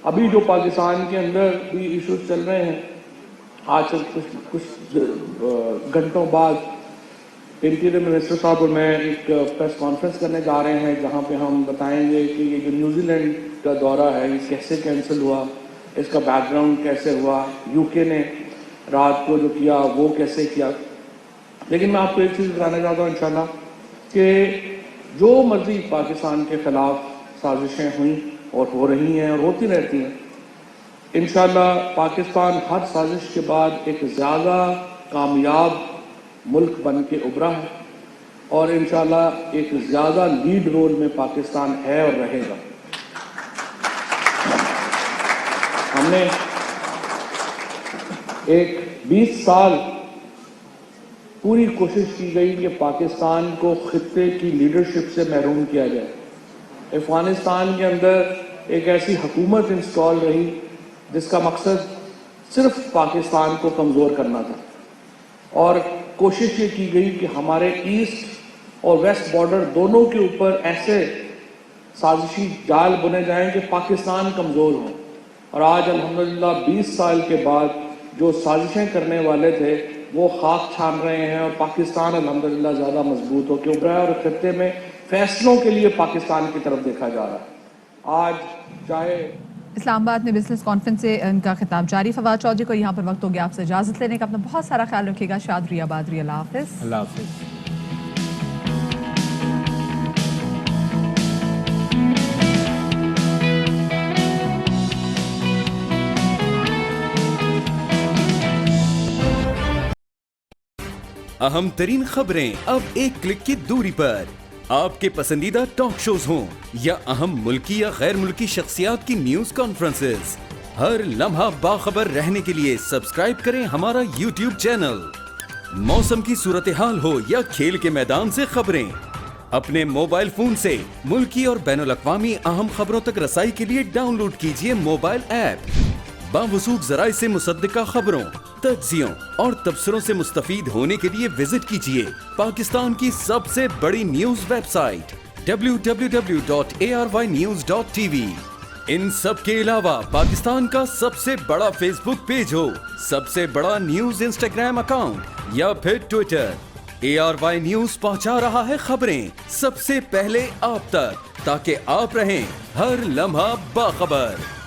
अभी जो पाकिस्तान के अंदर भी इश्यूज चल रहे हैं, आज से कुछ घंटों बाद इंटीरियर मिनिस्टर साहब और मैं एक प्रेस कॉन्फ्रेंस करने जा रहे हैं जहाँ पे हम बताएंगे कि ये जो न्यूजीलैंड का दौरा है ये कैसे कैंसिल हुआ, इसका बैकग्राउंड कैसे हुआ, यूके ने रात को जो किया वो कैसे किया. लेकिन मैं आपको एक चीज़ बताना चाहता हूँ इंशाल्लाह कि जो मर्जी पाकिस्तान के ख़िलाफ़ साजिशें हुई और हो रही हैं और होती रहती हैं, इंशाल्लाह पाकिस्तान हर साजिश के बाद एक ज़्यादा कामयाब मुल्क बन के उभरा है और इंशाल्लाह एक ज़्यादा लीड रोल में पाकिस्तान है और रहेगा. हमने एक 20 साल पूरी कोशिश की गई कि पाकिस्तान को खित्ते की लीडरशिप से महरूम किया जाए. अफगानिस्तान के अंदर एक ऐसी हुकूमत इंस्टॉल रही जिसका मकसद सिर्फ पाकिस्तान को कमज़ोर करना था और कोशिश ये की गई कि हमारे ईस्ट और वेस्ट बॉर्डर दोनों के ऊपर ऐसे साजिशी जाल बुने जाएं कि पाकिस्तान कमज़ोर हो. और आज अल्हम्दुलिल्लाह 20 साल के बाद जो साजिशें करने वाले थे वो खाक छान रहे हैं और पाकिस्तान अल्हम्दुलिल्लाह ज़्यादा मजबूत हो के उभरा है और खत्ते में फैसलों के लिए पाकिस्तान की तरफ देखा जा रहा है. आज चाहे इस्लामाबाद में बिजनेस कॉन्फ्रेंस से इनका खिताब जारी. फवाद चौधरी को यहाँ पर वक्त हो गया आपसे इजाज़त लेने का. अपना बहुत सारा ख्याल रखिएगा. शादरी आबादरी. अल्लाह हाफ़िज़. अहम तरीन खबरें अब एक क्लिक की दूरी पर। आपके पसंदीदा टॉक शोज हों या अहम मुल्की या गैर मुल्की शख्सियात की न्यूज कॉन्फ्रेंसेस, हर लम्हा बाखबर रहने के लिए सब्सक्राइब करें हमारा YouTube चैनल। मौसम की सूरत हाल हो या खेल के मैदान से खबरें, अपने मोबाइल फोन से मुल्की और बैनुल-अक़वामी अहम खबरों तक रसाई के लिए डाउनलोड कीजिए मोबाइल ऐप। बावसूख ज़राए से मुसद्दिका खबरों, तज्ज़ियों और तबसरों से मुस्तफ़ीद होने के लिए विजिट कीजिए पाकिस्तान की सबसे बड़ी न्यूज वेबसाइट www.arYnews.tv। इन सब के अलावा पाकिस्तान का सबसे बड़ा फेसबुक पेज हो, सबसे बड़ा न्यूज इंस्टाग्राम अकाउंट या फिर ट्विटर, ARY न्यूज पहुंचा रहा है खबरें सबसे पहले आप तक, ताकि आप रहें हर लम्हा बाखबर।